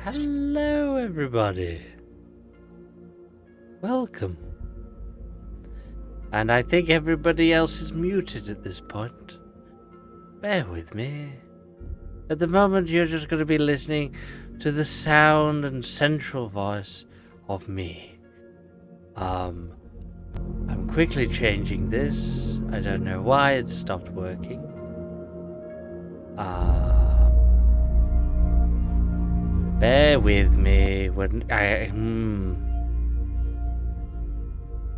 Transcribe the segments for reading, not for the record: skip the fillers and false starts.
Hello, everybody. Welcome. And I think everybody else is muted at this point. Bear with me. At the moment, you're just going to be listening to the sound and central voice of me. I'm quickly changing this. I don't know why it stopped working. Bear with me when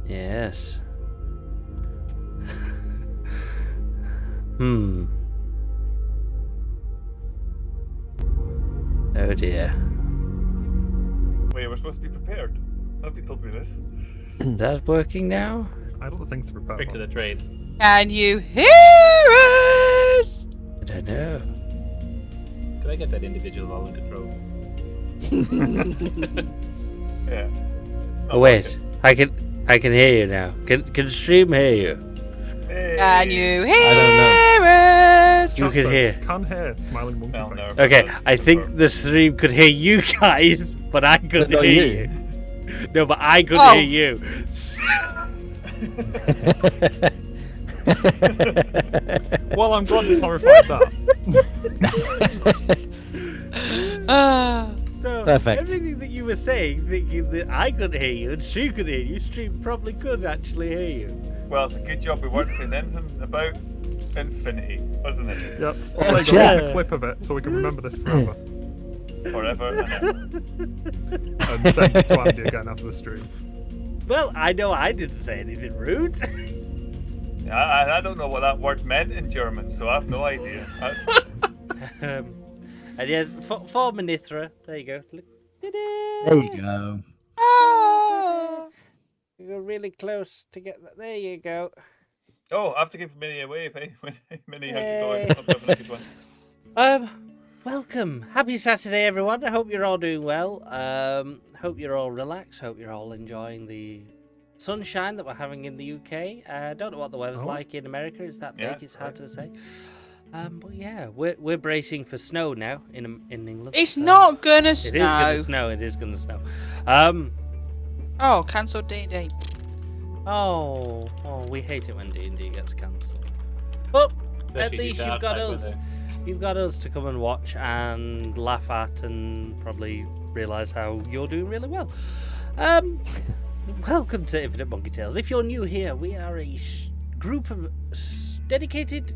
Yes. Oh dear. Wait, we're supposed to be prepared. Nobody told me this. Is that working now? I don't think to prepare. Trick of the trade. Can you hear us? I don't know. Could I get that individual volume control? Yeah. It's not Oh wait, working. I can hear you now. Can stream hear you? Hey. Can you I hear us? You can hear. Can hear. Smiling monkey Well, face. no. Okay, I think the stream could hear you guys, but I couldn't not hear you. you. No, but I couldn't Oh. hear you. Well, I'm glad you clarified that. So Perfect. everything that you were saying, thinking that I couldn't hear you and she could hear you, stream probably could actually hear you. Well, it's a good job we weren't saying anything about Infinity, wasn't it? Yep. Well, there you go. Yeah. Get a clip of it so we can remember this forever. Forever and ever. And send it to Andy again after the stream. Well, I know I didn't say anything rude. I don't know what that word meant in German, so I have no idea. And yeah, for Manithra, there you go. Look. There you go. Ah. You go really close to get that. There you go. Oh, I have to give Minnie a wave, eh? Minnie, how's it Yay. going? Hope you're having a good one. Welcome. Happy Saturday, everyone. I hope you're all doing well. Hope you're all relaxed. Hope you're all enjoying the sunshine that we're having in the UK. Don't know what the weather's Oh. like in America. It's that big. Yeah, It's hard right. to say. But yeah, we're bracing for snow now in England. It's so- not gonna It is gonna snow. snow. It is gonna snow. Oh, cancel D&D. Oh, we hate it when D&D gets cancelled. But at Especially least the you've got outside us. weather. You've got us to come and watch and laugh at and probably realise how you're doing really well. Welcome to Infinite Monkey Tales. If you're new here, we are a group of dedicated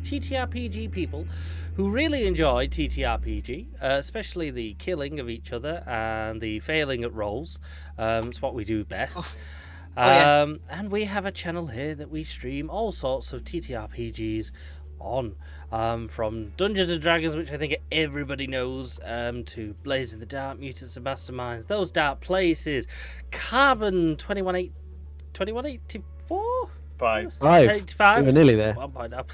TTRPG people who really enjoy TTRPG, especially the killing of each other and the failing at rolls. It's what we do best. Yeah. And we have a channel here that we stream all sorts of TTRPGs on, from Dungeons and Dragons, which I think everybody knows, to Blades in the Dark, Mutants and Masterminds, Those Dark Places, Carbon 2184? 5. 85? We were nearly there. 1 point up.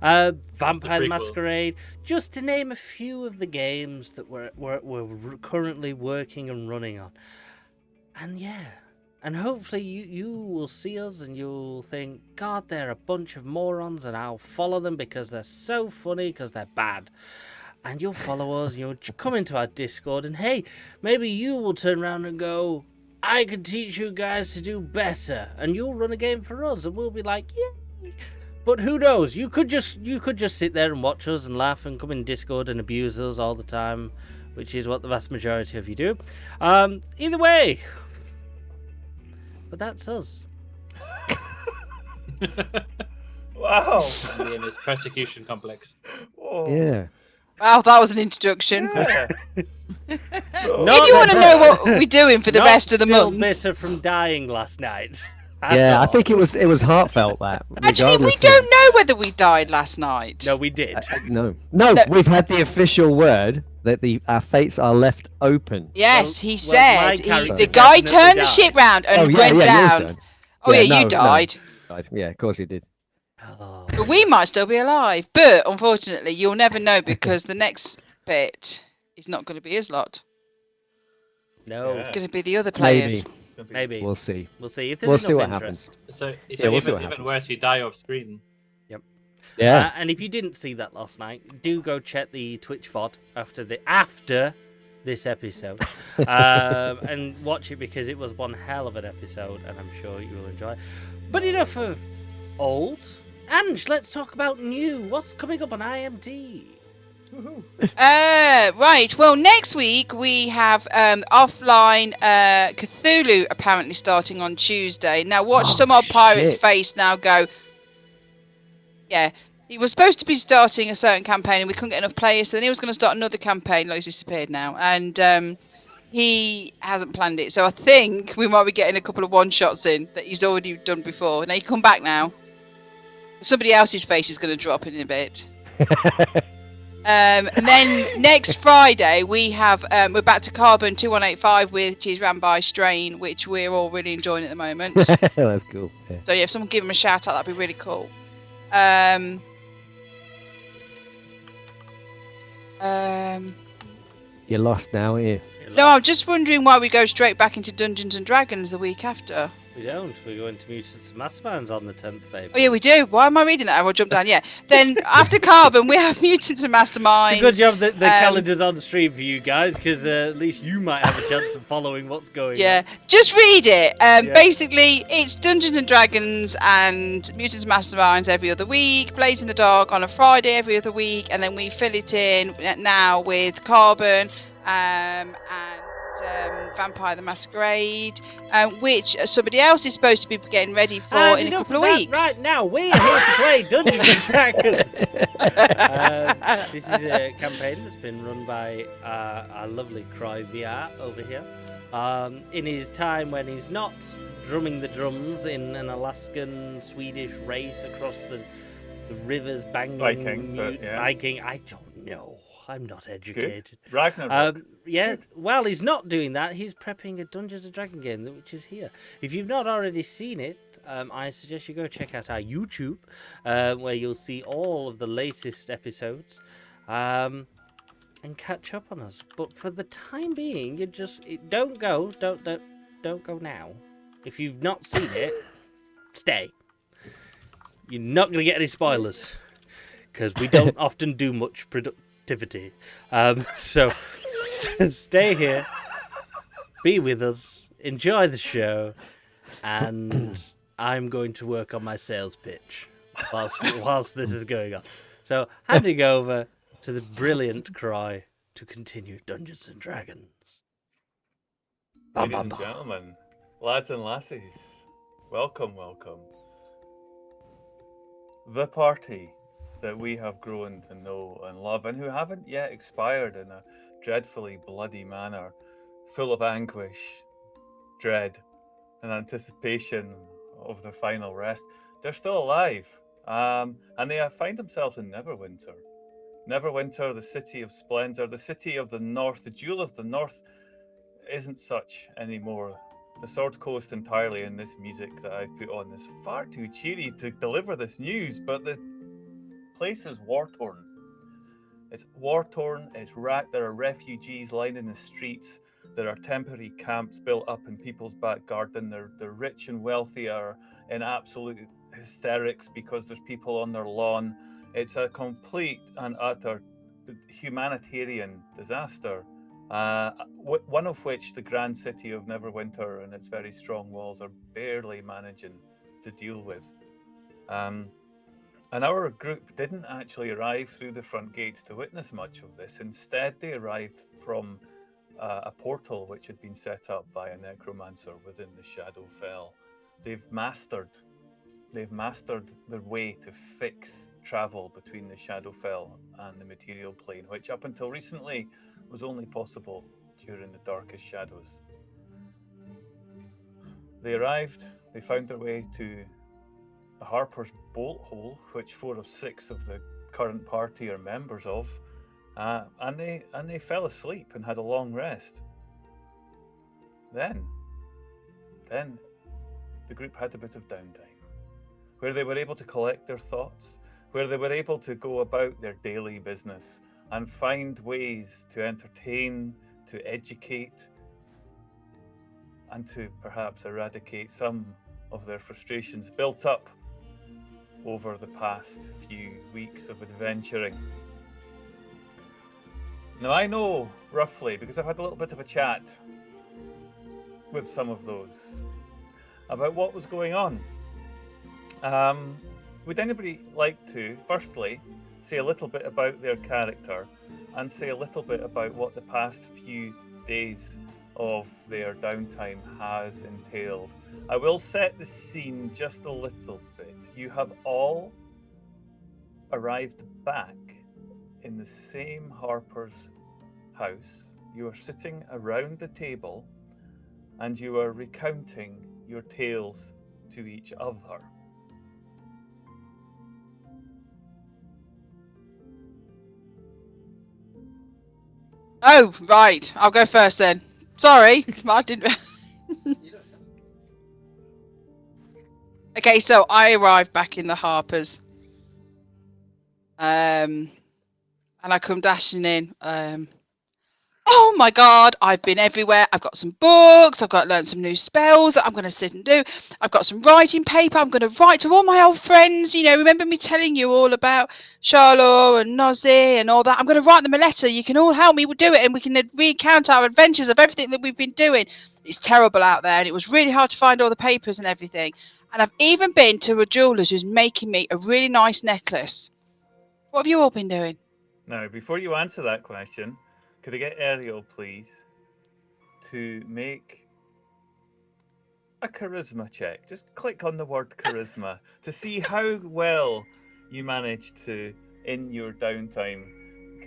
Yeah. Vampire the prequel. Masquerade, just to name a few of the games that we're currently working and running on. And yeah, and hopefully you will see us and you'll think, God, they're a bunch of morons, and I'll follow them because they're so funny, because they're bad. And you'll follow us, and you'll come into our Discord, and hey, maybe you will turn around and go, I can teach you guys to do better, and you'll run a game for us, and we'll be like, yay. But who knows? You could just sit there and watch us and laugh and come in Discord and abuse us all the time, which is what the vast majority of you do. Either way. But that's us. Wow. Andy and his persecution complex. Whoa. Yeah. Wow, that was an introduction. Yeah. So, No. If you want to know what we're doing for the Not rest of the still month, bitter from dying last night. That's Yeah, I all. think it was heartfelt that. actually, we regardless of- don't know whether we died last night. No, we did. No, No. we've had the official word that our fates are left open. Yes, Well- he well, my said character the guy definitely turned the died. ship round and went yours down. died. Oh yeah, no, you died. Yeah, of course he did. Oh. But we might still be alive. But unfortunately, you'll never know because the next bit is not going to be his lot. No, Yeah. It's going to be the other players. maybe. We'll see. We'll see. If there's We'll enough see what interest. So, Yeah, we'll see what even happens. worse, you die off screen. Yeah. And if you didn't see that last night, do go check the Twitch VOD after this episode, and watch it because it was one hell of an episode, and I'm sure you will enjoy it. But enough of old. Ange, let's talk about new. What's coming up on IMT? Right. Well, next week we have offline Cthulhu apparently starting on Tuesday. Now, watch some odd pirate's shit. face now go. Yeah, he was supposed to be starting a certain campaign, and we couldn't get enough players. So then he was going to start another campaign. Like, he's disappeared now, and he hasn't planned it. So I think we might be getting a couple of one shots in that he's already done before. Now you come back now. Somebody else's face is going to drop in a bit. And then next Friday we have we're back to Carbon 2185 with Cheese Ran by Strain, which we're all really enjoying at the moment. That's cool. Yeah. So yeah, if someone give him a shout out, that'd be really cool. You're lost now, aren't you? No, I'm just wondering why we go straight back into Dungeons and Dragons the week after. We don't. We're going to Mutants and Masterminds on the 10th, baby. Oh yeah, we do. Why am I reading that? I will jump down. Yeah. Then after Carbon, we have Mutants and Masterminds. It's a good job that the calendar's on the stream for you guys, because at least you might have a chance of following what's going Yeah, on. just read it. Yeah. Basically, it's Dungeons and Dragons and Mutants and Masterminds every other week, Blades in the Dark on a Friday every other week, and then we fill it in now with Carbon and Vampire the Masquerade, which somebody else is supposed to be getting ready for And in a enough couple of that. weeks. Right now, we're here to play Dungeons and Dragons. This is a campaign that's been run by our lovely Cry VR over here. In his time when he's not drumming the drums in an Alaskan Swedish race across the rivers, banging Viking. I don't know. I'm not educated. Ragnarok. Yeah, well, he's not doing that. He's prepping a Dungeons and Dragons game, which is here. If you've not already seen it, I suggest you go check out our YouTube, where you'll see all of the latest episodes, and catch up on us. But for the time being, don't go now. If you've not seen it, stay. You're not going to get any spoilers, because we don't often do much activity. So stay here, be with us, enjoy the show, and I'm going to work on my sales pitch whilst this is going on. So handing over to the brilliant Cry to continue Dungeons and Dragons. Ladies and gentlemen, lads and lassies, welcome. The party that we have grown to know and love, and who haven't yet expired in a dreadfully bloody manner, full of anguish, dread, and anticipation of their final rest. They're still alive, and they find themselves in Neverwinter. Neverwinter, the city of splendor, the city of the north, the jewel of the north, isn't such anymore. The Sword Coast entirely in this music that I've put on is far too cheery to deliver this news, but the place is war-torn. It's war-torn, there are refugees lining the streets, there are temporary camps built up in people's back garden, the rich and wealthy are in absolute hysterics because there's people on their lawn. It's a complete and utter humanitarian disaster, one of which the grand city of Neverwinter and its very strong walls are barely managing to deal with. And our group didn't actually arrive through the front gates to witness much of this. Instead, they arrived from a portal which had been set up by a necromancer within the Shadowfell. They've mastered their way to fix travel between the Shadowfell and the material plane, which up until recently was only possible during the darkest shadows. They arrived, they found their way to the Harper's Bolt Hole, which 4 of 6 of the current party are members of, and they fell asleep and had a long rest. Then the group had a bit of downtime, where they were able to collect their thoughts, where they were able to go about their daily business and find ways to entertain, to educate, and to perhaps eradicate some of their frustrations built up over the past few weeks of adventuring. Now I know roughly, because I've had a little bit of a chat with some of those about what was going on. Would anybody like to, firstly, say a little bit about their character and say a little bit about what the past few days of their downtime has entailed? I will set the scene just a little bit. You have all arrived back in the same Harper's house. You are sitting around the table and you are recounting your tales to each other. Oh, right. I'll go first then. Sorry, I didn't. Okay, so I arrived back in the Harpers. And I come dashing in. Oh my God, I've been everywhere. I've got some books. I've got to learn some new spells that I'm going to sit and do. I've got some writing paper. I'm going to write to all my old friends. You know, remember me telling you all about Charlotte and Nozzy and all that? I'm going to write them a letter. You can all help me do it, and we can recount our adventures of everything that we've been doing. It's terrible out there, and it was really hard to find all the papers and everything. And I've even been to a jeweler's who's making me a really nice necklace. What have you all been doing? Now, before you answer that question, could I get Ariel, please, to make a charisma check? Just click on the word charisma to see how well you managed to, in your downtime,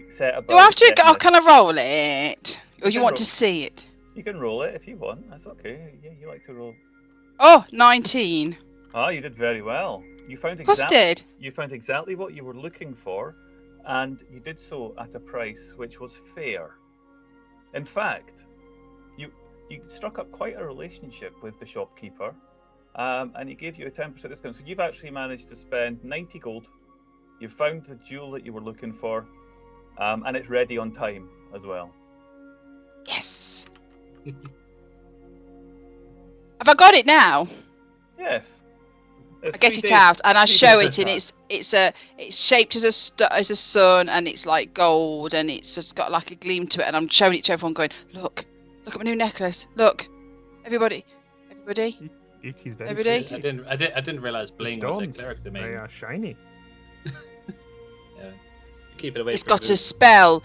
set about. Do I have to? getting Oh, this. can I roll it? Or You you can want to roll. see it? You can roll it if you want. That's okay. Yeah, you like to roll. Oh, 19. Ah, you did very well. You found Of course I did. You found exactly what you were looking for, and you did so at a price which was fair. In fact, you struck up quite a relationship with the shopkeeper, and he gave you a 10% discount. So you've actually managed to spend 90 gold. You've found the jewel that you were looking for, and it's ready on time as well. Yes. Have I got it now? Yes. I get it out and I show it, and it's shaped as a sun, and it's like gold, and it's just got like a gleam to it, and I'm showing it to everyone, going, look at my new necklace. Look, everybody. It is very Every day? pretty. I didn't realize The bling was a stones, cleric they domain. are shiny. Yeah. Keep it away It's from got a Google. spell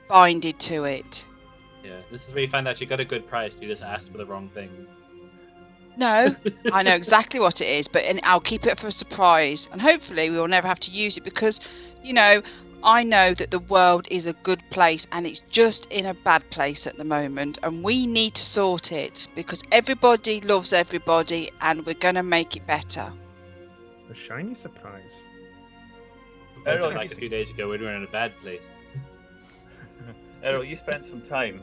binded to it. Yeah, this is where you find out you got a good price. You just asked for the wrong thing. No, I know exactly what it is, but I'll keep it for a surprise, and hopefully we will never have to use it, because, you know, I know that the world is a good place and it's just in a bad place at the moment, and we need to sort it, because everybody loves everybody and we're going to make it better. A shiny surprise. Errol, Like you- a few days ago when we were in a bad place. Errol, you spent some time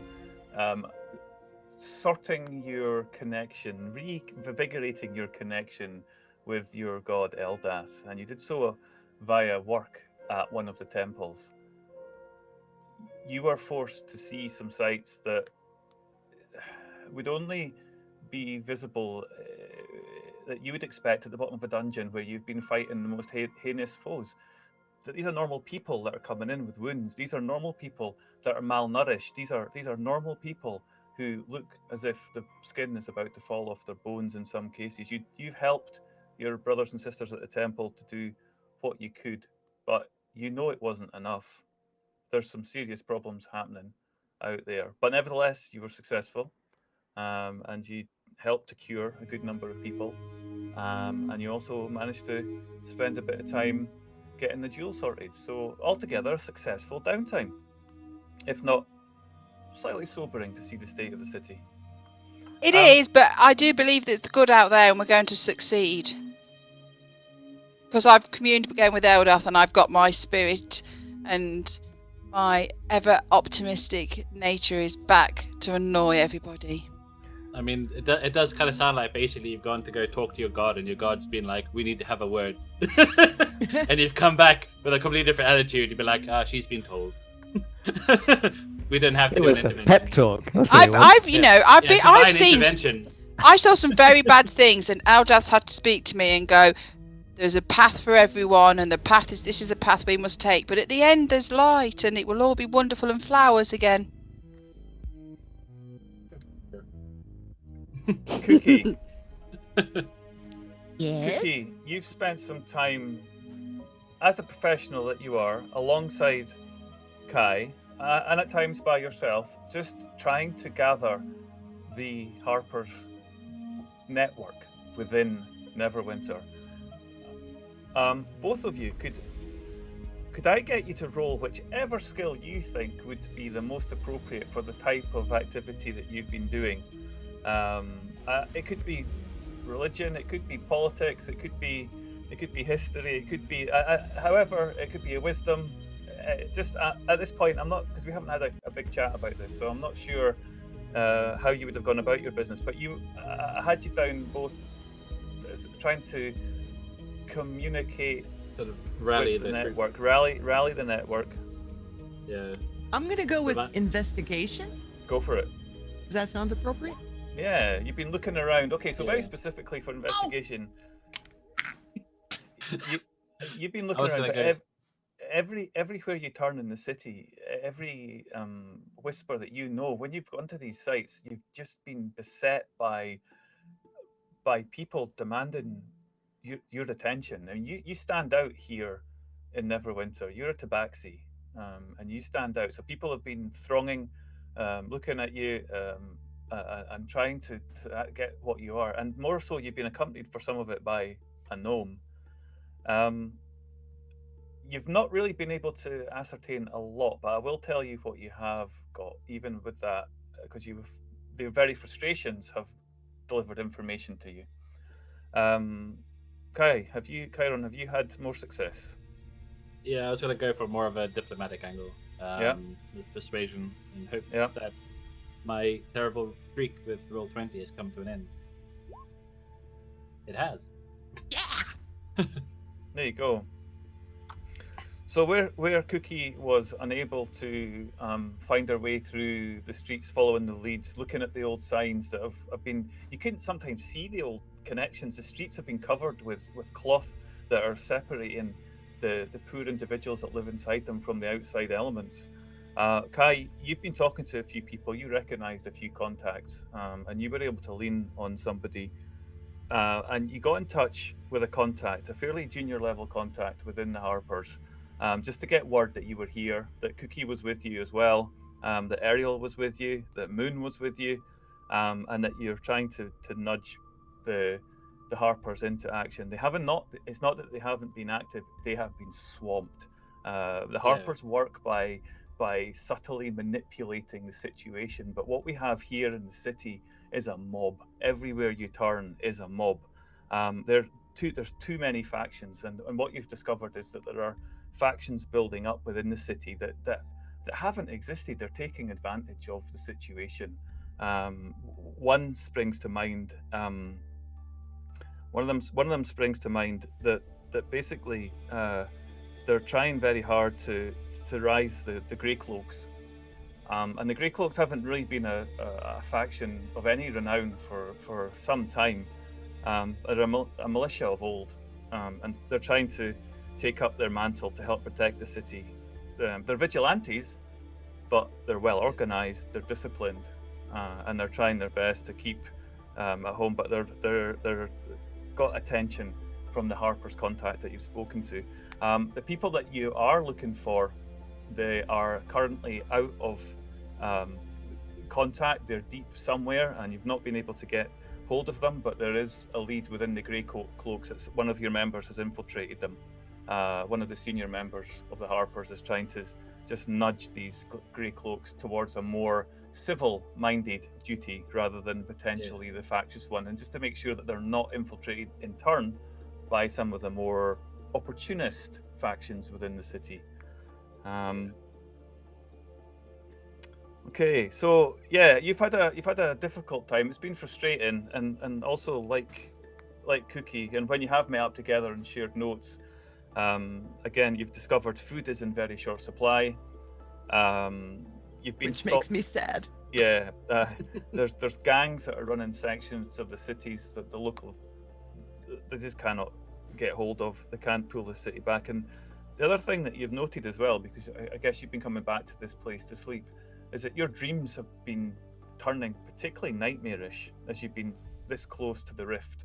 sorting your connection, reinvigorating your connection with your god Eldath, and you did so via work at one of the temples. You were forced to see some sights that would only be visible that you would expect at the bottom of a dungeon where you've been fighting the most heinous foes. That these are normal people that are coming in with wounds. These are normal people that are malnourished. These are normal people who look as if the skin is about to fall off their bones in some cases. You've helped your brothers and sisters at the temple to do what you could, but you know it wasn't enough. There's some serious problems happening out there. But nevertheless, you were successful, and you helped to cure a good number of people. And you also managed to spend a bit of time getting the jewel sorted. So altogether, a successful downtime. If not slightly sobering to see the state of the city. It is, but I do believe there's the good out there and we're going to succeed. Because I've communed again with Eldath, and I've got my spirit, and my ever optimistic nature is back to annoy everybody. I mean, it does kind of sound like basically you've gone to go talk to your god, and your god's been like, we need to have a word. And you've come back with a completely different attitude. You'd be like, she's been told. We didn't have to It do was an a intervention. pep talk. That's what it was. Divine I've seen intervention. I saw some very bad things, and Eldath had to speak to me and go, there's a path for everyone, and this is the path we must take. But at the end, there's light, and it will all be wonderful and flowers again. Cookie, Yes. Cookie, you've spent some time as a professional that you are, alongside Kai, and at times by yourself, just trying to gather the Harper's network within Neverwinter. Both of you, could I get you to roll whichever skill you think would be the most appropriate for the type of activity that you've been doing? It could be religion, it could be politics, it could be history, it could be however, it could be a wisdom. Just at this point, I'm not, because we haven't had a big chat about this, so I'm not sure how you would have gone about your business. But I had you down both as trying to communicate, Sort of rally with the the network, rally the network. Yeah. I'm gonna go with Right. investigation. Go for it. Does that sound appropriate? Yeah, you've been looking around. Okay, so very Yeah. specifically for investigation, you've been I looking was around. gonna But everywhere you turn in the city, every whisper that you know, when you've gone to these sites, you've just been beset by people demanding your attention. And you stand out here in Neverwinter. You're a tabaxi, and you stand out. So people have been thronging, looking at you, and trying to get what you are. And more so, you've been accompanied for some of it by a gnome. You've not really been able to ascertain a lot, but I will tell you what you have got, even with that, because the very frustrations have delivered information to you. Chiron, have you had more success? Yeah, I was gonna go for more of a diplomatic angle. Yeah. With persuasion, and hope Yeah. that my terrible streak with roll 20 has come to an end. It has. Yeah. There you go. So where Cookie was unable to find her way through the streets following the leads, looking at the old signs that have been, you couldn't sometimes see the old connections. The streets have been covered with cloth that are separating the poor individuals that live inside them from the outside elements. Kai, you've been talking to a few people, you recognized a few contacts, and you were able to lean on somebody. And you got in touch with a contact, a fairly junior level contact within the Harpers, just to get word that you were here, that Cookie was with you as well, that Ariel was with you, that Moon was with you, and that you're trying to nudge the Harpers into action. It's not that they haven't been active, they have been swamped. The Harpers work by subtly manipulating the situation, but what we have here in the city is a mob. Everywhere you turn is a mob. There's too many factions, and what you've discovered is that there are factions building up within the city that haven't existed. They're taking advantage of the situation. One springs to mind. One of them springs to mind that basically they're trying very hard to rise the Grey Cloaks. And the Grey Cloaks haven't really been a faction of any renown for some time. They're a militia of old, and they're trying to take up their mantle to help protect the city. They're vigilantes, but they're well organized, they're disciplined, and they're trying their best to keep at home. But they're got attention from the Harper's contact that you've spoken to. The people that you are looking for, they are currently out of contact. They're deep somewhere, and you've not been able to get hold of them. But there is a lead within the Grey Cloaks. It's one of your members has infiltrated them. One of the senior members of the Harpers is trying to just nudge these Grey Cloaks towards a more civil-minded duty rather than potentially the factious one, and just to make sure that they're not infiltrated in turn by some of the more opportunist factions within the city. Okay, so yeah, you've had a difficult time. It's been frustrating, and also like Cookie, and when you have met up together and shared notes, again, you've discovered food is in very short supply. You've been Which makes me sad. Yeah, there's gangs that are running sections of the cities that they just cannot get hold of. They can't pull the city back. And the other thing that you've noted as well, because I guess you've been coming back to this place to sleep, is that your dreams have been turning particularly nightmarish as you've been this close to the rift.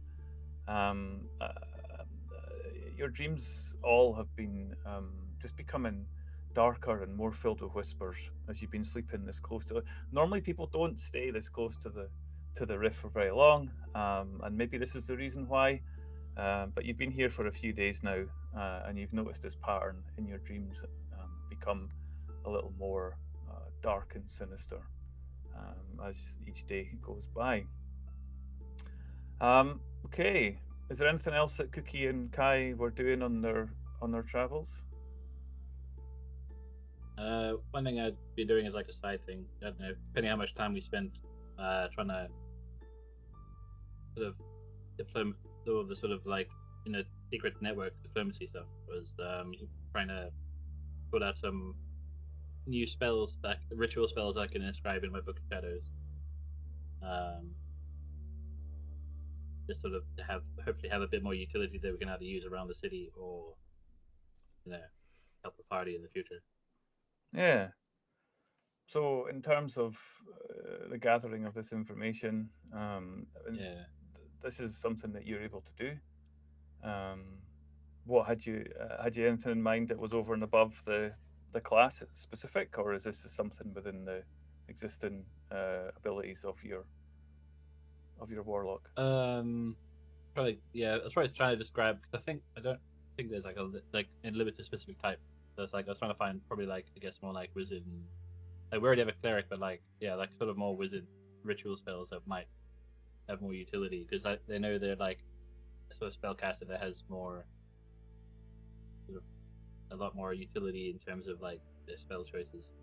Your dreams all have been just becoming darker and more filled with whispers as you've been sleeping this close to it. Normally people don't stay this close to the rift for very long, and maybe this is the reason why, but you've been here for a few days now, and you've noticed this pattern in your dreams become a little more dark and sinister as each day goes by. Okay, is there anything else that Cookie and Kai were doing on their travels? One thing I'd be doing is like a side thing. I don't know, depending how much time we spent trying to sort of all the sort of like secret network diplomacy stuff was trying to put out some new spells, that ritual spells I can inscribe in my Book of Shadows. Just sort of to hopefully have a bit more utility that we can either use around the city or help the party in the future. Yeah. So in terms of the gathering of this information, this is something that you're able to do. What had you anything in mind that was over and above the class specific, or is this something within the existing abilities of your warlock? Probably, yeah. I was probably trying to describe, because I don't think there's like a limited specific type. So it's like I was trying to find probably like, I guess, more like wizard. Like we already have a cleric, but like sort of more wizard ritual spells that might have more utility, because they know they're like a sort of spellcaster that has more sort of a lot more utility in terms of like their spell choices.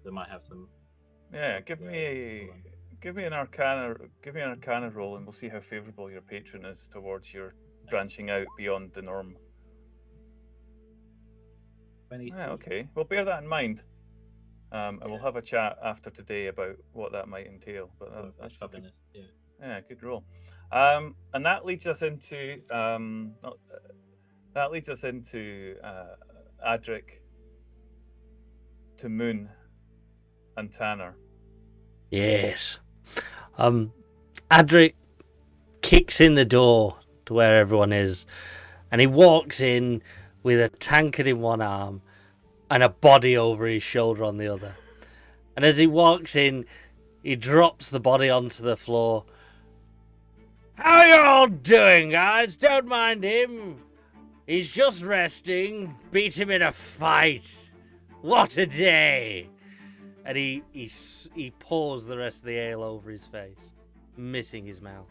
They might have some. Yeah, give me an arcana roll, and we'll see how favourable your patron is towards your branching out beyond the norm. 23. Yeah, okay. Well, bear that in mind, and we'll have a chat after today about what that might entail. But that's good, good roll. And that leads us into Adric, to Moon, and Tanner. Yes. Adric kicks in the door to where everyone is, and he walks in with a tankard in one arm and a body over his shoulder on the other. And as he walks in, he drops the body onto the floor. How you all doing, guys? Don't mind him. He's just resting. Beat him in a fight. What a day. And he pours the rest of the ale over his face, missing his mouth.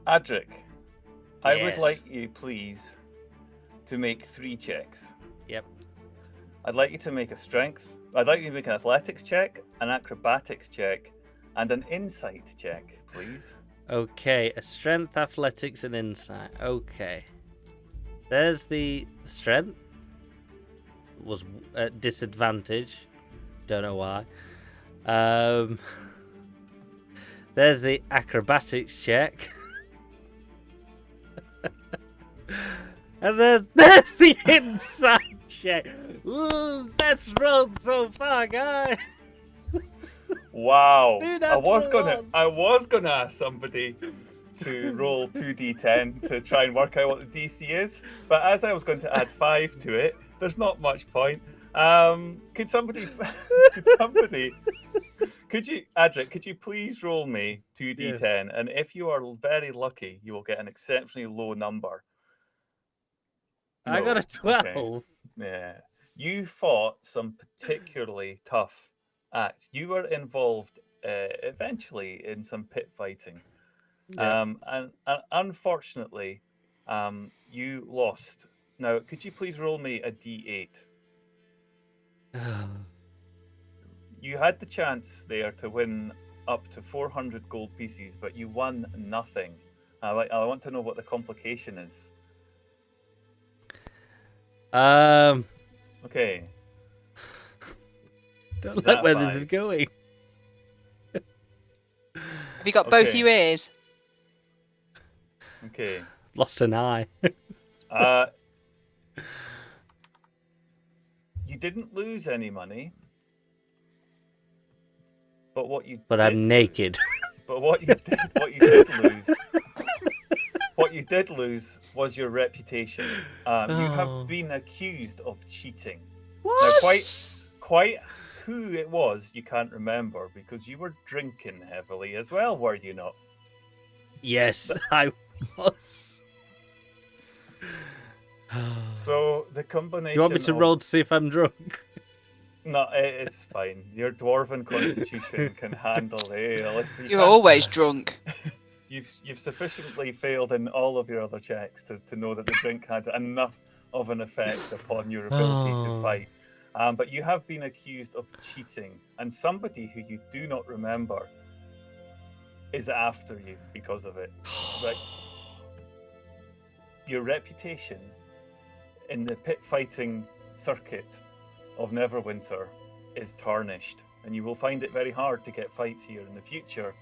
Adric, I would Yes. like you, please, to make 3 checks. Yep. I'd like you to make a strength. I'd like you to make an athletics check, an acrobatics check, and an insight check, please. Okay, a strength, athletics, and insight. Okay. There's the strength. Was at disadvantage. Don't know why. There's the acrobatics check. And there's the insight check. Ooh, that's rolled so far, guys. Wow. Dude, I was natural gonna ask somebody to roll 2d10 to try and work out what the DC is, but as I was going to add 5 to it, there's not much point. Could you, Adric, could you please roll me 2d10? Yes. And if you are very lucky, you will get an exceptionally low number. I got a 12. Okay. Yeah. You fought some particularly tough acts. You were involved eventually in some pit fighting. Yeah. And unfortunately, you lost. Now, could you please roll me a d8? You had the chance there to win up to 400 gold pieces, but you won nothing. I want to know what the complication is. Okay. Don't Is like that where 5? this is going. Have you got both Okay. your ears? Okay. Lost an eye. You didn't lose any money, but what you But did I'm naked. But what you did lose was your reputation. You Oh. have been accused of cheating. What? Now, quite who it was, you can't remember because you were drinking heavily as well, were you not? Yes, I was. So the combination. You want me to roll to see if I'm drunk? No, it's fine. Your dwarven constitution can handle it. You're always drunk. You've sufficiently failed in all of your other checks to know that the drink had enough of an effect upon your ability to fight. But you have been accused of cheating, and somebody who you do not remember is after you because of it. Like, your reputation in the pit fighting circuit of Neverwinter is tarnished, and you will find it very hard to get fights here in the future.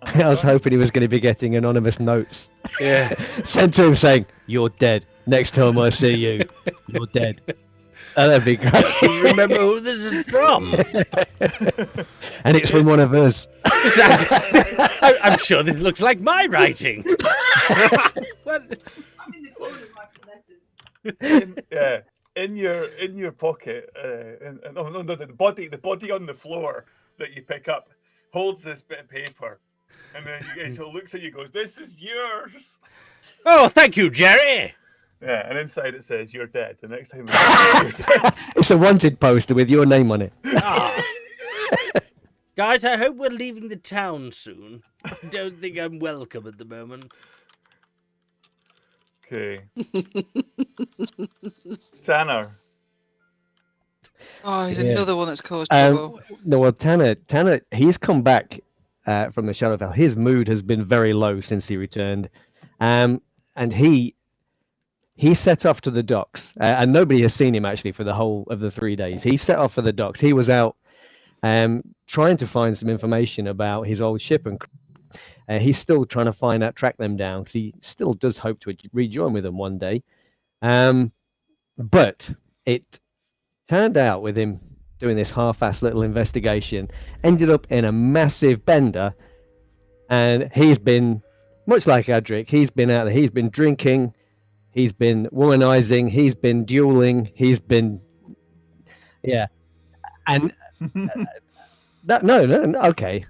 I was hoping he was going to be getting anonymous notes Yeah. sent to him saying, "You're dead. Next time I see you, you're dead." Oh, that'd be great. Do you remember who this is from? And it's from one of us. I'm sure this looks like my writing. What? I'm in the corner writing letters. In your pocket, the body on the floor that you pick up holds this bit of paper, and then he looks at you, and goes, "This is yours." Oh, thank you, Jerry. Yeah, and inside it says, "You're dead." The next time you're dead. It's a wanted poster with your name on it. Ah. Guys, I hope we're leaving the town soon. I don't think I'm welcome at the moment. Okay. Tanner. Oh, he's Yeah. another one that's caused trouble. No, well, Tanner, he's come back from the Shadowfell. His mood has been very low since he returned, and he set off to the docks, and nobody has seen him actually for the whole of the 3 days. He set off for the docks. He was out trying to find some information about his old ship, and he's still trying to track them down, because he still does hope to rejoin with them one day. But it turned out, with him doing this half-assed little investigation, ended up in a massive bender, and he's been, much like Adric, he's been out there, he's been drinking, he's been womanizing, he's been dueling, he's been, yeah, and okay.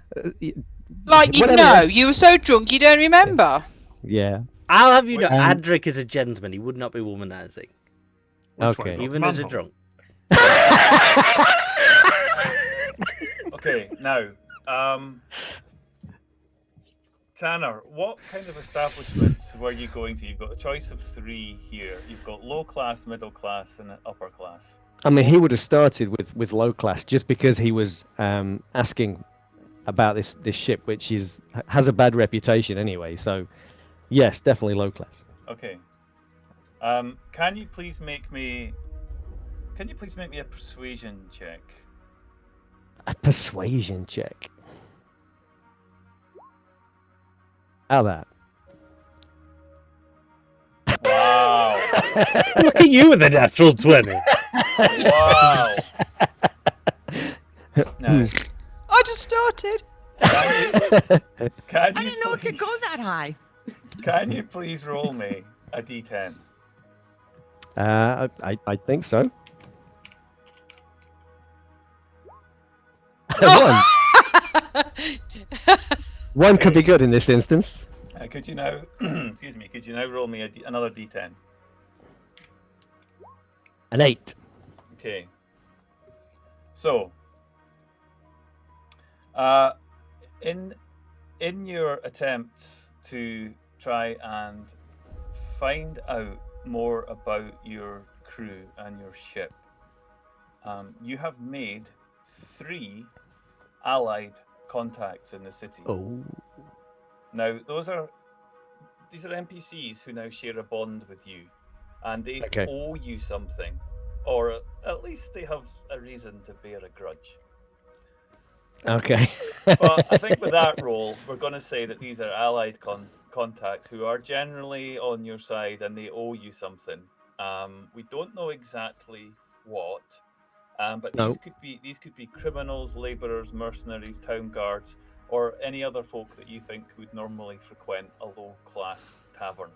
Like, you whatever. know, you were so drunk you don't remember. Yeah, I'll have you know, Um, Adric is a gentleman. He would not be womanizing, Which one? Okay. Got even the as a manhole? drunk. Okay, now, Tanner, what kind of establishments were you going to? You've got a choice of 3 here. You've got low class, middle class, and upper class. I mean, he would have started with low class just because he was asking about this ship, which has a bad reputation anyway. So, yes, definitely low class. Okay. Can you please make me a persuasion check? A persuasion check. How that? Wow. Look at you with a natural 20. Wow. Now, I just started. can I you didn't know it could go that high. Can you please roll me a d10? I think so. Oh! One could be good in this instance. Could you now, excuse me, could you now roll me another d10? An 8. Okay. So, in your attempt to try and find out more about your crew and your ship, you have made 3 allied contacts in the city. Oh. Now, these are NPCs who now share a bond with you, and they Okay. owe you something, or at least they have a reason to bear a grudge. Okay. But I think with that roll, we're going to say that these are allied contacts who are generally on your side and they owe you something. We don't know exactly what, but No. these could be criminals, labourers, mercenaries, town guards, or any other folk that you think would normally frequent a low-class tavern.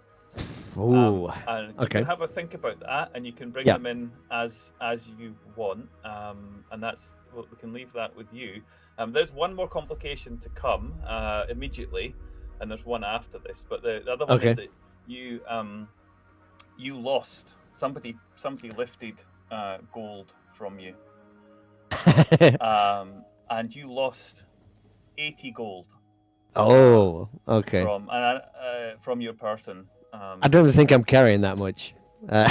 Ooh. And you Okay. can have a think about that, and you can bring Yeah. them in as you want, and that's we can leave that with you. There's one more complication to come immediately, and there's one after this. But the other one is Okay. that you lost somebody lifted gold from you, and you lost 80 gold Oh. Okay. from your person. I don't think I'm carrying that much. Yeah,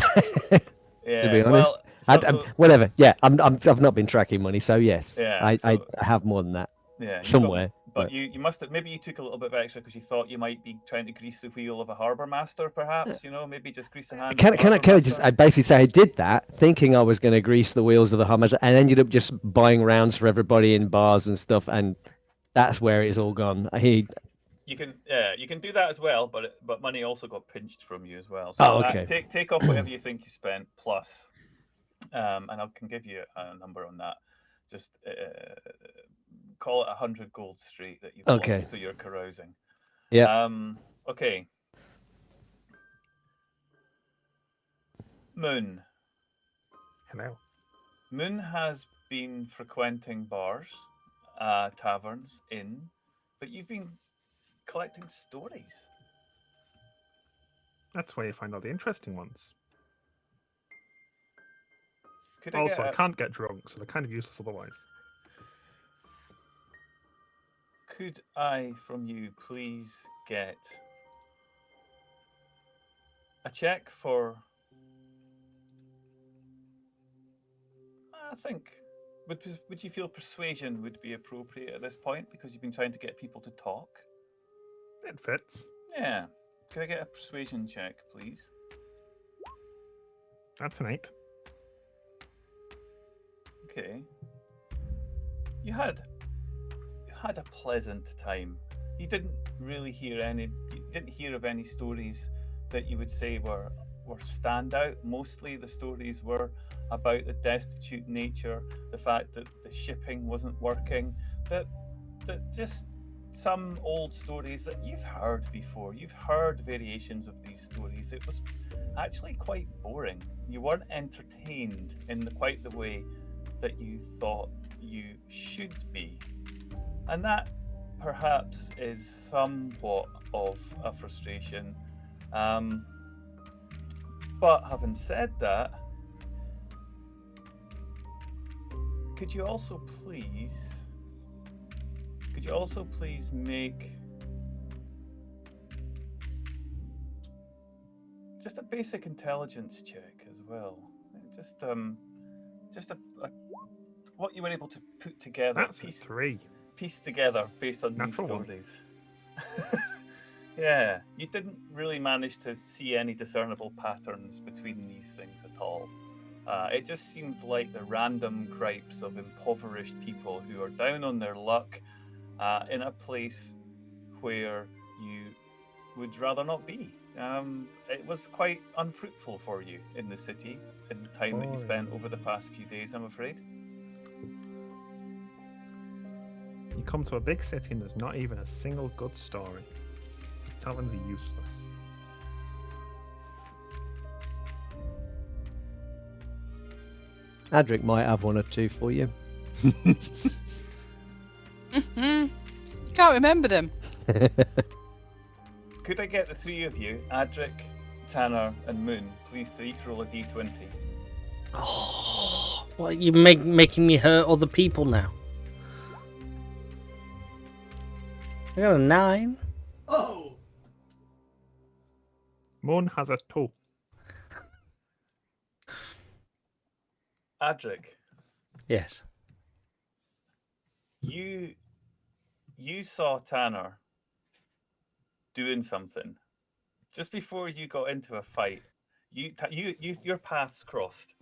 To be honest. well, Whatever. Yeah. I've not been tracking money, so yes. Yeah, I so- have more than that yeah, you've got- somewhere. but you must have, maybe you took a little bit of extra because you thought you might be trying to grease the wheel of a harbour master, perhaps. Maybe just grease the hand. Can of a I harbour just? master. I basically say I did that, thinking I was going to grease the wheels of the Hummers, and ended up just buying rounds for everybody in bars and stuff, and that's where it's all gone. You can do that as well, but money also got pinched from you as well. So Oh, okay. take off whatever you think you spent plus, and I can give you a number on that. Just call it 100 gold straight that you've Okay. lost to your carousing. Yeah. Okay. Moon. Hello. Moon has been frequenting bars, taverns, but you've been collecting stories. That's where you find all the interesting ones. Could I Also, I get can't get drunk, so they're kind of useless otherwise. could I from you please get a check for? I think would you feel persuasion would be appropriate at this point because you've been trying to get people to talk? It fits. Yeah. Could I get a persuasion check, please? That's an 8. Okay. You had a pleasant time. You didn't really hear of any stories that you would say were standout. Mostly the stories were about the destitute nature, the fact that the shipping wasn't working, that just some old stories that you've heard before. You've heard variations of these stories. It was actually quite boring. You weren't entertained in quite the way that you thought you should be. And that perhaps is somewhat of a frustration. But having said that, could you also please make just a basic intelligence check as well? Just what you were able to put together, That's a 3. piece together based on Natural these one. stories. Yeah, you didn't really manage to see any discernible patterns between these things at all. It just seemed like the random gripes of impoverished people who are down on their luck in a place where you would rather not be. It was quite unfruitful for you in the city in the time that you spent over the past few days, I'm afraid. You come to a big city and there's not even a single good story. These taverns are useless. Adric might have one or two for you. You can't remember them. Could I get the three of you, Adric, Tanner, and Moon, please to each roll a d20? Oh, what, you're making me hurt other people now. I got a 9. Oh, Moon has a 2. Adric, Yes. you saw Tanner doing something just before you got into a fight. Your paths crossed,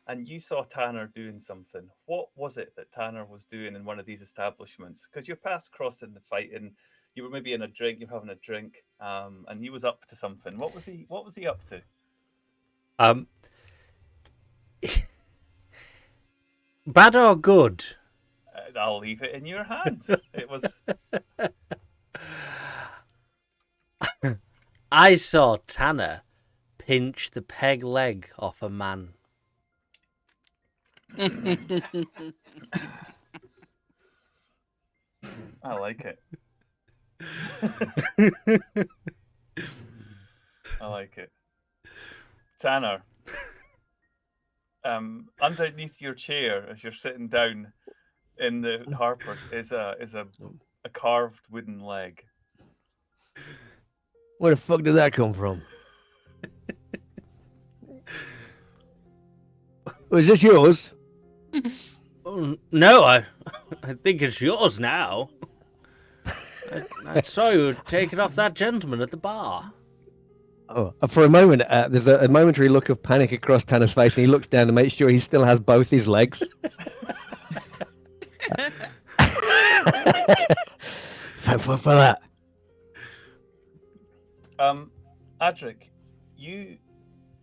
and you saw Tanner doing something. What was it that Tanner was doing in one of these establishments? Because your paths crossed in the fight, and you were maybe in a drink, you're having a drink, and he was up to something. What was he up to? Bad or good? I'll leave it in your hands. It was. I saw Tanner pinch the peg leg off a man. I like it. I like it. Tanner, underneath your chair as you're sitting down in the Harper is a carved wooden leg. Where the fuck did that come from? Was this yours? Oh, no, I think it's yours now. I saw you take it off that gentleman at the bar. Oh, for a moment, there's a momentary look of panic across Tanner's face, and he looks down to make sure he still has both his legs. for that. Adric, you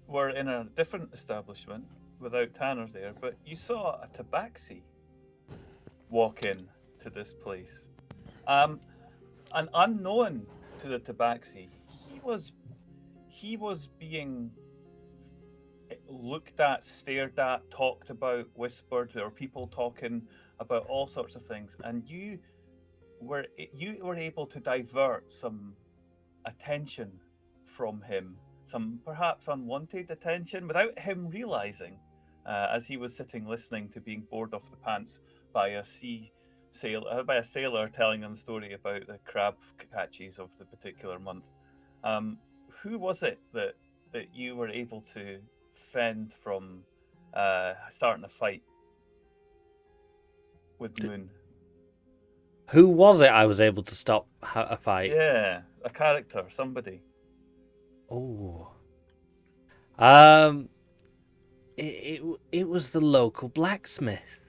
were in a different establishment without Tanner there, but you saw a tabaxi walk in to this place. And unknown to the tabaxi, he was being looked at, stared at, talked about, whispered. There were people talking about all sorts of things, and you were able to divert some attention from him, some perhaps unwanted attention, without him realizing, as he was sitting listening to being bored off the pants by a sailor telling him a story about the crab catches of the particular month. Who was it that you were able to fend from starting a fight with Moon? Who was it I was able to stop a fight? Yeah, a character, somebody. Oh. It was the local blacksmith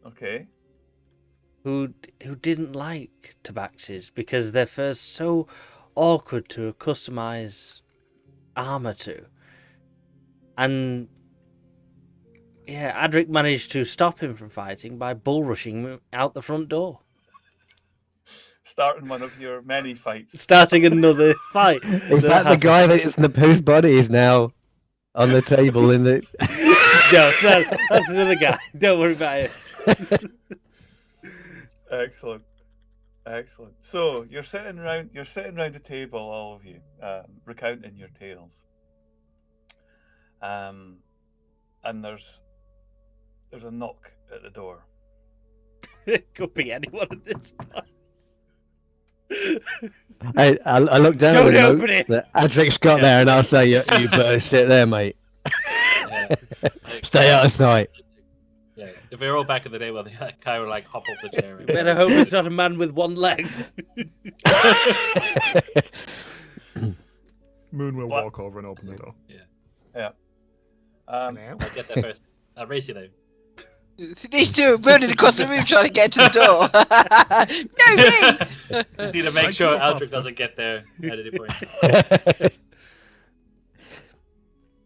Okay. who didn't like tabaxis because they're first so awkward to customize armor to. And yeah, Adric managed to stop him from fighting by bull rushing him out the front door. Starting one of your many fights. Starting another fight. Is that the guy whose body is now on the table in the? No, that's another guy. Don't worry about it. Excellent. So you're sitting around the table, all of you, recounting your tales. And there's a knock at the door. It could be anyone at this point. I look down Don't and open note it. that Adric's got there, and I'll say, you better sit there, mate. Yeah. Stay out of sight. Yeah. If we were all back in the day, well, the guy would like hop off the chair. You better hope it's not a man with one leg. Moon will What? walk over and open the door. Yeah. I'll get there first. I'll race you though. These two are running across the room trying to get to the door. No, me! Just need to I make sure can go Aldrich faster. doesn't get there at any point.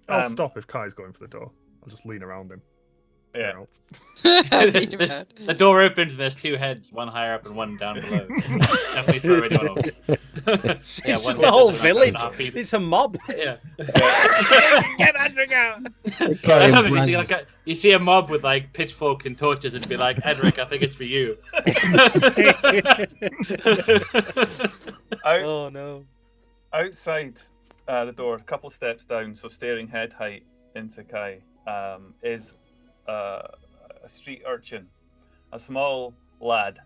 I'll stop if Kai's going for the door. I'll just lean around him. Yeah. Or else. The door opens and there's two heads, one higher up and one down below. Definitely throw anyone off. It's Yeah, one just head the whole doesn't have village. 7.5 feet. It's a mob. Yeah. Get Adric out. Carrying I love it. brands. You see a mob with like pitchforks and torches and be like, Edric, I think it's for you. Oh no. Outside the door, a couple steps down, so staring head height into Kai, is a street urchin, a small lad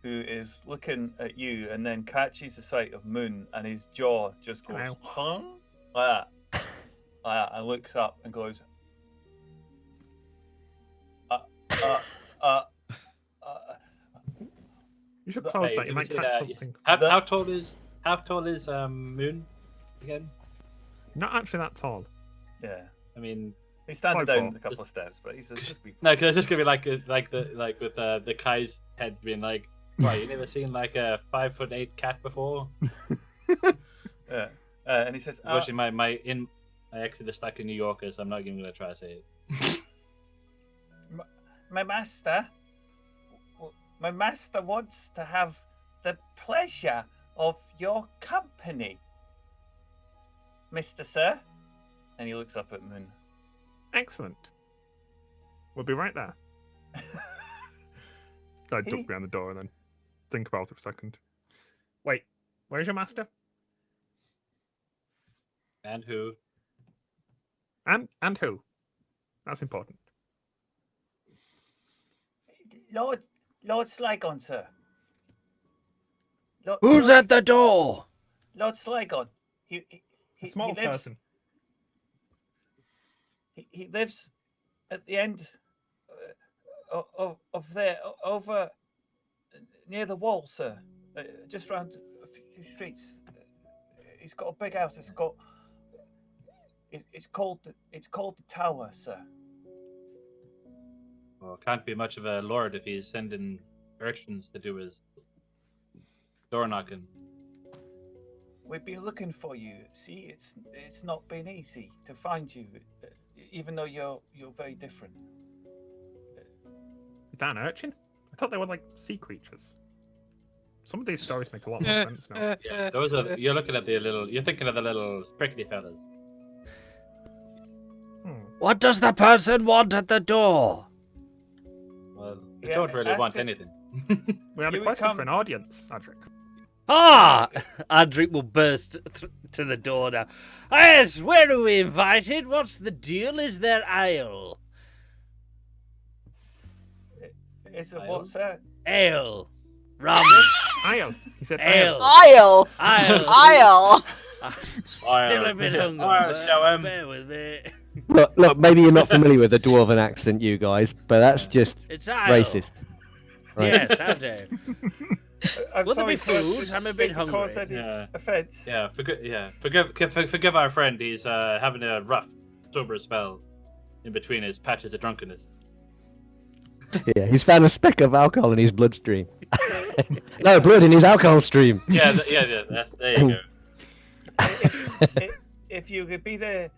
who is looking at you and then catches the sight of Moon and his jaw just goes, Ow. huh? Like that, and looks up and goes, You should Hey, close Hey, that. You let me might see catch that. something. How tall is Moon again? Not actually that tall. yeah. I mean, He's standing 5'4". down a couple of steps, but he's just no, because it's just gonna be like with the Kai's head being like Why, you never seen like a 5'8" cat before? Yeah. And he says, Unfortunately, my accent is stuck in New Yorker, so I'm not even gonna try to say it. my master wants to have the pleasure of your company, Mr. Sir. And he looks up at Moon. Excellent. We'll be right there. I duck behind the door and then think about it for a second. Wait, where's your master? And who? And who? That's important. Lord Slygon, sir. Who's at the door? Lord Slygon. A small person. He lives at the end of there, over near the wall, sir. Just round a few streets. He's got a big house. It's called the Tower, sir. Well, can't be much of a lord if he's sending urchins to do his door knocking. We've been looking for you. See, it's not been easy to find you, even though you're very different. Is that an urchin? I thought they were like sea creatures. Some of these stories make a lot more sense now. Yeah, those are. You're looking at You're thinking of the little prickly fellas. What does the person want at the door? Well, they Yeah, don't really ask want him. anything. We had You a would question come- for an audience, Adric. Ah! Adric will burst to the door now. Yes, where are we invited? What's the deal? Is there ale? Is it Ale? what, sir? Ale. Rum. Isle. He said Ale. Isle. Ale. Isle. Still a bit hungry. I'll but show him. Bear with me. Look, maybe you're not familiar with the dwarven accent, you guys, but that's just It's ale. racist. Right. Yes, I do. I'm Will there be sorry, sir. food? I'm a bit Did you cause hungry. any Yeah. offence? Yeah, forgive our friend. He's having a rough, sober spell in between his patches of drunkenness. Yeah, he's found a speck of alcohol in his bloodstream. No, blood in his alcohol stream. Yeah, there you go. If you could be there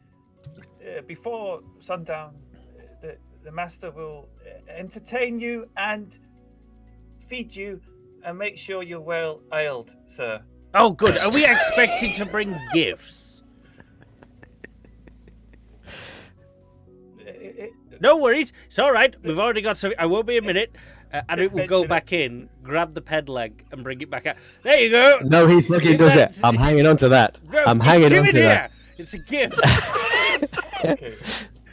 before sundown, the master will entertain you and feed you and make sure you're well ailed, sir. Oh, good. Are we expected to bring gifts? No worries. It's all right. We've already got some. I won't be a minute. And it will go back in, grab the ped leg, and bring it back out. There you go. No, he fucking does it. I'm hanging on to that. No, I'm hanging give on it to here. that. It's a gift. Okay.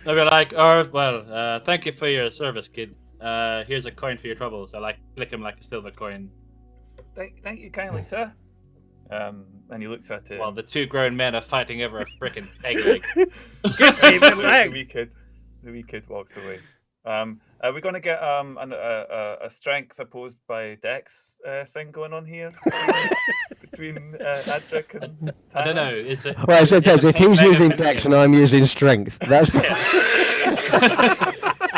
I'll be like, well, thank you for your service, kid. Here's a coin for your troubles. I like flick him like a silver coin. Thank you kindly, sir. And he looks at it. While the two grown men are fighting over a frickin' peg leg. Give me the the leg. wee kid walks away. Are we going to get a strength opposed by Dex thing going on here between Adric and I don't Tyler? know. Is it? Well, I said, is if peg he's leg using a dex fin- and I'm using strength, that's I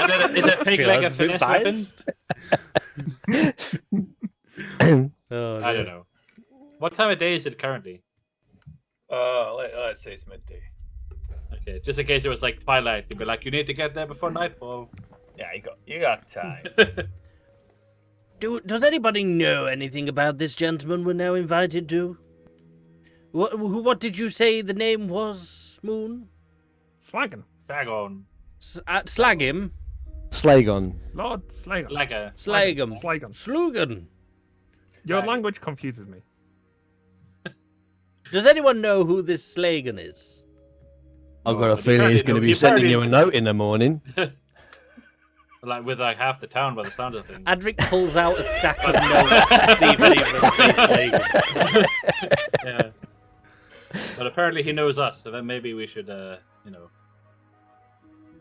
don't know. Is it peg Feel leg a that's a bit finesse weapon? Oh, I don't know. What time of day is it currently? Let's say it's midday. Okay, just in case it was like twilight, you'd be like, you need to get there before nightfall. Yeah, you got time. Does anybody know anything about this gentleman we're now invited to? What did you say the name was, Moon? Slagan. Bag on. Slag him? Slagon. Lord Slagan. Slagger. Slag him. Slagan. Slugan. Your Slagan. language confuses me. Does anyone know who this Slagan is? I've got a you feeling he's probably going to know- be you sending probably- you a note in the morning. Like with like half the town by the sound of things. Adric pulls out a stack of notes to see if anyone sees Slagan. Yeah. But apparently he knows us, so then maybe we should,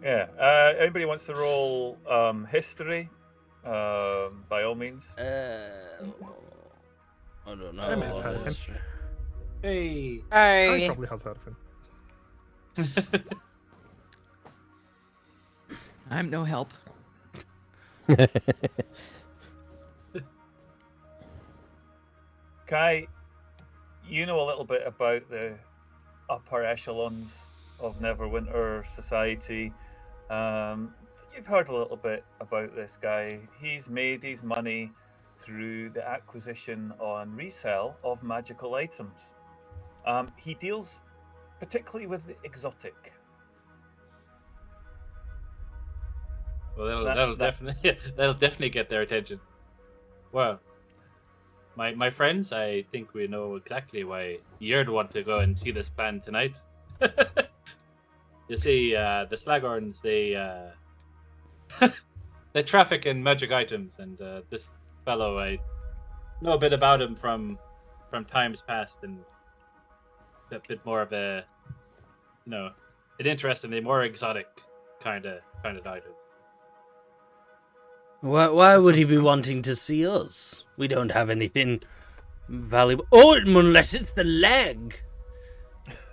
Yeah. Anybody wants to roll history? By all means. I don't know. I may have heard of him. Hey. Harry Hey. probably has heard of him. I'm no help. Kai, you know a little bit about the upper echelons of Neverwinter society. You've heard a little bit about this guy. He's made his money through the acquisition on resale of magical items. He deals particularly with the exotic. Well, that'll definitely get their attention. Well, my friends, I think we know exactly why you'd want to go and see this band tonight. You see, the Slaghorns, they traffic in magic items, and this fellow, I know a bit about him from times past, and a bit more of a, an interest in the more exotic kind of item. Why would he be wanting to see us? We don't have anything valuable. Oh, unless it's the leg.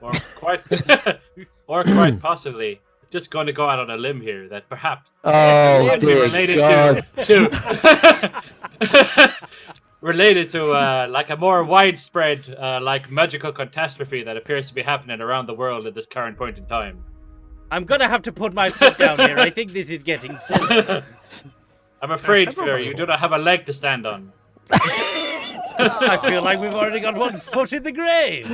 Or quite possibly, just going to go out on a limb here, that perhaps Oh, could be dear related God. related to like a more widespread like magical catastrophe that appears to be happening around the world at this current point in time. I'm gonna have to put my foot down here. I think this is getting silly. I'm afraid, Fear, you do not have a leg to stand on. I feel like we've already got one foot in the grave.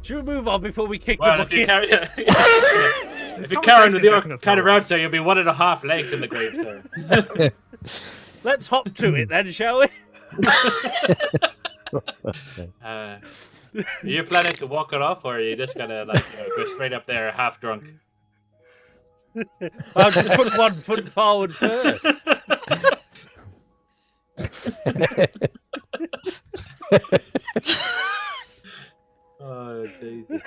Should we move on before we kick the Well, if you bucket? if you carry on with your kind of route, sir, you'll be 1.5 legs in the grave, sir. Let's hop to it then, shall we? Are you planning to walk it off, or are you just gonna go straight up there half drunk? I'll just put one foot forward first. Oh, Jesus.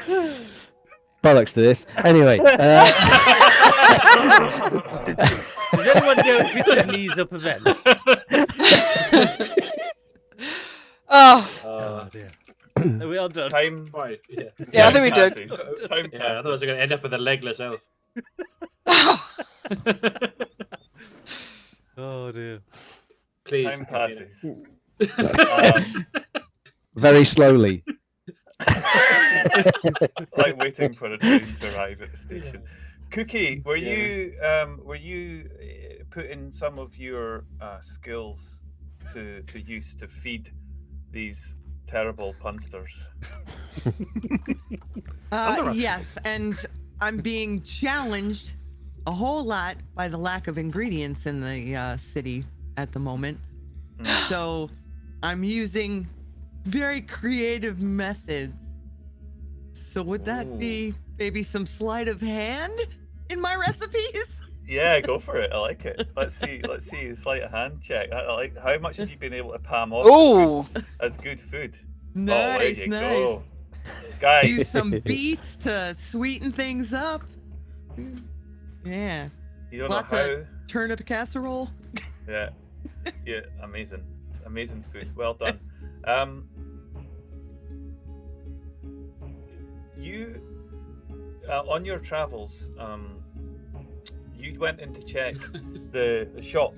Bollocks to this. Anyway. Does anyone know if it's a knees up event? Oh, Dear. Are we all done? Time. Right, yeah. yeah, I think we did. passes. Time Yeah, passes. otherwise we're gonna end up with a legless elf. Oh dear. Please. Time passes. Very slowly. Like waiting for a train to arrive at the station. Cookie, were you putting some of your skills to use to feed these terrible punsters? Yes, and I'm being challenged a whole lot by the lack of ingredients in the city at the moment. So I'm using very creative methods. So would that be maybe some sleight of hand in my recipes? Yeah, go for it. I like it. Let's see a sleight of hand check. I like. How much have you been able to palm off Ooh. as good food? Nice, there you nice. go. Guys, Use some beets to sweeten things up. Yeah. you don't Lots know how. of turnip casserole. Yeah, amazing. It's amazing food. Well done. You on your travels, you went in to check the shop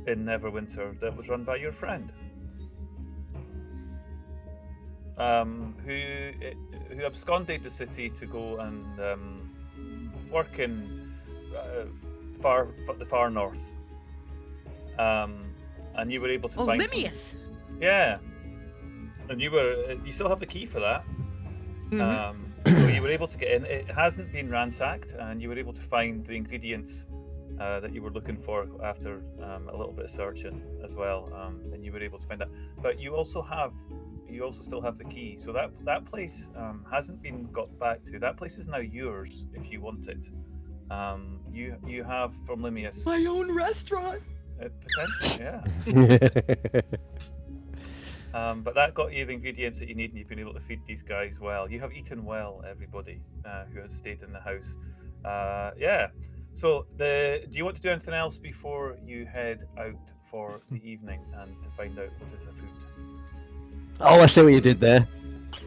in Neverwinter that was run by your friend, who absconded the city to go and work in the far north. And you were able to find some- Limius. Yeah, and you still have the key for that. Mhm. So you were able to get in. It hasn't been ransacked, and you were able to find the ingredients that you were looking for after a little bit of searching as well. And you were able to find that. But you also still have the key. So that place hasn't been got back to. That place is now yours if you want it. You have from Limius. My own restaurant. Potentially, yeah. But that got you the ingredients that you need, and you've been able to feed these guys well. You have eaten well, everybody who has stayed in the house. Yeah. So, do you want to do anything else before you head out for the evening and to find out what is the food? Oh, I see what you did there.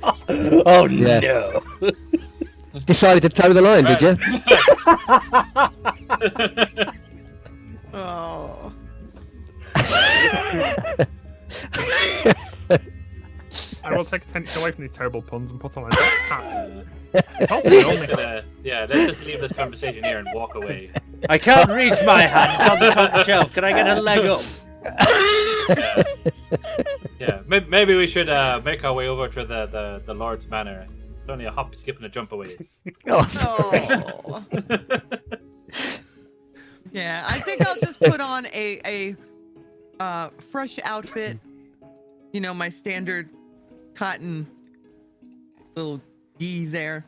Oh Yeah. no. Decided to toe the line, did you? Oh. I will take attention away from these terrible puns and put on my next hat. It's also the only hat. Let's just leave this conversation here and walk away. I can't reach my hat. It's on the top shelf. Can I get a leg up? Yeah. Maybe we should make our way over to the Lord's Manor. It's only a hop, skip, and a jump away. Oh. Yeah, I think I'll just put on a fresh outfit. You know, my standard cotton little gi there.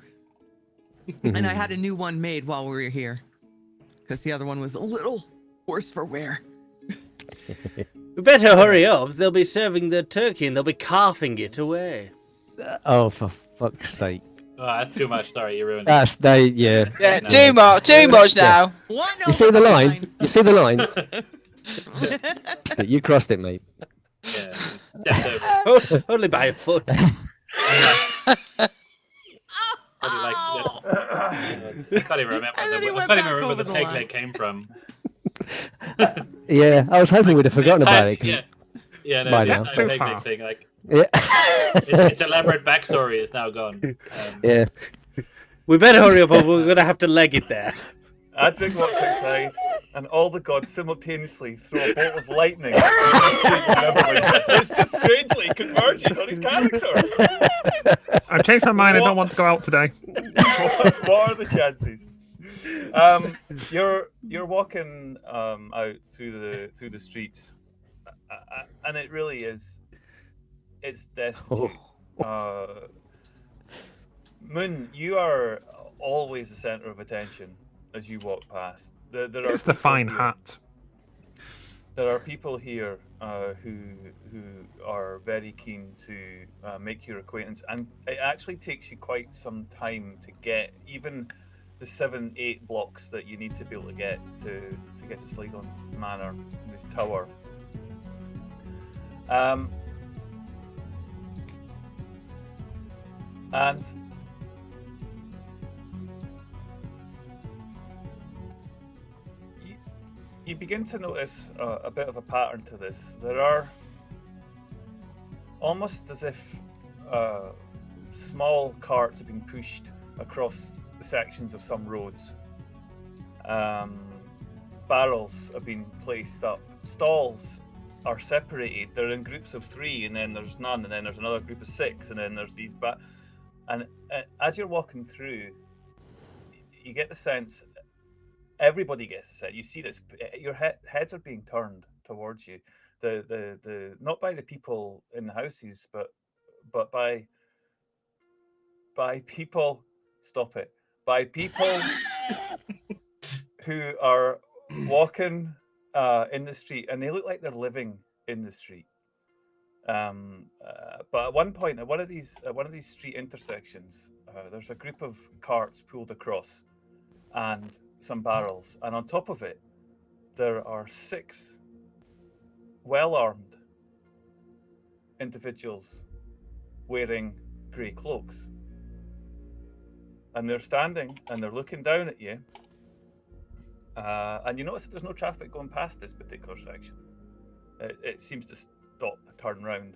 And I had a new one made while we were here. Because the other one was a little worse for wear. We better hurry up. They'll be serving the turkey and they'll be carving it away. Oh, for fuck's sake. Oh, that's too much. Sorry, you ruined it. That's they. Yeah. Yeah, No. too much now. One You see the over line? You see the line? line. You crossed it, mate. Yeah. Stepped over. Only by a foot. I can't even remember. And then he I went can't even back remember over the the peg line. leg came from. Yeah, I was hoping we'd have forgotten about it. 'cause- Yeah. Yeah, no, By the now. entire Too peg leg far. thing, like Yeah. its elaborate backstory is now gone. Yeah. We better hurry up or we're going to have to leg it there. Adric walks outside, and all the gods simultaneously throw a bolt of lightning into the street of Netherlands. It's just strangely converges on his character. I've changed my mind. I don't want to go out today. What are the chances? You're walking out through the streets, and it really is. It's destitute. Moon, you are always the center of attention as you walk past. There are It's the people fine here- hat. There are people here who are very keen to make your acquaintance, and it actually takes you quite some time to get even the 7-8 blocks that you need to be able to get to Slagon's Manor, this tower. And you begin to notice a bit of a pattern to this. There are almost as if small carts have been pushed across the sections of some roads. Barrels have been placed up. Stalls are separated. They're in groups of 3, and then there's none, and then there's another group of 6, and then there's these. And as you're walking through, you get the sense. Everybody gets set. You see this. Your heads are being turned towards you. The not by the people in the houses, but by people. Stop it. By people who are walking in the street, and they look like they're living in the street. But at one point, at one of these street intersections, there's a group of carts pulled across, and some barrels, and on top of it there are 6 well-armed individuals wearing grey cloaks, and they're standing and they're looking down at you, and you notice that there's no traffic going past this particular section. It seems to stop, turn round,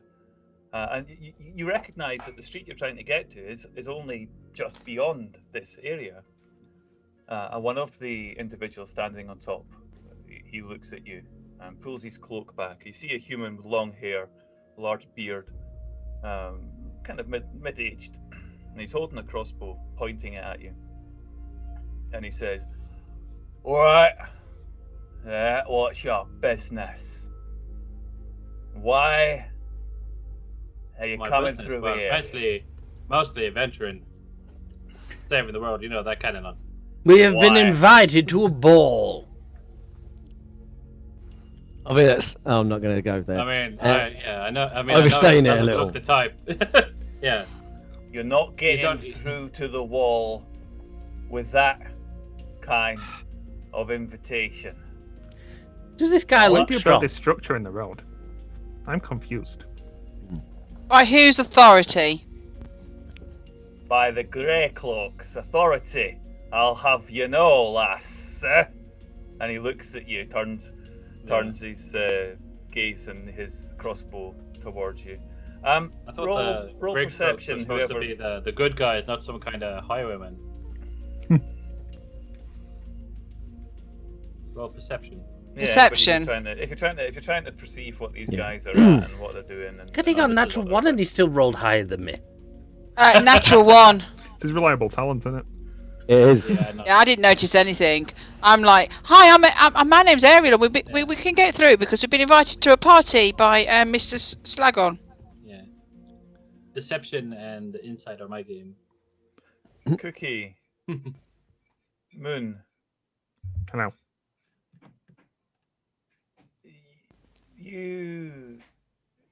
and you recognize that the street you're trying to get to is only just beyond this area. And one of the individuals standing on top, he looks at you and pulls his cloak back. You see a human with long hair, large beard, kind of mid-aged, and he's holding a crossbow, pointing it at you. And he says, "All right, what's your business? Why are you My coming business, through well, here?" Mostly adventuring, saving the world. You know that kind of nonsense. We have been Why? invited to a ball. I mean, I'm not going to go there. I mean, I know. I mean, overstaying it a doesn't little. look the type. Yeah. You're not getting don't- through to the wall with that kind of invitation. Does this guy Why look do you strong? build this structure in the road? I'm confused. By whose authority? By the Grey Cloak's authority, I'll have you know, lass. and he looks at you, turns his gaze and his crossbow towards you. I thought Roll Griggs perception. was supposed to Whoever's be the good guys, not some kind of highwayman. Roll perception. yeah, Perception. if you're trying to perceive what these Yeah. guys are at and what they're doing, and Good, he got a understand natural what one they're and he still rolled higher than me. Natural 1. It's his reliable talent, isn't it? It is. Yeah, no. Yeah, I didn't notice anything. I'm like, hi, my name's Ariel, and we can get through because we've been invited to a party by Mr. Slagon. Yeah. Deception and insight are my game. Cookie, Moon. Hello.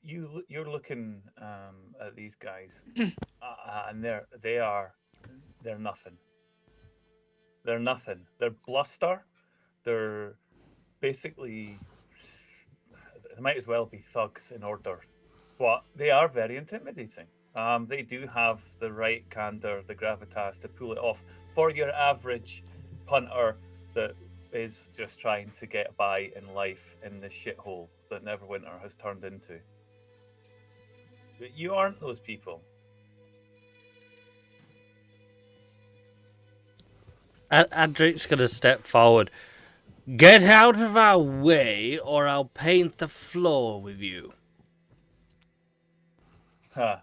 You're looking at these guys, and they're nothing. They're nothing. They're bluster. They're basically, they might as well be thugs in order, but they are very intimidating. They do have the right candor, the gravitas to pull it off for your average punter that is just trying to get by in life in the shithole that Neverwinter has turned into. But you aren't those people. Adric's gonna step forward. Get out of our way, or I'll paint the floor with you. Ha.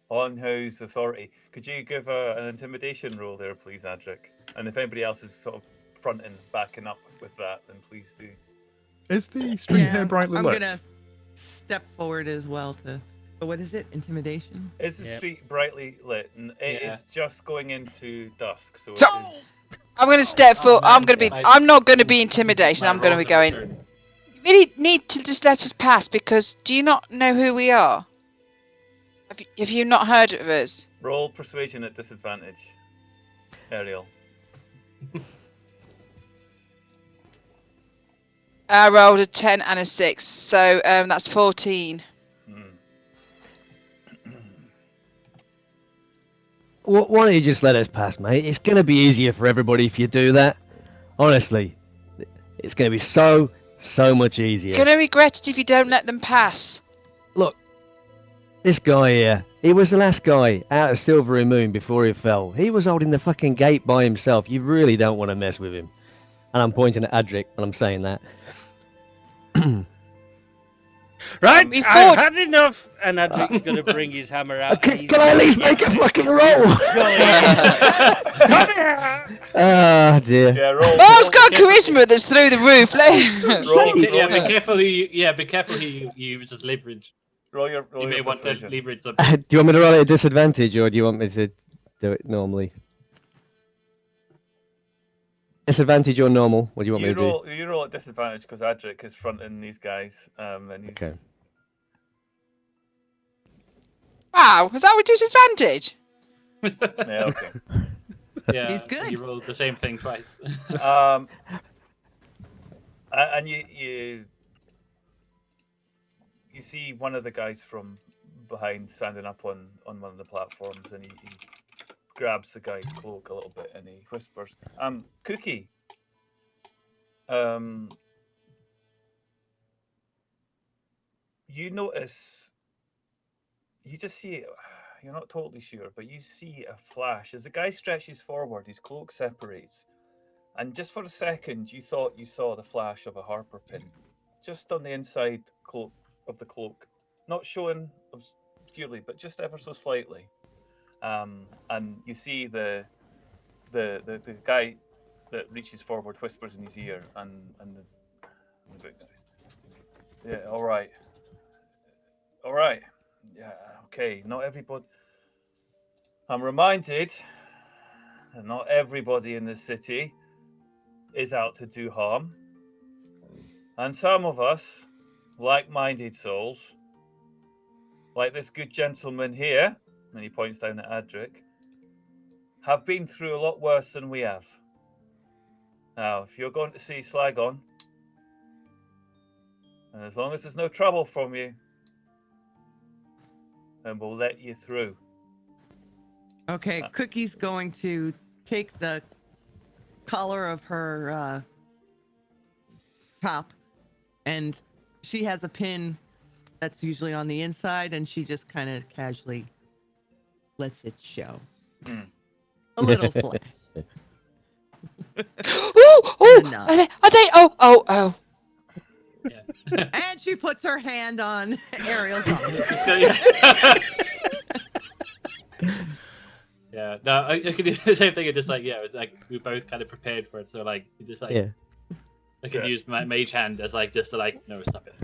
On whose authority? Could you give an intimidation roll there, please, Adric? And if anybody else is sort of fronting, backing up with that, then please do. Is the street here brightly I'm lit? gonna step forward as well to. So what is it? Intimidation? Is the Yep. street brightly lit? And it Yeah. is just going into dusk, so it So- is. I'm gonna step Oh, forward. man, I'm not gonna be intimidation. My I'm gonna be rolls going. are returned. You really need to just let us pass because do you not know who we are? Have you not heard of us? Roll persuasion at disadvantage. Ariel. I rolled a 10 and a 6, so that's 14. Why don't you just let us pass, mate? It's going to be easier for everybody if you do that. Honestly, it's going to be so much easier. You're gonna regret it if you don't let them pass. Look, this guy here, he was the last guy out of Silvery Moon before he fell. He was holding the fucking gate by himself. You really don't want to mess with him. And I'm pointing at Adric when I'm saying that. Right, Before- I've had enough. And Adric's gonna bring his hammer out. and he's Can I at least make a fucking roll? Come here! Oh dear. Yeah, roll. Bob's got charisma that's through the roof. Roll, Yeah, be roll, careful who you use as leverage. roll your You may want to persuasion. leverage Do something. you want me to roll at a disadvantage, or do you want me to do it normally? Disadvantage or normal? What do you want me to do? You roll at disadvantage because Adric is fronting these guys, and he's. Okay. Wow, was that with disadvantage? Yeah, okay. Yeah, He's good. You rolled the same thing twice. And you see one of the guys from behind standing up on one of the platforms, and he grabs the guy's cloak a little bit, and he whispers, Cookie, you notice, you just see it, you're not totally sure, but you see a flash. As the guy stretches forward, his cloak separates, and just for a second, you thought you saw the flash of a harper pin, just on the inside cloak of the cloak, not showing obscurely, but just ever so slightly. And you see the guy that reaches forward, whispers in his ear, and the big guys. Yeah, all right, yeah, okay. Not everybody. I'm reminded that not everybody in this city is out to do harm, and some of us, like-minded souls, like this good gentleman here, and he points down at Adric, have been through a lot worse than we have. Now, if you're going to see Slagon, and as long as there's no trouble from you, then we'll let you through. Okay, Cookie's going to take the collar of her top, and she has a pin that's usually on the inside, and she just kind of casually lets it show. Mm. A little flash. Oh, And a nod. are they? Oh. And she puts her hand on Ariel's arm. Just gonna- Yeah, no, I could do the same thing. It's just like, yeah, it's like we both kind of prepared for it. So like, you just like, Yeah. I could Yeah. use my mage hand as like just to like, no, stop it.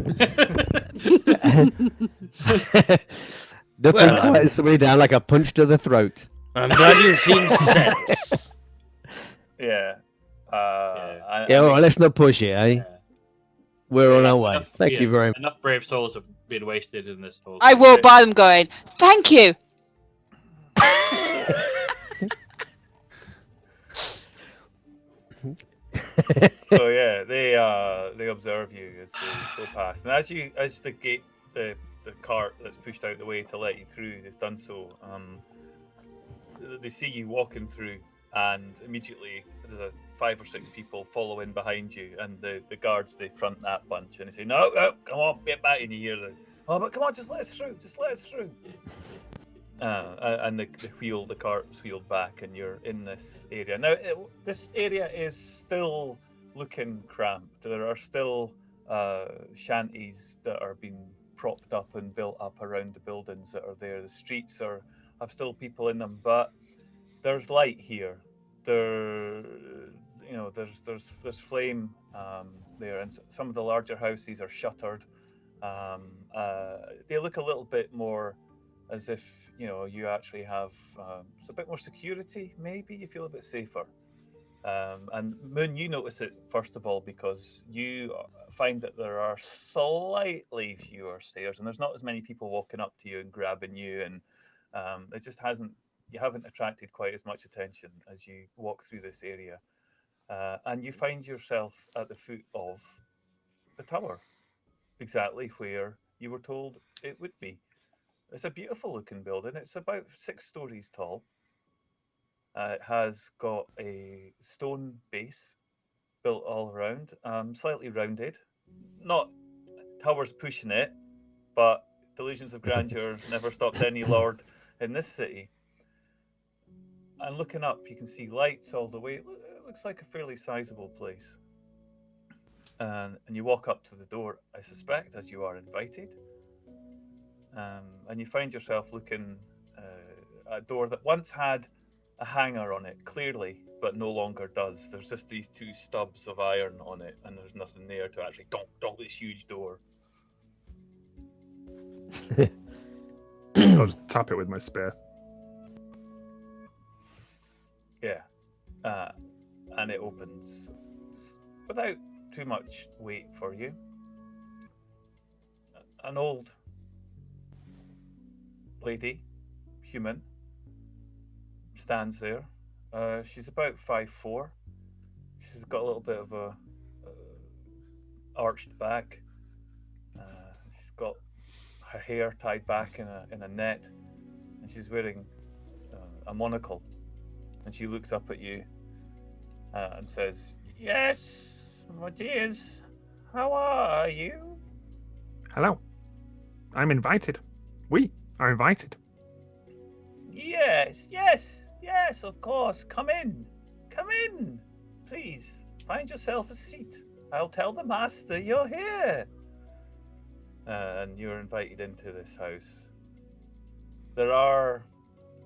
Nothing Well, quiets somebody down like a punch to the throat. I'm glad you've seen sense. Yeah. Yeah, all right, let's not push it, eh? Yeah. We're on Yeah, our way. enough- Thank yeah, you very much. Enough brave souls have been wasted in this whole. I walk by them going, "Thank you." So yeah, they observe you as they go past, and as the gate, the cart that's pushed out the way to let you through has done so. They see you walking through, and immediately there's 5 or 6 people follow in behind you, and the guards, they front that bunch and they say, "No, come on, get back!" And you hear them, "Oh, but come on, just let us through." And the cart's wheeled back, and you're in this area. Now, this area is still looking cramped. There are still shanties that are being propped up and built up around the buildings that are there. The streets have still people in them, but there's light here. There's flame there, and some of the larger houses are shuttered. They look a little bit more as if you actually have a bit more security. Maybe you feel a bit safer. And Moon, you notice it first of all because you find that there are slightly fewer stairs, and there's not as many people walking up to you and grabbing you, and it just you haven't attracted quite as much attention as you walk through this area, and you find yourself at the foot of the tower, exactly where you were told it would be. It's a beautiful looking building. It's about 6 stories tall. It has got a stone base built all around, slightly rounded. Not towers pushing it, but delusions of grandeur never stopped any lord in this city. And looking up, you can see lights all the way. It looks like a fairly sizable place. And you walk up to the door, I suspect, as you are invited. And you find yourself looking at a door that once had a hanger on it, clearly, but no longer does. There's just these 2 stubs of iron on it, and there's nothing there to actually donk this huge door. I'll just tap it with my spear. Yeah. And it opens without too much wait for you. An old lady, human, stands there. She's about 5'4". She's got a little bit of a arched back. She's got her hair tied back in a net, and she's wearing a monocle. And she looks up at you and says, "Yes, my dears, how are you?" Hello. I'm invited. We are invited. Yes, of course. Come in. Please, find yourself a seat. I'll tell the master you're here. And you're invited into this house. There are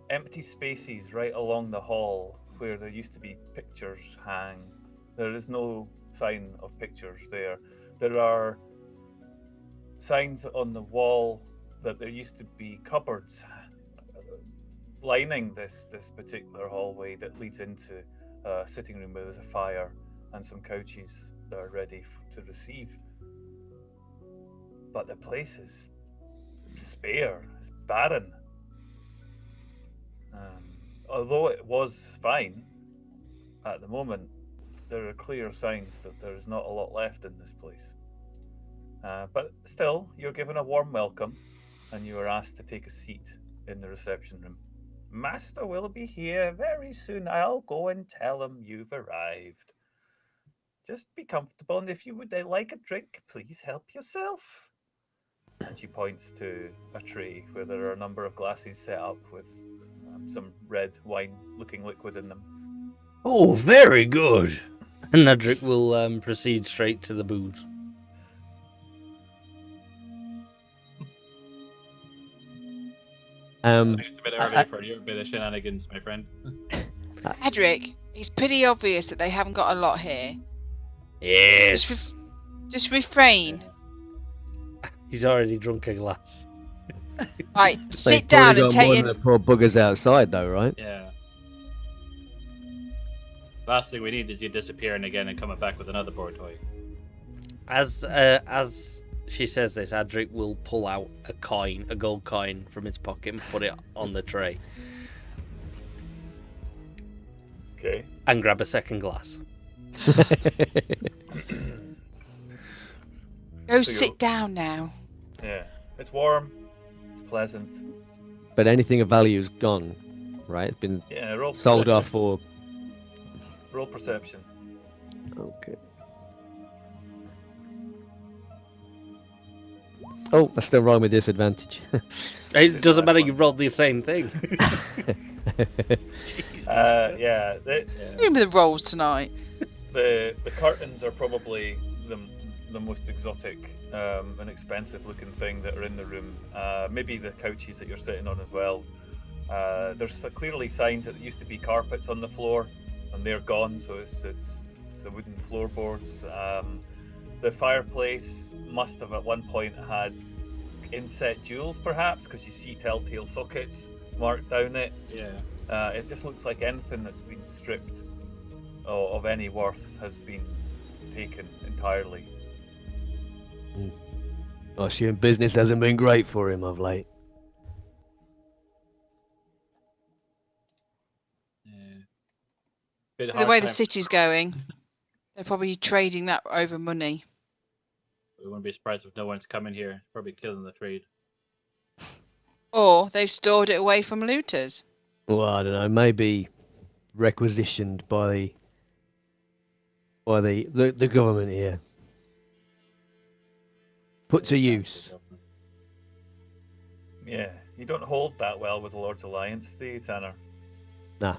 empty spaces right along the hall where there used to be pictures hang. There is no sign of pictures there. There are signs on the wall that there used to be cupboards lining this particular hallway that leads into a sitting room where there's a fire and some couches that are ready to receive. But the place is spare, it's barren. Although it was fine at the moment, there are clear signs that there's not a lot left in this place. But still, you're given a warm welcome, and you are asked to take a seat in the reception room. Master will be here very soon. I'll go and tell him you've arrived. Just be comfortable, and if you would like a drink, please help yourself. And she points to a tray where there are a number of glasses set up with some red wine-looking liquid in them. Oh, very good. And Adric will proceed straight to the booze. I think it's a bit early for your bit of shenanigans, my friend. Adric, it's pretty obvious that they haven't got a lot here. Yes. Just refrain. He's already drunk a glass. Right, They've sit probably down and got more take than your... the poor buggers outside, though, right? Yeah. Last thing we need is you disappearing again and coming back with another board toy. As she says this, Adric will pull out a gold coin from his pocket and put it on the tray. Okay. And grab a second glass. Go So sit down now. Yeah. It's warm. It's pleasant. But anything of value is gone, right? It's been Yeah. Roll sold perception. off or... Roll perception. Okay. Oh, that's still wrong with disadvantage. It doesn't matter, you rolled the same thing. Yeah. Remember the rolls tonight. The curtains are probably the most exotic and expensive looking thing that are in the room. Maybe the couches that you're sitting on as well. There's clearly signs that there used to be carpets on the floor, and they're gone. So it's the wooden floorboards. The fireplace must have at one point had inset jewels, perhaps, because you see telltale sockets marked down it. Yeah. It just looks like anything that's been stripped of any worth has been taken entirely. I assume business hasn't been great for him of late. Yeah. Bit The hard way the time. city's going, they're probably trading that over money. We wouldn't be surprised if no one's coming here. Probably killing the trade. Or they've stored it away from looters. Well, I don't know. Maybe requisitioned by the government here. Put to use. Yeah, you don't hold that well with the Lord's Alliance, do you, Tanner? Nah.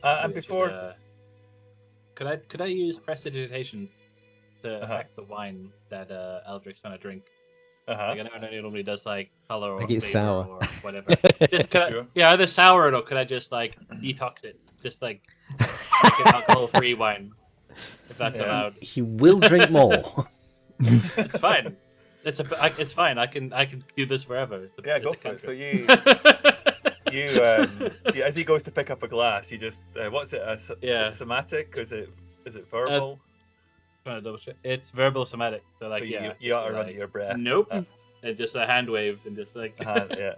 And We before, should, could I use prestidigitation to Uh-huh. affect the wine that Eldric's trying to drink? uh-huh. Like, I know it normally does like color or Make it flavor sour. or whatever. Just could Sure. yeah, either sour or could I just like detox it? Just like make an alcohol-free wine, if that's Yeah. allowed. He will drink more. It's fine. It's fine. I can do this forever. It's a, Yeah, it's go a for it. So cantrip. as he goes to pick up a glass, you just what's it? Is Yeah. it somatic? Is it verbal? Trying to double check. It's verbal somatic. So like so yeah, you ought to just run like, at your breath. Nope. Uh, And just a hand wave and just like yeah.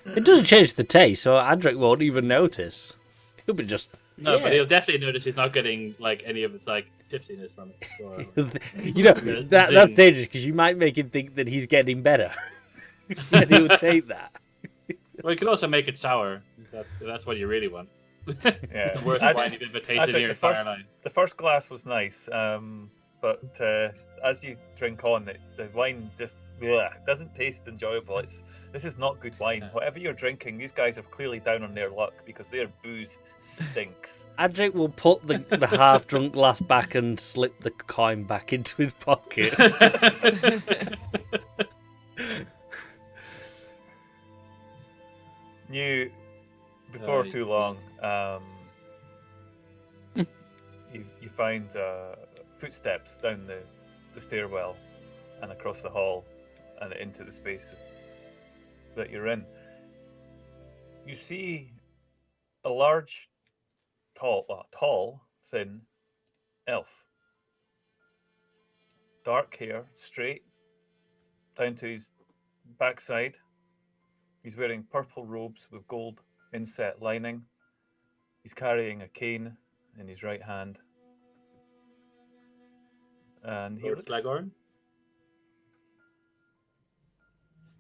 It doesn't change the taste, so Adric won't even notice. He'll be just... No, yeah. but he'll definitely notice he's not getting like any of its like tipsiness from it. Or, You know, The that's zing. dangerous, because you might make him think that he's getting better. And he'll take that. well, you can also make it sour. That's what you really want. Yeah. The worst I- wine you've ever I tasted in think your the entire first- life. The first glass was nice, but as you drink on, the wine just doesn't taste enjoyable. This is not good wine. Yeah. Whatever you're drinking, these guys are clearly down on their luck because their booze stinks. Adric will put the half-drunk glass back and slip the coin back into his pocket. Before Oh, too long, you find footsteps down the stairwell and across the hall and into the space that you're in. You see a large, tall, thin elf. Dark hair, straight down to his backside. He's wearing purple robes with gold inset lining. He's carrying a cane in his right hand. And he Lord looks... Slagorn,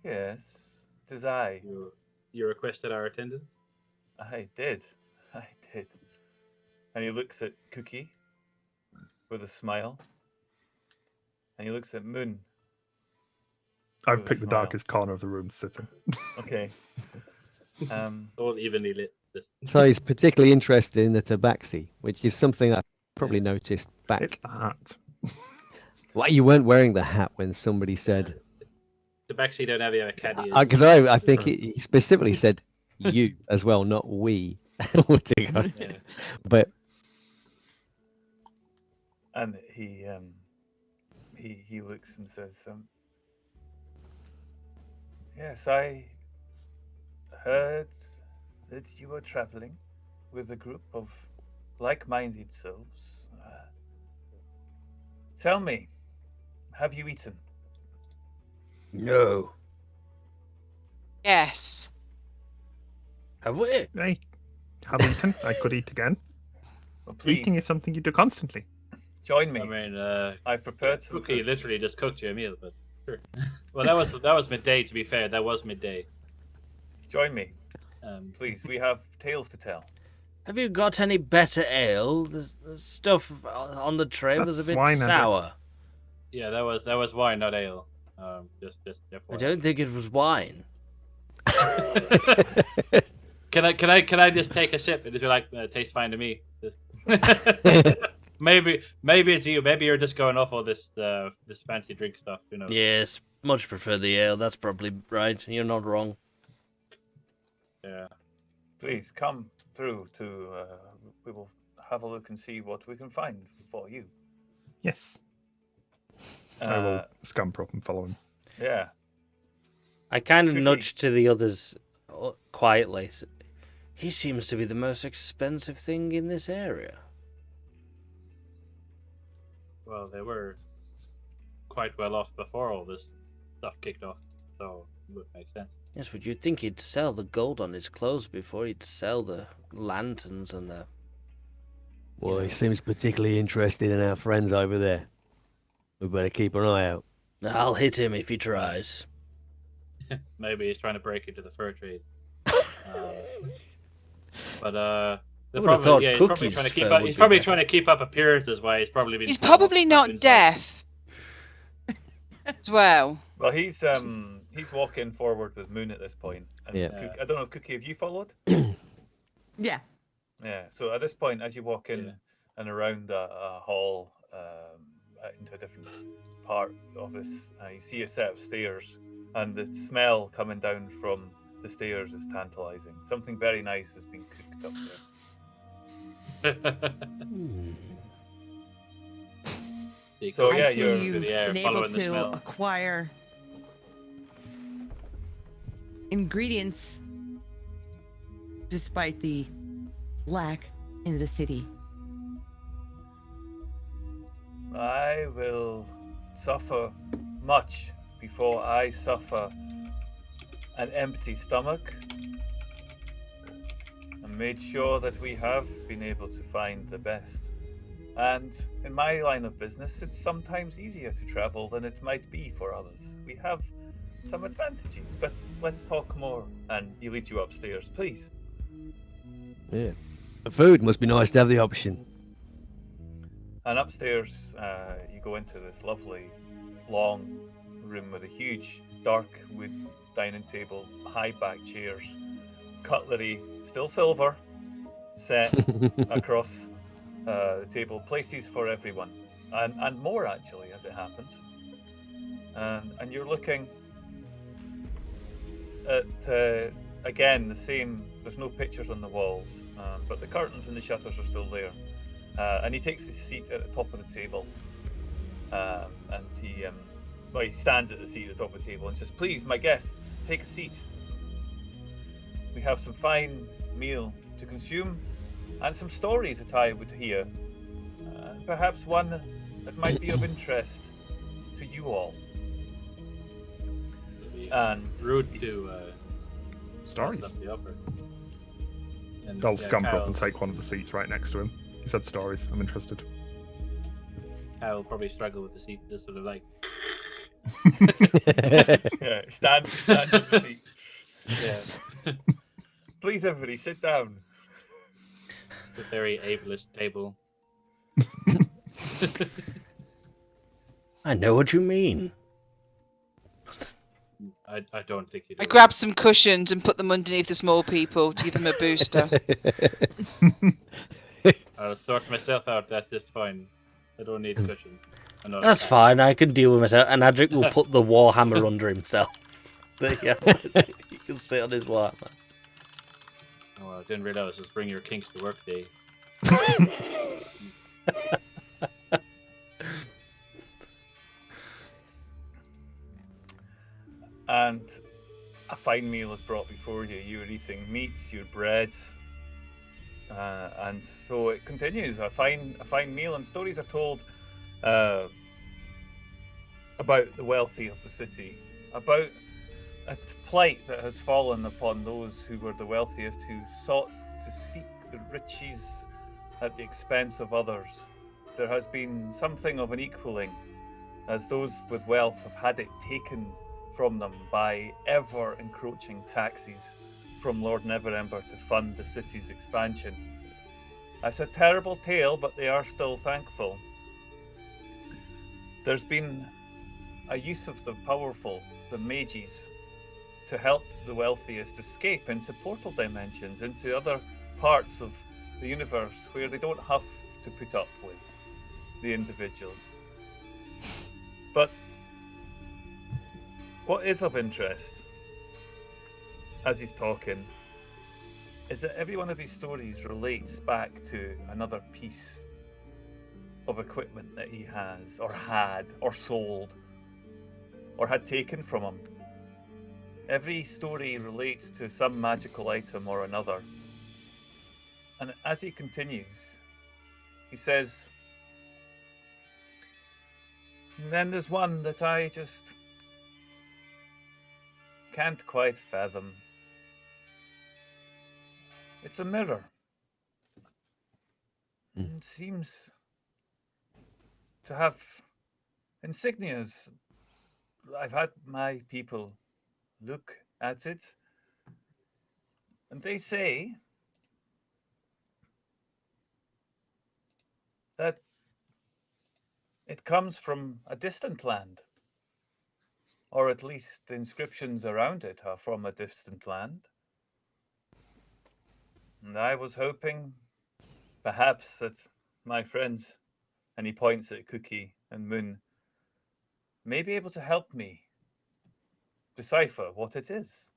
Yes, it is I. you requested our attendance. I did. I did. And he looks at Cookie with a smile. And he looks at Moon. I've With a picked the smile. darkest corner of the room to sit in. Okay. All evenly lit. So he's particularly interested in the tabaxi, which is something I probably noticed back. It's the hat. Why you weren't wearing the hat when somebody said? The backseat don't have a caddy. Because I think he specifically said you as well, not we. Yeah. But And he looks and says, yes, I heard that you were traveling with a group of like-minded souls. Tell me, have you eaten? No. Yes. Have we? I have eaten. I could eat again. Well, please, Eating is something you do constantly. join me. I mean, I've prepared some Cookie food. literally just cooked you a meal, but sure. Well, that was midday. To be fair, that was midday. Join me, Um, please. We have tales to tell. Have you got any better ale? The stuff on the tray was a That's bit wine, I think. sour. yeah, that was wine, not ale. Just I FYI. don't think it was wine. Can I just take a sip and just be like, tastes fine to me? maybe it's you. Maybe you're just going off all this fancy drink stuff. You know. Yes, much prefer the ale. That's probably right. You're not wrong. Yeah. Please come through to. We will have a look and see what we can find for you. Yes. I will Uh, scamper up and follow him. yeah. I kind of Cookie. nudged to the others quietly. He seems to be the most expensive thing in this area. Well, they were quite well off before all this stuff kicked off, so it would make sense. Yes, but you'd think he'd sell the gold on his clothes before he'd sell the lanterns and the... well, he seems particularly interested in our friends over there. We better keep an eye out. I'll hit him if he tries. Maybe he's trying to break into the fur trade. But I the would have problem, thought yeah, he's probably Cookie's trying to keep fur up. would He's be probably better. trying to keep up appearances. Why he's probably been. He's sold probably up not inside. deaf as well. Well, he's walking forward with Moon at this point. And Yeah. I don't know if Cookie, have you followed? Yeah. Yeah. So at this point, as you walk in Yeah. and around a hall into a different part of this, you see a set of stairs, and the smell coming down from the stairs is tantalizing. Something very nice has been cooked up there. So, Go yeah, I see you're- you've through the air, been able following the to smell. acquire ingredients despite the lack in the city. I will suffer much before I suffer an empty stomach, and made sure that we have been able to find the best. And in my line of business, it's sometimes easier to travel than it might be for others. We have some advantages, but let's talk more. And he leads you upstairs, please. Yeah. The food must be nice to have the option. And upstairs, you go into this lovely, long room with a huge, dark wood dining table, high back chairs, cutlery, still silver, set across the table, places for everyone, and more actually, as it happens. And you're looking at again the same. There's no pictures on the walls, but the curtains and the shutters are still there. And he takes his seat at the top of the table, and he stands at the seat at the top of the table and says, "Please, my guests, take a seat. We have some fine meal to consume, and some stories that I would hear. Perhaps one that might be of interest to you all." And rude he's- to Stories. mess up the offer. And, I'll yeah, scamper Kyle, up and take one of the seats right next to him. He said stories. I'm interested. Kyle will probably struggle with the seat, just sort of like. Yeah, he stands at the seat. Yeah. Please, everybody, sit down. The very ableist table. I know what you mean. I don't think you do. I grabbed some cushions and put them underneath the small people to give them a booster. I'll sort myself out. That's just fine. I don't need cushions. That's fine. I can deal with myself. And Adric will put the warhammer under himself. There he has it. He can sit on his warhammer. Oh, I didn't realize it was bring your kinks to work day. And a fine meal is brought before you. You are eating meats, your breads, and so it continues. A fine meal, and stories are told about the wealthy of the city, about a plight that has fallen upon those who were the wealthiest, who sought to seek the riches at the expense of others. There has been something of an equaling, as those with wealth have had it taken from them by ever encroaching taxes from Lord Neverember to fund the city's expansion. It's a terrible tale, but they are still thankful. There's been a use of the powerful, the mages, to help the wealthiest escape into portal dimensions, into other parts of the universe where they don't have to put up with the individuals. But what is of interest, as he's talking, is that every one of his stories relates back to another piece of equipment that he has, or had, or sold, or had taken from him. Every story relates to some magical item or another. And as he continues, he says, and then there's one that I just can't quite fathom. It's a mirror. It seems to have insignias. I've had my people look at it, and they say that it comes from a distant land. Or at least the inscriptions around it are from a distant land. And I was hoping, perhaps, that my friends, and he points at Cookie and Moon, may be able to help me decipher what it is.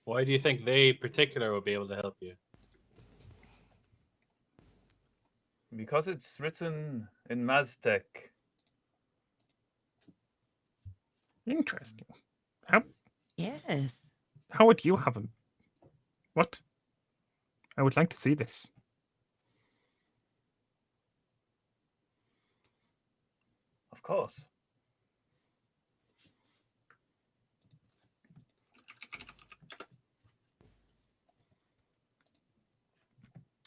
Why do you think they in particular will be able to help you? Because it's written in Maztec. Interesting. Yes. How would you have him? What? I would like to see this. Of course.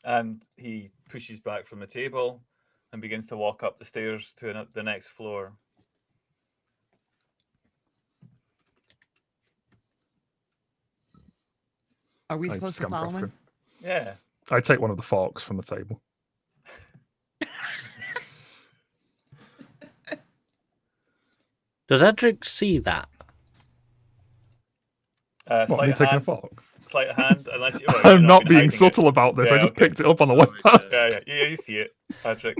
And he pushes back from the table and begins to walk up the stairs to the next floor. Are we I supposed to scamper follow after him? Yeah. I take one of the forks from the table. Does Adric see that? What, me Sleight of taking a hand. fork? Sleight of hand, unless you. Well, I'm you've not been being hiding subtle about this. Yeah, I just okay. picked it up on the way past. Yeah, you see it, Patrick.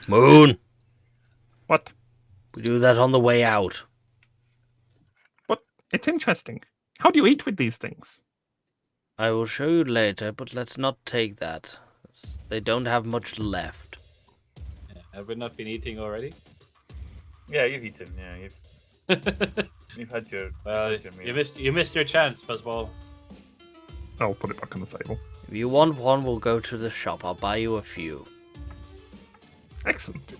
Moon, What? we do that on the way out. What? It's interesting. How do you eat with these things? I will show you later, but let's not take that. They don't have much left. Have we not been eating already? Yeah, you've eaten. Yeah, you've had your. Well, you've had your meal. you missed your chance, Fuzzball. I'll put it back on the table. If you want one, we'll go to the shop. I'll buy you a few. Excellent.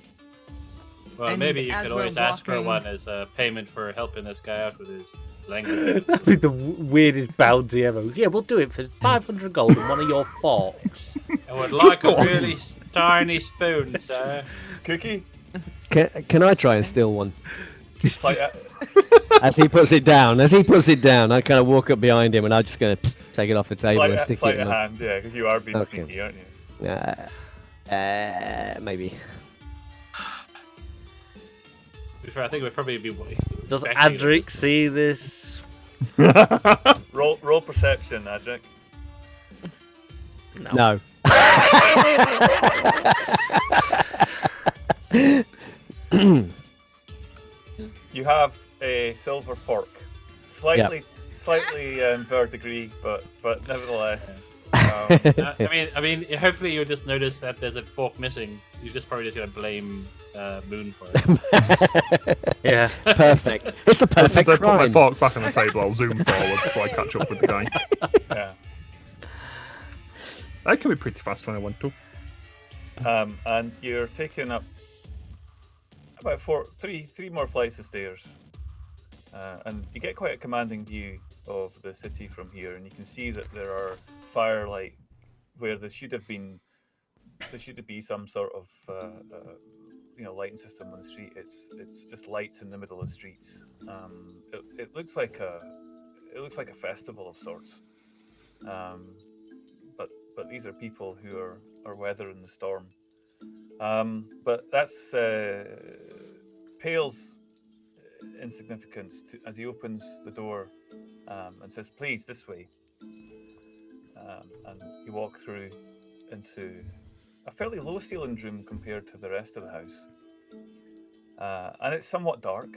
Well, And maybe you as could we're always ask for walking- one as a payment for helping this guy out with his language. That'd be the weirdest bounty ever. Yeah, we'll do it for 500 gold and one of your forks. I would Just like go a on. really tiny spoon, sir. Cookie. Can I try and steal one? It's like, As he puts it down, I kind of walk up behind him and I'm just going to take it off the table and stick sleight it of in. hand, yeah, because you are being Okay. sneaky, aren't you? Maybe. To be fair, I think we'd probably be wasted. Does Adric see this? Roll perception, Adric. No. You have a silver fork, slightly verdigris, but nevertheless. I mean, hopefully you'll just notice that there's a fork missing. You're just probably just gonna blame Moon for it. Yeah. Perfect. It's the perfect Since I put my crime. fork back on the table, I'll zoom forward so I catch up with the guy. Yeah. I can be pretty fast when I want to. And you're taking up about three more flights of stairs, and you get quite a commanding view of the city from here, and you can see that there are firelight where there should be some sort of lighting system on the street. It's just lights in the middle of the streets. It looks like a festival of sorts. But these are people who are weathering the storm. But that's pales in significance as he opens the door and says, "Please, this way." And you walk through into a fairly low-ceilinged room compared to the rest of the house, and it's somewhat dark.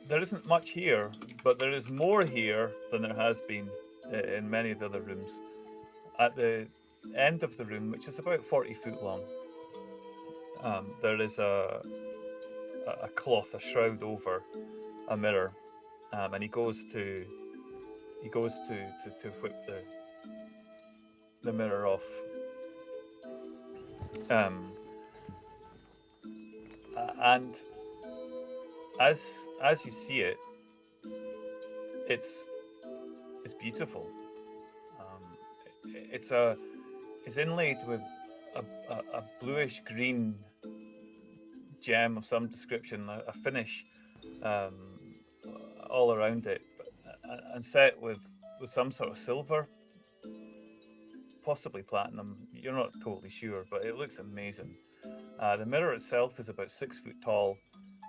There isn't much here, but there is more here than there has been in many of the other rooms. At the end of the room, which is about 40 feet long, there is a cloth, a shroud over a mirror, and he goes to whip the mirror off. And as you see it, it's beautiful. It's inlaid with a bluish green gem of some description, a finish all around it, and set with some sort of silver, possibly platinum. You're not totally sure, but it looks amazing. The mirror itself is about 6 foot tall,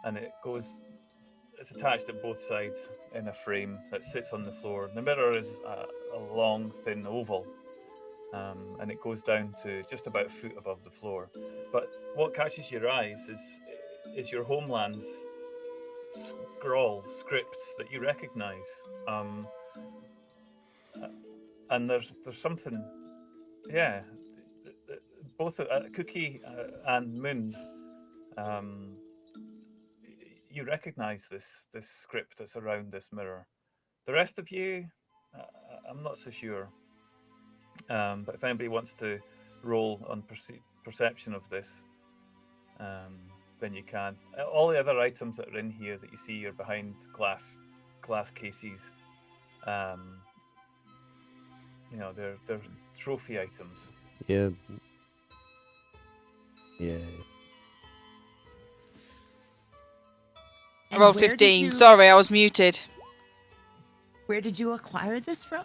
and it's attached at both sides in a frame that sits on the floor. The mirror is a long, thin oval, and it goes down to just about a foot above the floor. But what catches your eyes is your homeland's scripts that you recognize. And there's something, yeah. Both Cookie and Moon, you recognize this script that's around this mirror. The rest of you, I'm not so sure. But if anybody wants to roll on perception of this, then you can. All the other items that are in here that you see are behind glass cases. They're trophy items. Yeah. Yeah. I rolled 15. Sorry, I was muted. Where did you acquire this from?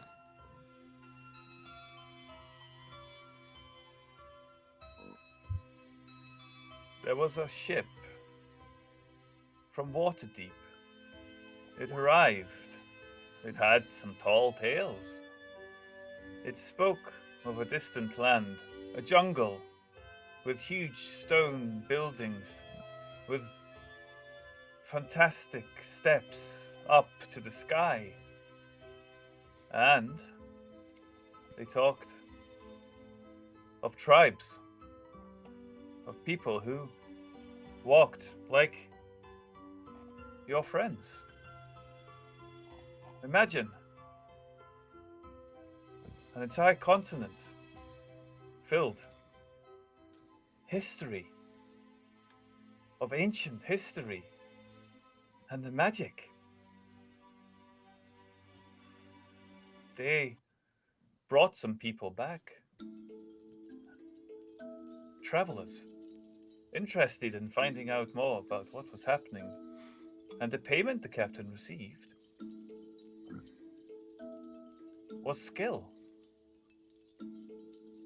There was a ship from Waterdeep. It arrived. It had some tall tales. It spoke of a distant land, a jungle, with huge stone buildings, with fantastic steps up to the sky. And they talked of tribes, of people who walked like your friends. Imagine an entire continent filled history, of ancient history, and the magic. They brought some people back. Travelers. interested in finding out more about what was happening, and the payment the captain received was skill,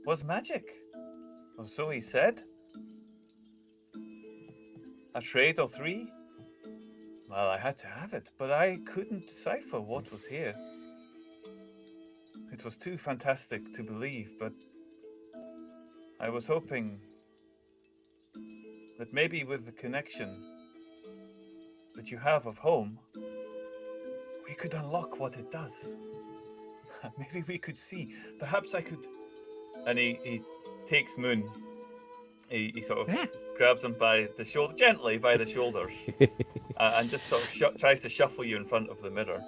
was magic, or so he said. A trade or 3? Well, I had to have it, but I couldn't decipher what was here. It was too fantastic to believe, but I was hoping that maybe with the connection that you have of home, we could unlock what it does. Maybe we could see. Perhaps I could. And he takes Moon. He sort of grabs him by the shoulder, gently by the shoulders, and just sort of tries to shuffle you in front of the mirror.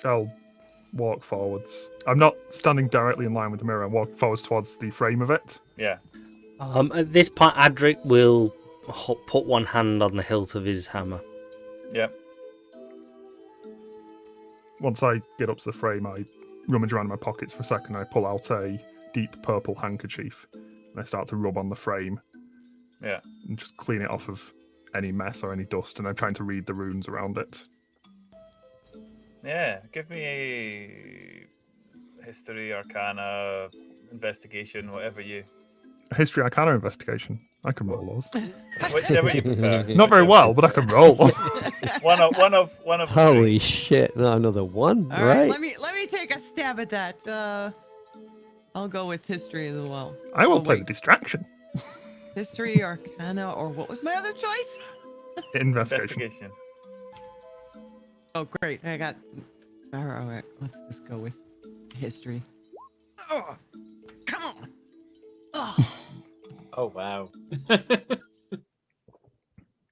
I'll walk forwards. I'm not standing directly in line with the mirror. I'm walking forwards towards the frame of it. Yeah. At this point, Adric will put one hand on the hilt of his hammer. Yep. Once I get up to the frame, I rummage around in my pockets for a second. I pull out a deep purple handkerchief and I start to rub on the frame. Yeah. And just clean it off of any mess or any dust, and I'm trying to read the runes around it. Yeah. Give me a history, arcana, investigation, whatever you. A history arcana investigation. I can roll those. Whichever you prefer. Not very well, but I can roll. One of Holy shit! Not another one, All right, right? let me take a stab at that. I'll go with history as well. I will Oh, play wait. the distraction. History, arcana, or what was my other choice? Investigation. investigation. Oh, great. I got. All right, let's just go with history. Oh, come on. Oh. Oh wow.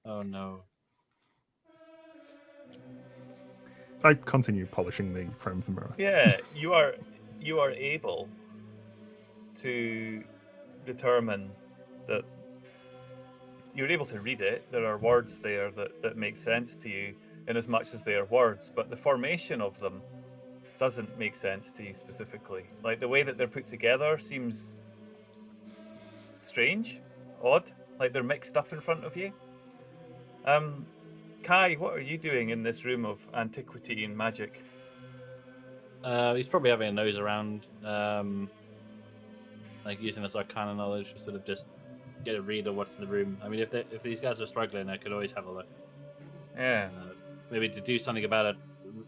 Oh no. I continue polishing the frame of the mirror. Yeah, you are able to determine that you're able to read it. There are words there that make sense to you in as much as they are words, but the formation of them doesn't make sense to you specifically. Like the way that they're put together seems strange, odd, like they're mixed up in front of you. Kai, what are you doing in this room of antiquity and magic? He's probably having a nose around, like using this arcana knowledge to sort of just get a read of what's in the room. I mean, if these guys are struggling, I could always have a look. Yeah. Maybe to do something about it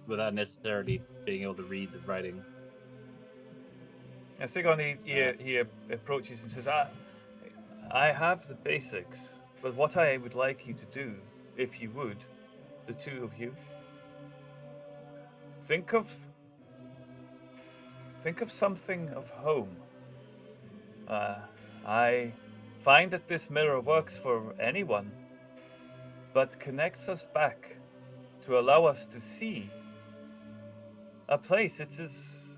without necessarily being able to read the writing. Sigon, he approaches and says, I have the basics, but what I would like you to do, if you would, the two of you, think of something of home. I find that this mirror works for anyone, but connects us back to allow us to see a place. It is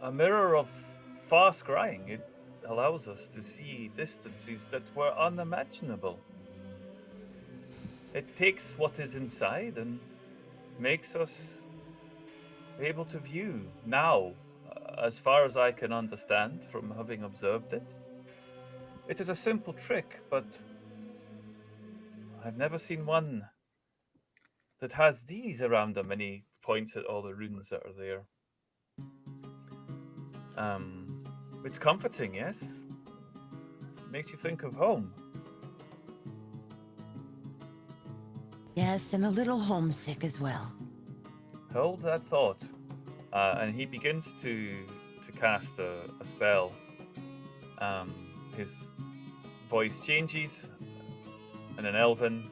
a mirror of far scrying. It allows us to see distances that were unimaginable. It takes what is inside and makes us able to view now, as far as I can understand from having observed it. It is a simple trick, but I've never seen one that has these around them, and he points at all the runes that are there. It's comforting, yes? Makes you think of home. Yes, and a little homesick as well. Hold that thought. And he begins to cast a spell. His voice changes, and in Elven,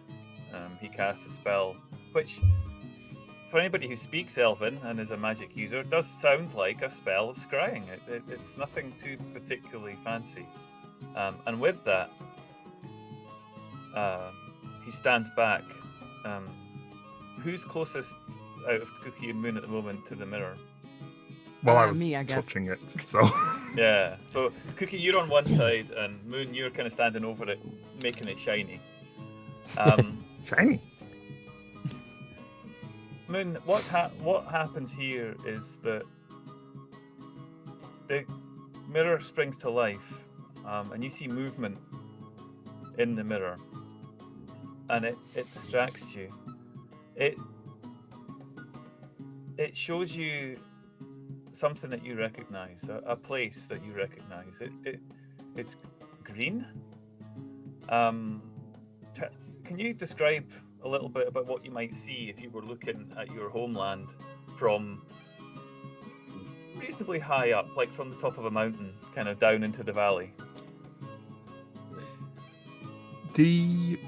he casts a spell, which, for anybody who speaks Elven and is a magic user, does sound like a spell of scrying. It's nothing too particularly fancy. And with that, he stands back. Who's closest out of Cookie and Moon at the moment to the mirror? Well, I was me, I guess. touching it, so. Yeah, so Cookie, you're on one side, and Moon, you're kind of standing over it, making it shiny. Shiny. Moon, what happens here is that the mirror springs to life, and you see movement in the mirror, and it distracts you. It shows you something that you recognize, a place that you recognize. It's green. Can you describe a little bit about what you might see if you were looking at your homeland from reasonably high up, like from the top of a mountain, kind of down into the valley? The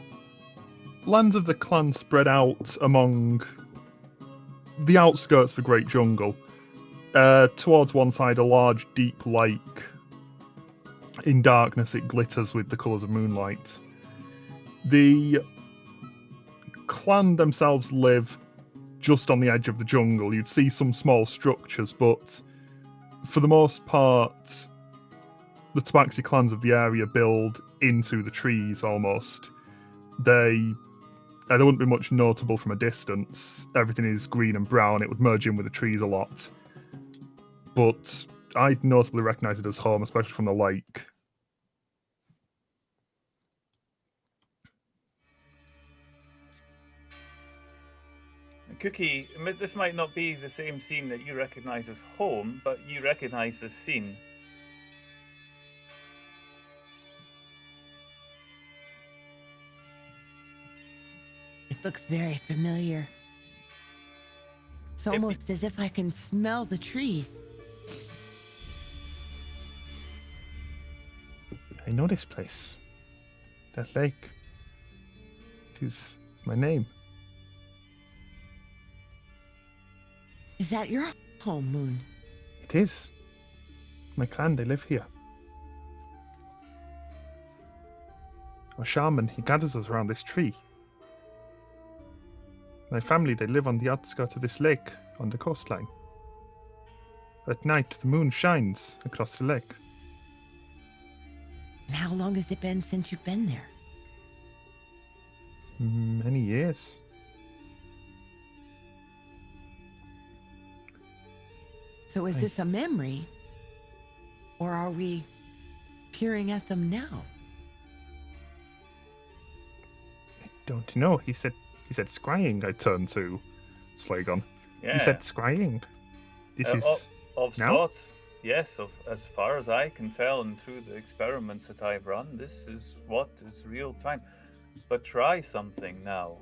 lands of the clan spread out among the outskirts of the Great Jungle. Towards one side, a large, deep lake. In darkness, it glitters with the colours of moonlight. The clan themselves live just on the edge of the jungle. You'd see some small structures, but for the most part, the Tabaxi clans of the area build into the trees almost. There wouldn't be much notable from a distance. Everything is green and brown. It would merge in with the trees a lot. But I'd notably recognise it as home, especially from the lake. Cookie, this might not be the same scene that you recognise as home, but you recognise this scene. It looks very familiar. It's almost as if I can smell the trees. I know this place. That lake. It is my name. Is that your home, Moon? It is. My clan, they live here. Our shaman, he gathers us around this tree. My family, they live on the outskirts of this lake, on the coastline. At night, the moon shines across the lake. And how long has it been since you've been there? Many years. So is this a memory? Or are we peering at them now? I don't know. He said scrying. I turned to Slagon. Yeah. He said scrying. This is of now? sorts. Yes, as far as I can tell, and through the experiments that I've run, this is what is real time. But try something now.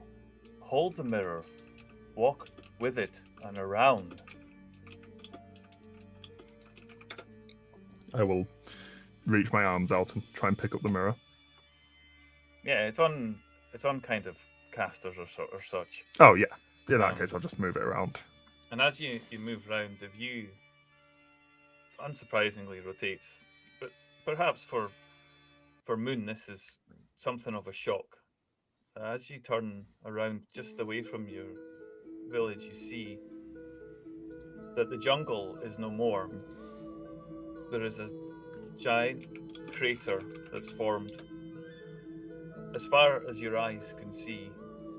Hold the mirror, walk with it and around. I will reach my arms out and try and pick up the mirror. Yeah, it's on kind of casters or such. Oh yeah. In that case, I'll just move it around. And as you move around, the view unsurprisingly rotates. But perhaps for Moon, this is something of a shock. As you turn around just away from your village, you see that the jungle is no more. There is a giant crater that's formed. As far as your eyes can see,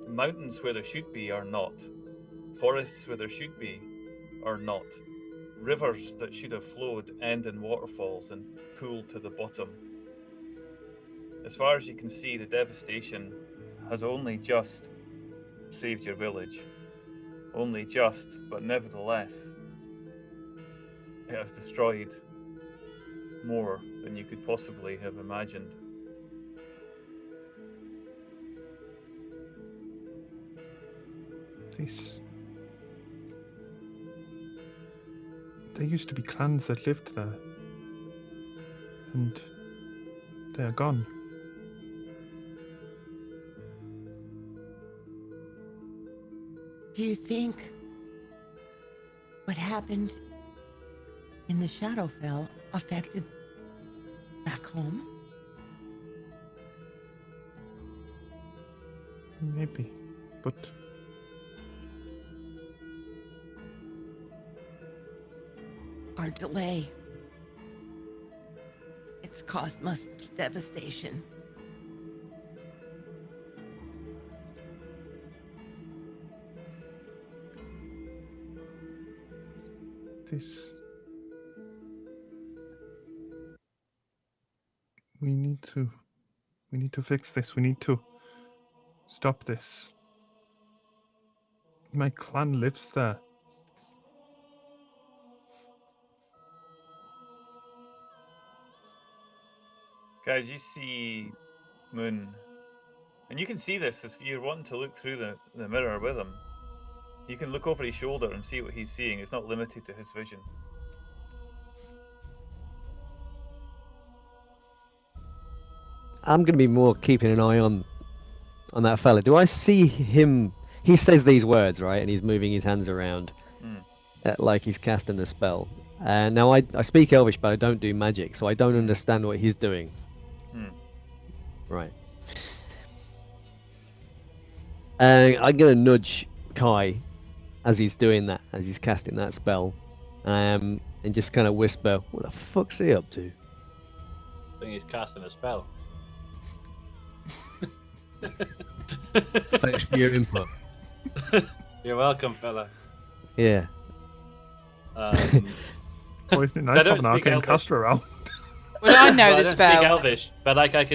mountains where there should be are not. Forests where there should be are not. Rivers that should have flowed end in waterfalls and pool to the bottom. As far as you can see, the devastation has only just saved your village. Only just, but nevertheless, it has destroyed more than you could possibly have imagined. There used to be clans that lived there. And they are gone. Do you think what happened in the Shadowfell affected back home? Maybe. But Our delay. It's caused much devastation. we need to We need to fix this. We need to stop this. My clan lives there. Guys, you see Moon, and you can see this if you're wanting to look through the mirror with him. You can look over his shoulder and see what he's seeing. It's not limited to his vision. I'm going to be more keeping an eye on that fella. Do I see him? He says these words, right? And he's moving his hands around like he's casting a spell. Now, I speak Elvish, but I don't do magic, so I don't understand what he's doing. Right. I'm going to nudge Kai as he's doing that, as he's casting that spell, and just kind of whisper, "What the fuck's he up to?" I think he's casting a spell. Thanks for your input. You're welcome, fella. Yeah. Oh, isn't it nice to have an arcane Elvish. caster around? Well, I know Well, the don't spell. speak Elvish, but like I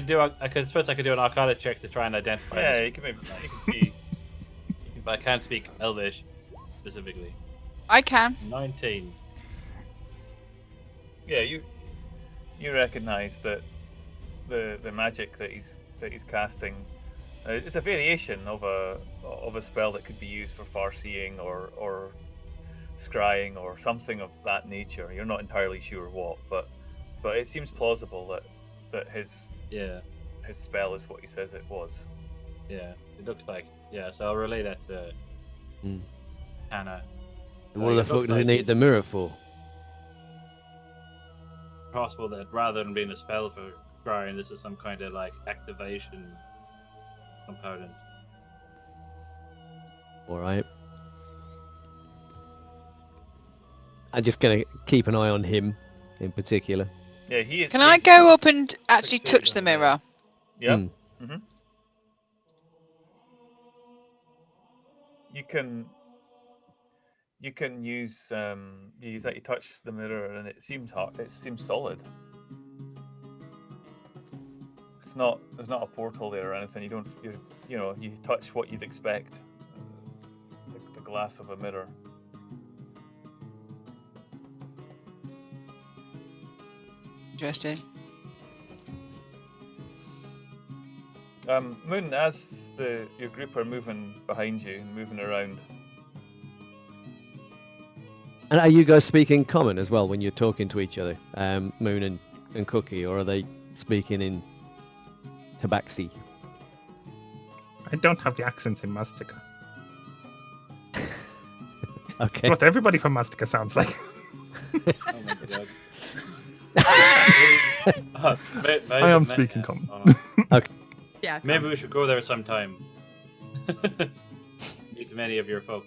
suppose I could do an Arcana check to try and identify. Yeah, this. you can see. But I can't speak Elvish specifically. I can. 19. Yeah, you recognise that the magic that he's casting. It's a variation of a spell that could be used for far-seeing or scrying or something of that nature. You're not entirely sure what, but it seems plausible that his spell is what he says it was. Yeah, it looks like. Yeah, so I'll relay that to Hannah. And what the fuck does he need the mirror for? Possible that rather than being a spell for scrying, this is some kind of like activation component. All right. I'm just gonna keep an eye on him in particular. Yeah, he is. Can I go up and actually touch the mirror? Yeah. Hmm. Mm-hmm. You can use that. You touch the mirror and it seems hard. It seems solid. There's not a portal there or anything. You touch what you'd expect. The glass of a mirror. Interesting. Moon, as your group are moving behind you and moving around. And are you guys speaking common as well when you're talking to each other, Moon and Cookie, or are they speaking in Tabaxi? I don't have the accent in Maztica. Okay. It's what everybody from Maztica sounds like. Oh my god. I am speaking common. Okay. Yeah. Maybe we should go there sometime. Meet many of your folk.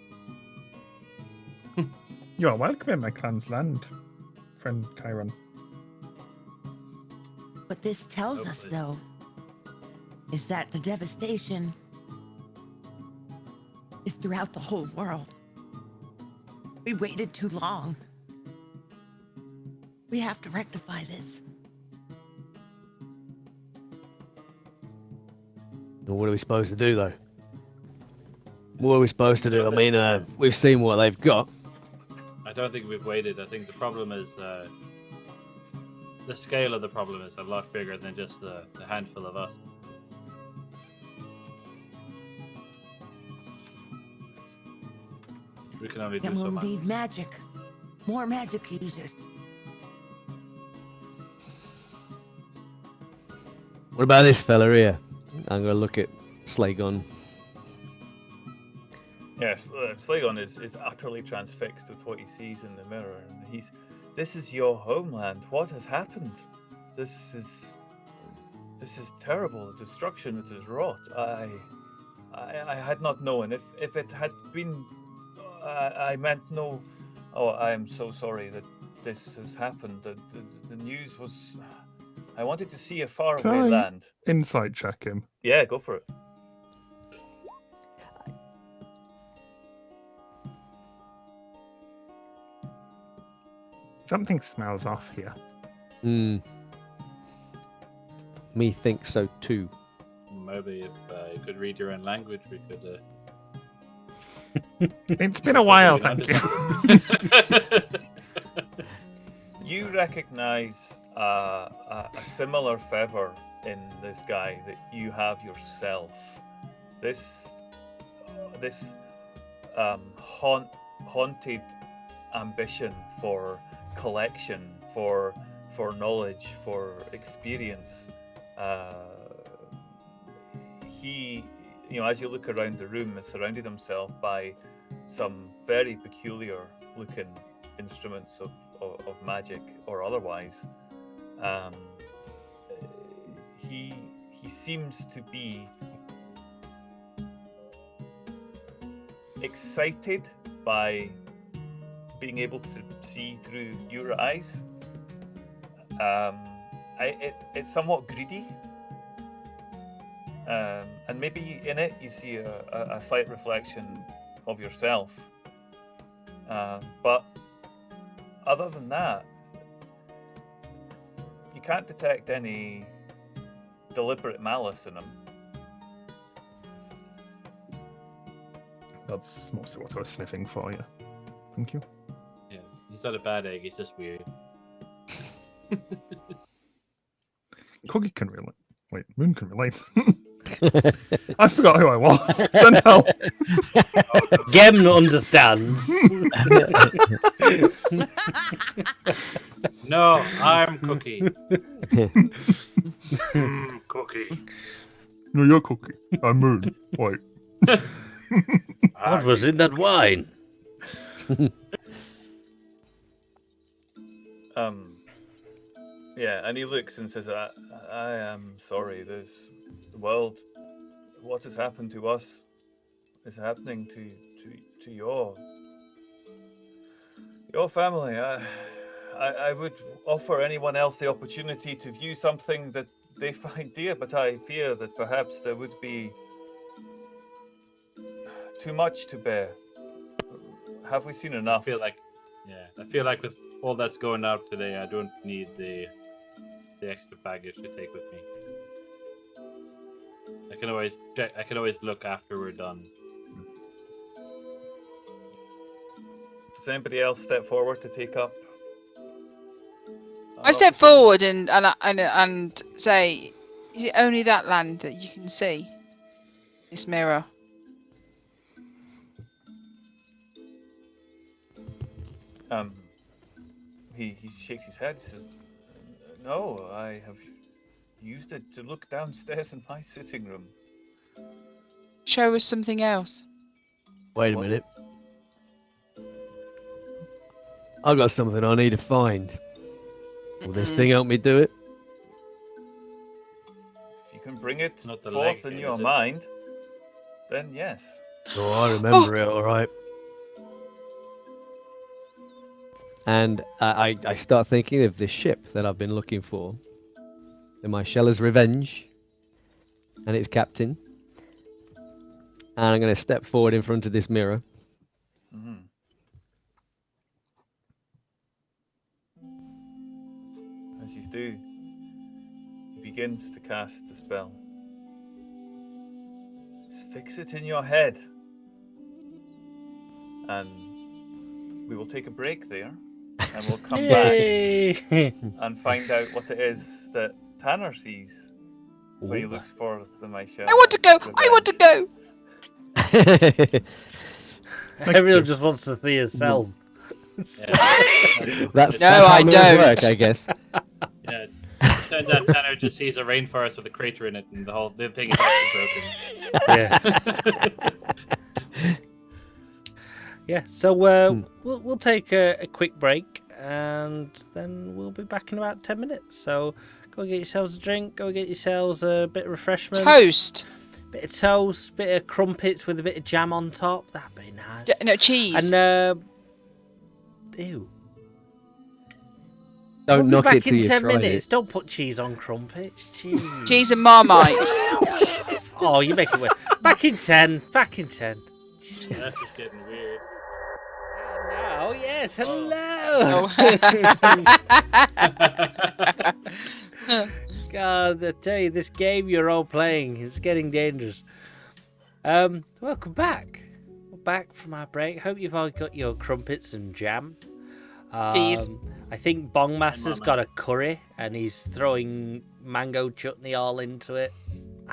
You are welcome in my clan's land, friend Chiron. What this tells us, though, is that the devastation is throughout the whole world. We waited too long. We have to rectify this. Well, what are we supposed to do, though? What are we supposed to do? I mean, we've seen what they've got. I don't think we've waited. I think the problem is the scale of the problem is a lot bigger than just the handful of us. We can only do Then so we'll much. need magic. More magic users. What about this fella here? I'm gonna look at Slagon. Yes, Slagon is utterly transfixed with what he sees in the mirror, and this is your homeland. What has happened? This is terrible. The destruction that is wrought. I had not known. If it had been, I meant no. Oh, I am so sorry that this has happened. The news was. I wanted to see a faraway Can I land. insight check him? Yeah, go for it. Something smells off here. Me think so too. maybe if you could read your own language, we could. It's been a while, thank you. You recognize a similar feather in this guy that you have yourself. This haunted ambition for collection, for knowledge, for experience. He, as you look around the room, has surrounded himself by some very peculiar looking instruments of magic or otherwise. He seems to be excited by being able to see through your eyes. It's somewhat greedy, and maybe in it you see a slight reflection of yourself. But other than that, you can't detect any deliberate malice in him. That's mostly what I was sniffing for, yeah. Thank you. Yeah, he's not a bad egg. He's just weird. Cookie can relate. Wait, Moon can relate. I forgot who I was. Send help. Gem understands. No, I'm Cookie. Cookie. No, you're Cookie. I'm Moon. Wait. What was in that wine? Yeah, and he looks and says, I am sorry, the world, what has happened to us is happening to your family. I would offer anyone else the opportunity to view something that they find dear, but I fear that perhaps there would be too much to bear. Have we seen enough? I feel like with all that's going out today, I don't need the extra baggage to take with me. I can always look after we're done. Does anybody else step forward to take up? I step forward and say, is it only that land that you can see? This mirror. He shakes his head. He says, "No, I have used it to look downstairs in my sitting room." Show us something else. Wait a minute. I've got something I need to find. Will this thing help me do it? If you can bring it Not the forth leg, in is your it? mind, then yes. Oh, I remember it, all right. And I start thinking of this ship that I've been looking for. The Mycella's Revenge. And its captain. And I'm going to step forward in front of this mirror. Mm-hmm. As you do, he begins to cast the spell. Just fix it in your head. And we will take a break there. And we'll come back and find out what it is that Tanner sees when he looks for the Mycella's I want to go! Revenge. I want to go! Everyone just wants to see herself. That's No, how I moves don't. work, I guess. Yeah. Turns out Tanner just sees a rainforest with a crater in it, and the thing is actually broken. Yeah. Yeah. So we'll take a quick break, and then we'll be back in about 10 minutes. So go get yourselves a drink. Go get yourselves a bit of refreshment. Toast. Bit of toast. Bit of crumpets with a bit of jam on top. That'd be nice. No, cheese. And ew. Don't We'll be knock it back till in you've 10 tried minutes. it. Don't put cheese on crumpets. Jeez. Cheese and Marmite. Oh, you make it weird. Back in 10. Back in 10. This is getting weird. Oh, yes. Hello. Oh. God, I tell you, this game you're all playing is getting dangerous. Welcome back. We're back from our break. Hope you've all got your crumpets and jam. Cheese. I think Bongmaster's Mama. got a curry and he's throwing mango chutney all into it.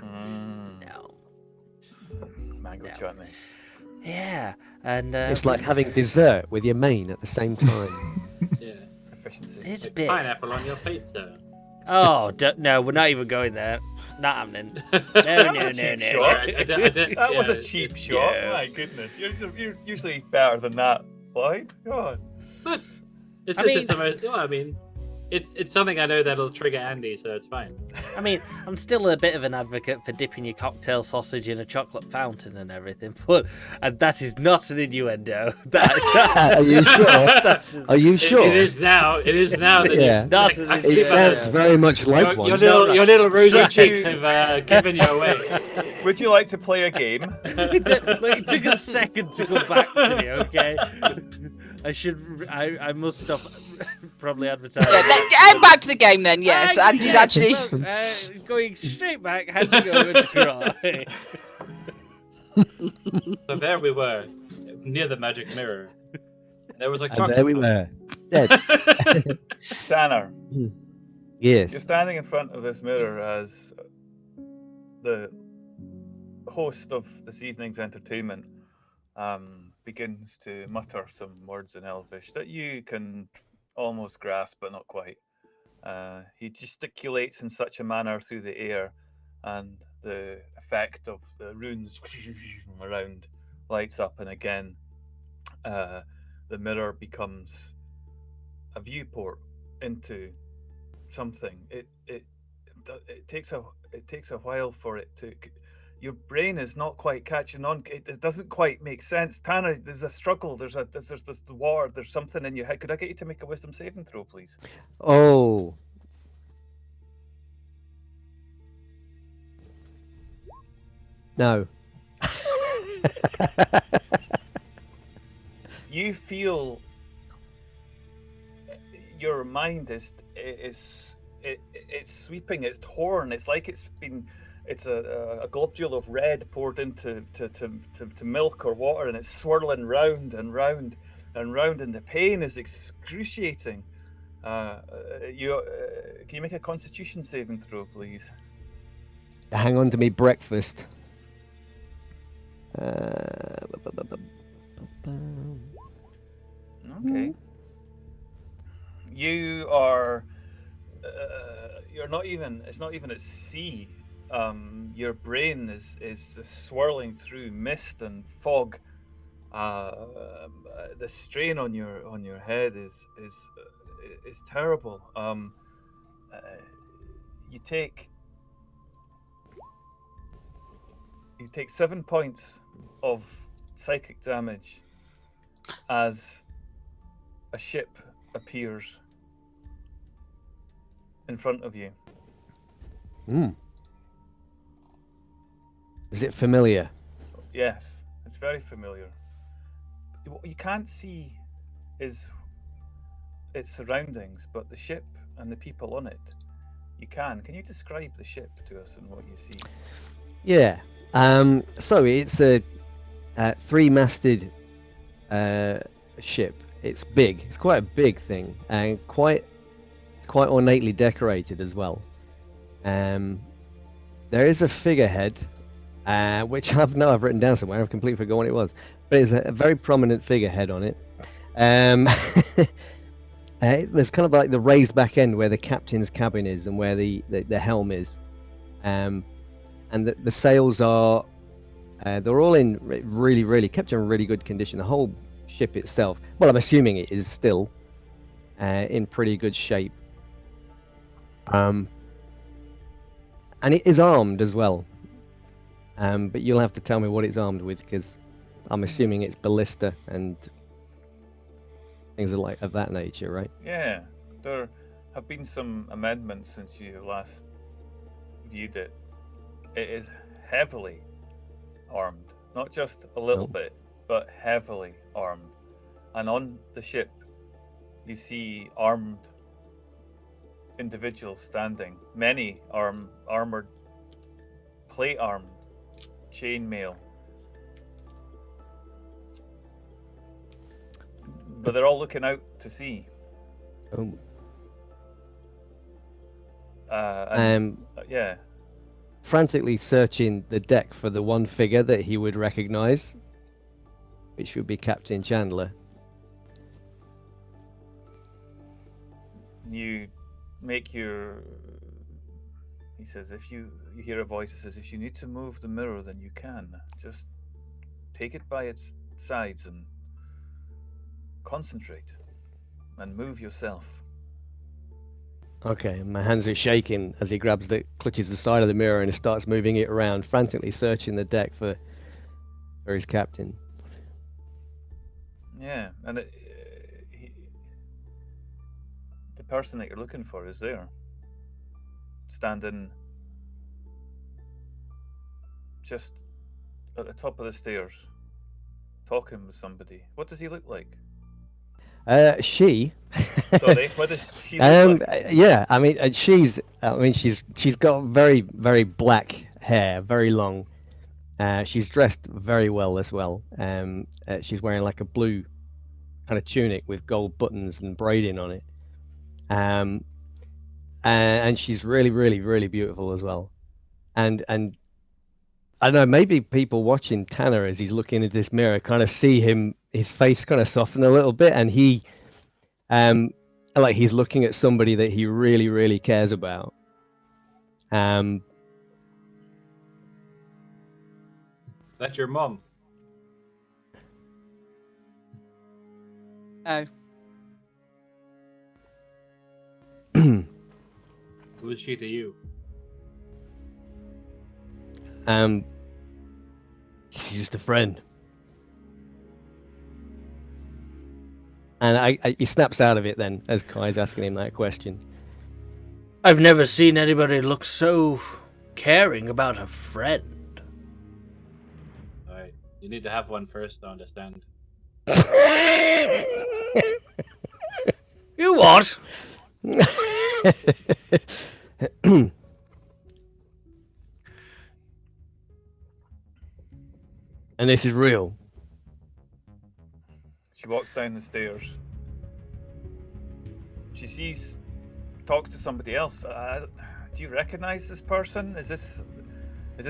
No. Mango No. chutney. Yeah, and It's like having dessert with your main at the same time. Yeah. Efficiency. it's a Like bit. pineapple on your pizza. Oh no, we're not even going there. Not happening. No, That no, was a no, cheap no. shot. no. That was yeah, a cheap shot. yeah. My goodness, you're usually better than that, Lloyd. God. But it's I just mean- the most. Well, I mean, it's something I know that'll trigger Andy, so it's fine. I mean, I'm still a bit of an advocate for dipping your cocktail sausage in a chocolate fountain and everything, but and that is not an innuendo. Are you sure? That is Are you sure? It is now. It is now that Yeah. not like, an I It see innuendo. my- sounds very much like your, one. your little, your little rosy Right. cheeks have given you away. Would you like to play a game? It took a second to come back to me, okay? I must stop probably advertising. And back to the game then. Yes, Ah, Andy's yes, actually. look, going straight back, handing over to Cry. So there we were, near the magic mirror. There was a And there we were. Dead. Tanner, Yes. you're standing in front of this mirror as the host of this evening's entertainment begins to mutter some words in Elvish that you can almost grasp, but not quite. He gesticulates in such a manner through the air, and the effect of the runes around lights up, and again, the mirror becomes a viewport into something. It takes a while for it to. Your brain is not quite catching on. It doesn't quite make sense. Tanner, there's a struggle. There's the war. There's something in your head. Could I get you to make a wisdom saving throw, please? Oh. No. You feel your mind is sweeping. It's torn. It's like it's a globule of red poured into to milk or water, and it's swirling round and round and round, and the pain is excruciating. Can you make a Constitution saving throw, please? Hang on to me breakfast. Okay. You are. You're not even. It's not even at sea. Your brain is swirling through mist and fog. The strain on your head is terrible. You take 7 points of psychic damage as a ship appears in front of you. Is it familiar? Yes, it's very familiar. What you can't see is its surroundings, but the ship and the people on it, you can. Can you describe the ship to us and what you see? Yeah. So it's a three-masted ship. It's big. It's quite a big thing, and quite ornately decorated as well. There is a figurehead, which I've written down somewhere. I've completely forgotten what it was, but it's a very prominent figurehead on it. There's kind of like the raised back end where the captain's cabin is and where the helm is, and the sails are they're all in really kept in really good condition. The whole ship itself, well, I'm assuming it is still in pretty good shape. And it is armed as well. But you'll have to tell me what it's armed with, because I'm assuming it's ballista and things of that nature, right? Yeah, there have been some amendments since you last viewed it. It is heavily armed, not just a little bit, but heavily armed. And on the ship, you see armed individuals standing, many armored, plate armed, chainmail. But they're all looking out to sea. Oh. Yeah. Frantically searching the deck for the one figure that he would recognize, which would be Captain Chandler. You make your. He says, if you hear a voice that says, if you need to move the mirror, then you can. Just take it by its sides and concentrate and move yourself. Okay, my hands are shaking as he clutches the side of the mirror and starts moving it around, frantically searching the deck for his captain. Yeah, and the person that you're looking for is there, standing just at the top of the stairs, talking with somebody. What does he look like? She. Sorry, what does she look like? Yeah, I mean, she's got very, very black hair, very long. She's dressed very well as well. She's wearing like a blue kind of tunic with gold buttons and braiding on it. And she's really, really, really beautiful as well. And I don't know, maybe people watching Tanner as he's looking into this mirror kind of see his face kind of soften a little bit, and he, like he's looking at somebody that he really, really cares about. That's your mom. Oh. Who is she to you? She's just a friend. And he snaps out of it then as Kai's asking him that question. I've never seen anybody look so caring about a friend. Alright, you need to have one first to understand. You what? And this is real. She walks down the stairs. She talks to somebody else. Do you recognize this person? Is this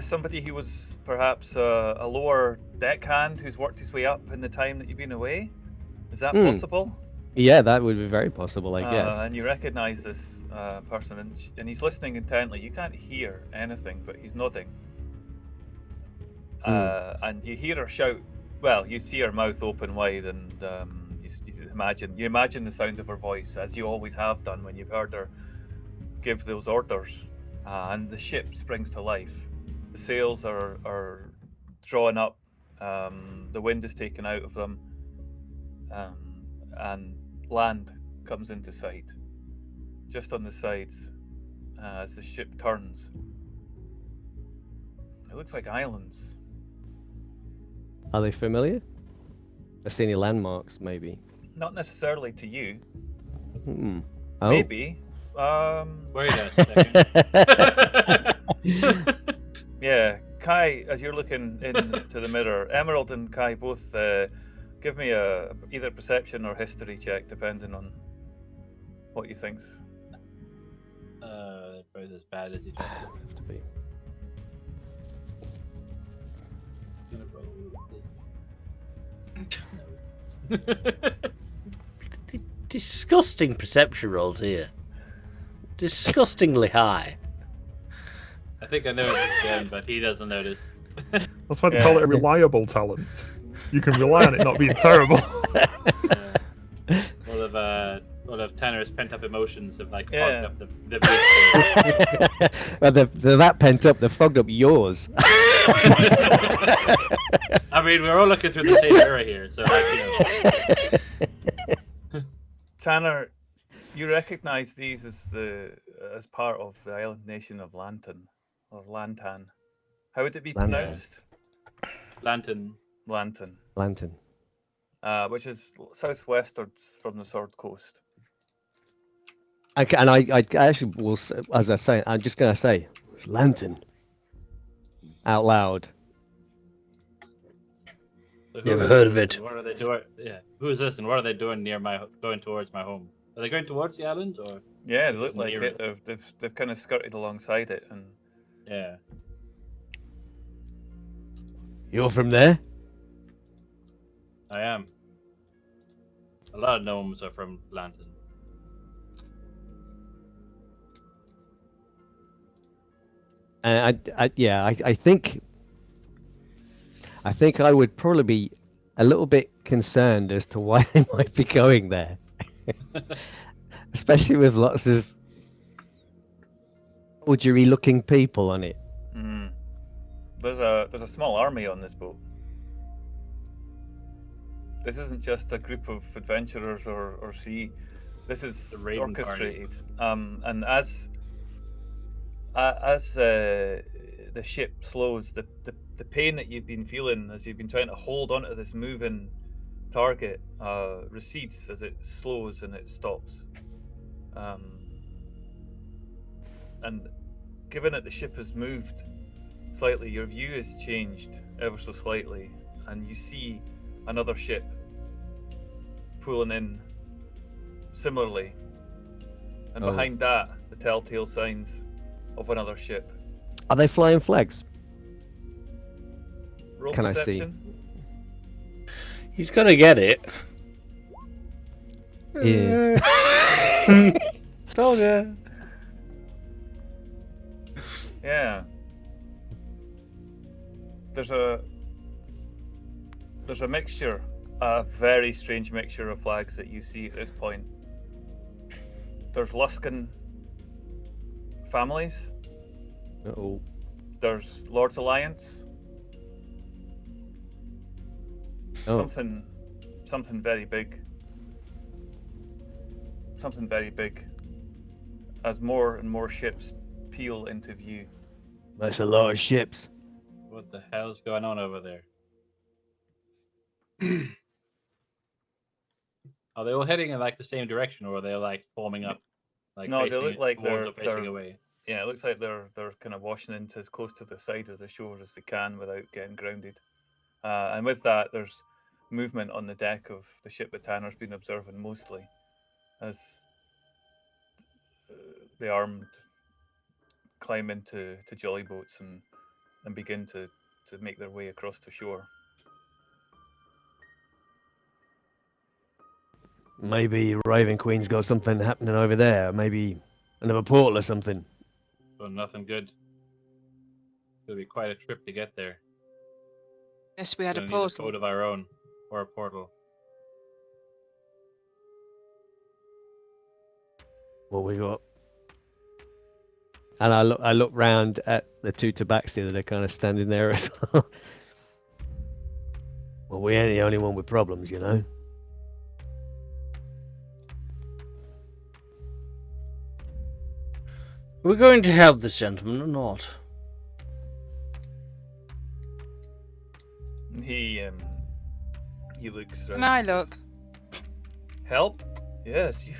somebody who was perhaps a lower deckhand who's worked his way up in the time that you've been away? Is that possible? Yeah, that would be very possible, I guess. And you recognize this person, and he's listening intently. You can't hear anything, but he's nodding. And you hear her shout. Well, you see her mouth open wide, and you imagine the sound of her voice, as you always have done when you've heard her give those orders. And the ship springs to life. The sails are drawn up. The wind is taken out of them, and land comes into sight, just on the sides, as the ship turns. It looks like islands. Are they familiar? I see any landmarks, maybe? Not necessarily to you. Oh. Maybe. Wait a second. Yeah, Kai, as you're looking into the mirror, Emerald and Kai both give me either perception or history check, depending on what you think's. Both as bad as each other. Have to be. Disgusting perception rolls here. Disgustingly high. I think I know it again, but he doesn't notice. That's why they call it a reliable talent. You can rely on it not being terrible. All of Tanner's pent-up emotions have like Yeah. fogged up the Well, they're that pent up, they've fogged up yours. I mean, we're all looking through the same mirror here, so like, you know. Tanner, you recognize these as part of the island nation of Lantan, or Lantan. How would it be Lantan. pronounced? Lantern. Lantan. Lantern. Which is southwestwards from the Sword Coast. I actually will, as I say, I'm just going to say, it's lantern. Out loud. So who Never is heard of this, it. and what are they doing? Yeah, who is this, and what are they doing going towards my home? Are they going towards the island, or? Yeah, they look Just like near it. it. They've kind of skirted alongside it, and Yeah. You're from there? I am. A lot of gnomes are from Lantern. And I think I would probably be a little bit concerned as to why they might be going there, especially with lots of soldiery-looking people on it. there's a small army on this boat. This isn't just a group of adventurers or sea. This is The raiding party. orchestrated. And as the ship slows, the pain that you've been feeling as you've been trying to hold onto this moving target recedes as it slows and it stops. And given that the ship has moved slightly, your view has changed ever so slightly, and you see another ship pulling in similarly, and Oh. behind that, the telltale signs of another ship. Are they flying flags? Roll Can I see? perception. He's gonna get it. Yeah. Told ya. Yeah. There's a mixture, a very strange mixture of flags that you see at this point. There's Luskan families. Oh. There's Lord's Alliance. Oh. Something very big. Something very big. As more and more ships peel into view. That's a lot of ships. What the hell's going on over there? Are they all heading in like the same direction, or are they like forming up? Like No, they facing look like towards or they're facing away. yeah, it looks like they're kind of washing into as close to the side of the shore as they can without getting grounded. And with that, there's movement on the deck of the ship that Tanner's been observing mostly, as the armed climb into jolly boats and begin to make their way across the shore. Maybe Raven Queen's got something happening over there. Maybe another portal or something. But nothing good. It'll be quite a trip to get there. Yes, we had a Gonna need a portal. boat of our own, or a portal. What we got? And I look round at the two tabaxi that are kind of standing there as well. Well, we ain't the only one with problems, you know. We're going to help this gentleman or not? He looks. Can I look? Help? Yes, you.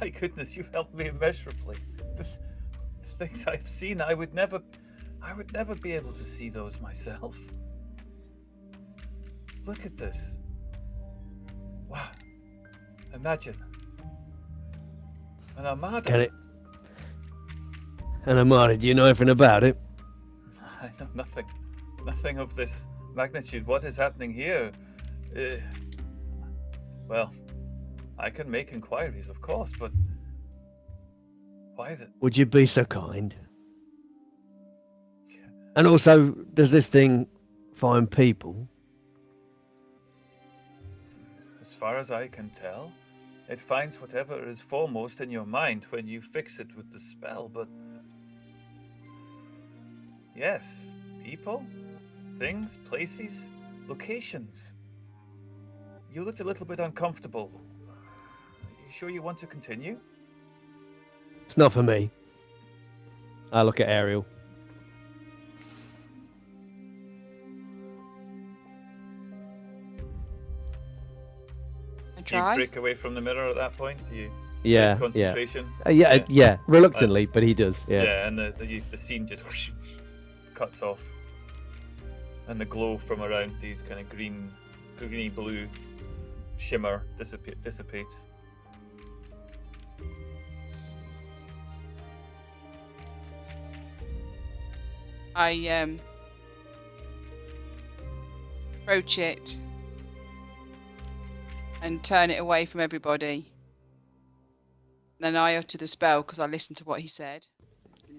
My goodness, you've helped me immeasurably. The things I've seen, I would never be able to see those myself. Look at this. Wow. Imagine. An armada. Get it? And Amara, do you know anything about it? I know nothing. Nothing of this magnitude. What is happening here? Well, I can make inquiries, of course, but why the... Would you be so kind? And also, does this thing find people? As far as I can tell, it finds whatever is foremost in your mind when you fix it with the spell, but... Yes, people, things, places, locations. You looked a little bit uncomfortable. You sure you want to continue? It's not for me. I look at Ariel. I Do you try. break away from the mirror at that point? Do you Yeah, concentration. yeah. Reluctantly, but he does. Yeah. And the scene just cuts off, and the glow from around these kind of greeny blue shimmer dissipates. I approach it and turn it away from everybody. Then I utter the spell because I listened to what he said.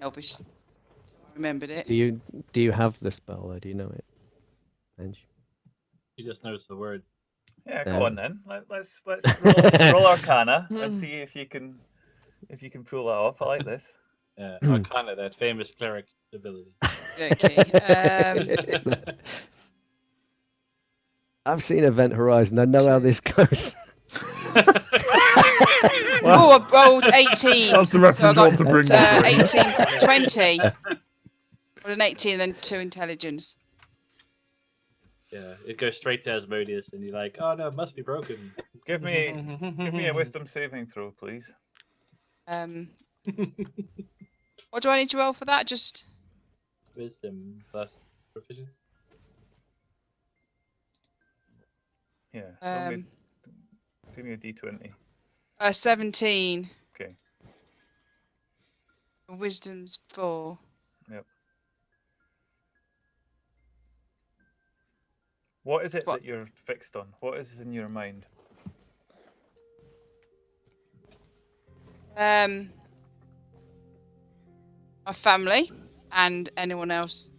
Elvish, so I remembered it. Do you have the spell, or do you know it? Ange? He just knows the word. Yeah, go on then. Let's roll Arcana and see if you can pull that off. I like this. Yeah, Arcana, that famous cleric ability. Okay. I've seen Event Horizon. I know how this goes. Oh, I rolled 18. That's the reference So you I want to bring got up. 18, 20. Got an 18 and then 2 intelligence. Yeah, it goes straight to Asmodeus, and you're like, oh no, it must be broken. Give me a wisdom saving throw, please. What do I need to roll for that? Just Wisdom plus proficiency. Yeah. Do me a d20. 17. Okay. Wisdom's 4. Yep. What is it that you're fixed on? What is in your mind? My family and anyone else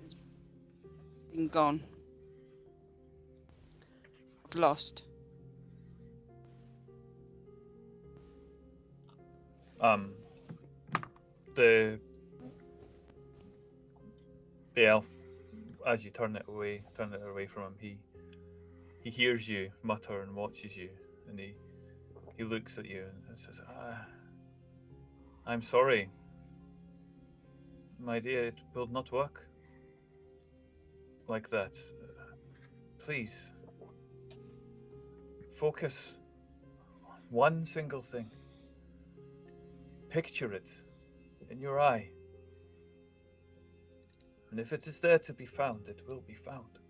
has been gone. I've lost. The elf, as you turn it away from him, he hears you mutter and watches you, and he looks at you and says, I'm sorry. My dear, it will not work like that. Please, focus on one single thing. Picture it in your eye. And if it is there to be found, it will be found.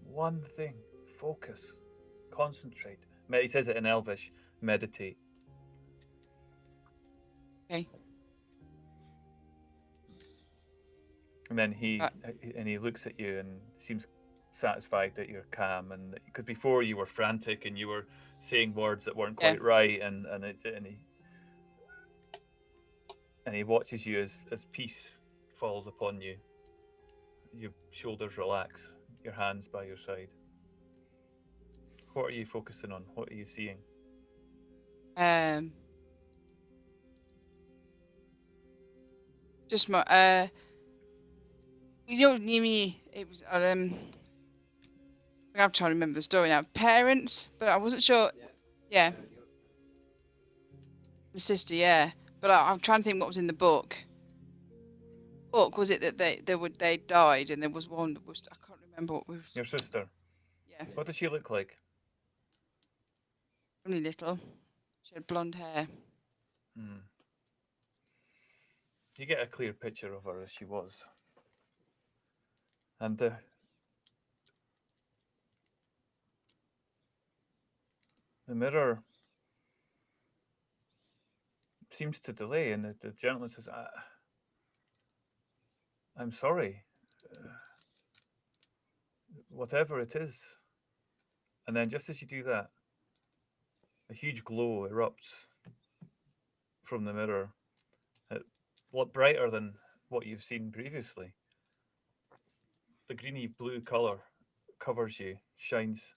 One thing. Focus. Concentrate. He says it in Elvish. Meditate. Okay. And then he looks at you and seems satisfied that you're calm, and because before you were frantic and you were saying words that weren't quite right, and he watches you as peace falls upon you. Your shoulders relax, your hands by your side. What are you focusing on? What are you seeing? Just my you know, it was I'm trying to remember the story now. Parents, but I wasn't sure. Yeah. The sister, yeah. But I'm trying to think what was in the book. Was it that they died and there was one that was, I can't remember what was. Your sister. Yeah. What does she look like? Only little. She had blonde hair. You get a clear picture of her as she was. And the mirror seems to delay, and the gentleman says, I'm sorry. Whatever it is. And then just as you do that, a huge glow erupts from the mirror. A lot brighter than what you've seen previously. The greeny blue colour covers you, shines.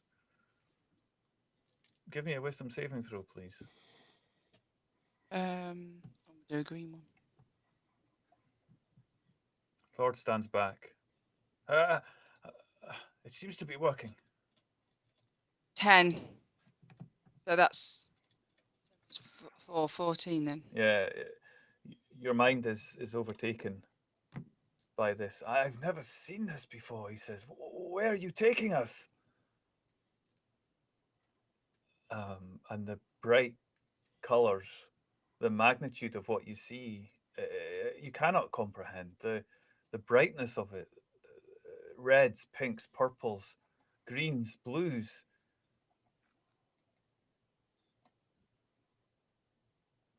Give me a wisdom saving throw, please. I'll do a green one. Lord stands back. It seems to be working. 10. So that's 14 then. Yeah, your mind is overtaken by this. I've never seen this before, he says. Where are you taking us? And the bright colours, the magnitude of what you see, you cannot comprehend the brightness of it. Reds, pinks, purples, greens, blues.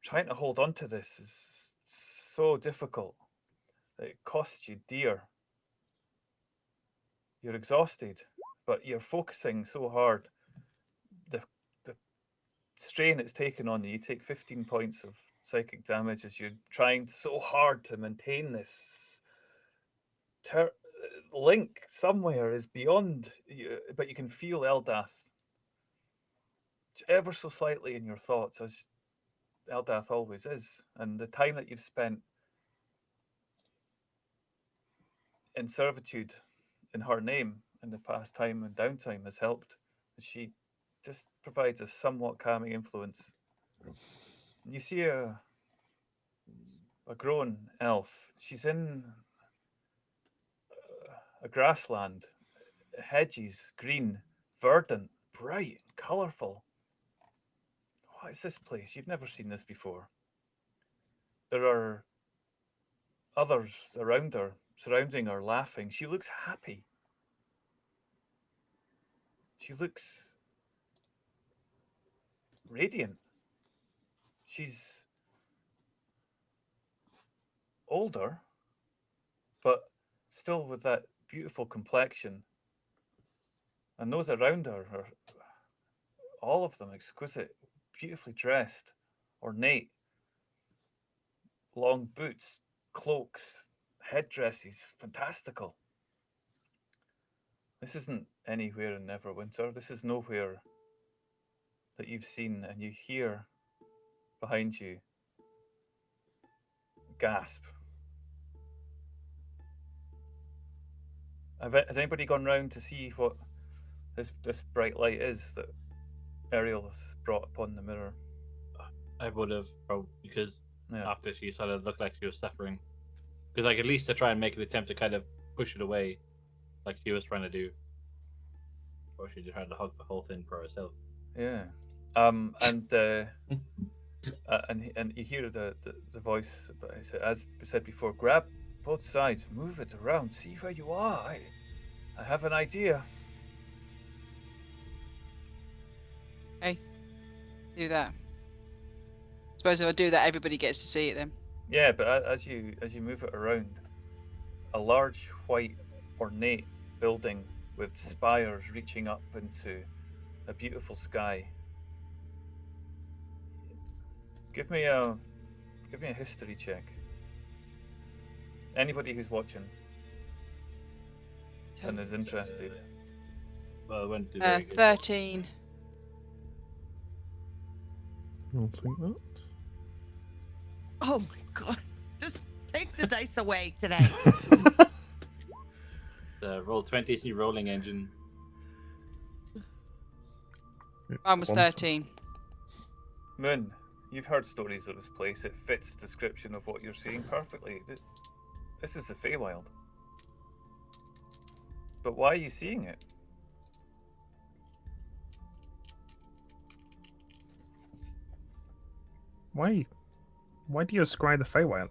Trying to hold on to this is so difficult. It costs you dear. You're exhausted, but you're focusing so hard. The strain it's taken on you. You take 15 points of psychic damage as you're trying so hard to maintain this link somewhere is beyond you, but you can feel Eldath ever so slightly in your thoughts, as Eldath always is. And the time that you've spent in servitude in her name in the past time and downtime has helped. She just provides a somewhat calming influence. You see a grown elf. She's in a grassland, hedges, green, verdant, bright, colourful. What is this place? You've never seen this before. There are others around her, surrounding her, laughing. She looks happy. She looks radiant. She's older, but still with that beautiful complexion. And those around her are all of them exquisite, beautifully dressed, ornate. Long boots, cloaks, headdresses, fantastical. This isn't anywhere in Neverwinter. This is nowhere that you've seen, and you hear behind you gasp. Has anybody gone round to see what this bright light is that Ariel has brought upon the mirror? I would have, because Yeah. after she started to look like she was suffering. Because like at least to try and make an attempt to kind of push it away, like she was trying to do. Or she tried to hug the whole thing for herself. Yeah. And you hear the voice, as I said before, grab both sides, move it around, see where you are. I have an idea. Okay. Do that. Suppose if I do that, everybody gets to see it then. Yeah, but as you move it around, a large white ornate building with spires reaching up into a beautiful sky. Give me a history check. Anybody who's watching and is interested. Well, it went to very good. 13. I'll take that. Oh my god. Just take the dice away today. The Roll20 is your rolling engine. Mine was 13. Moon, you've heard stories of this place. It fits the description of what you're seeing perfectly. This is the Feywild. But why are you seeing it? Why? Why do you ascribe the Feywild?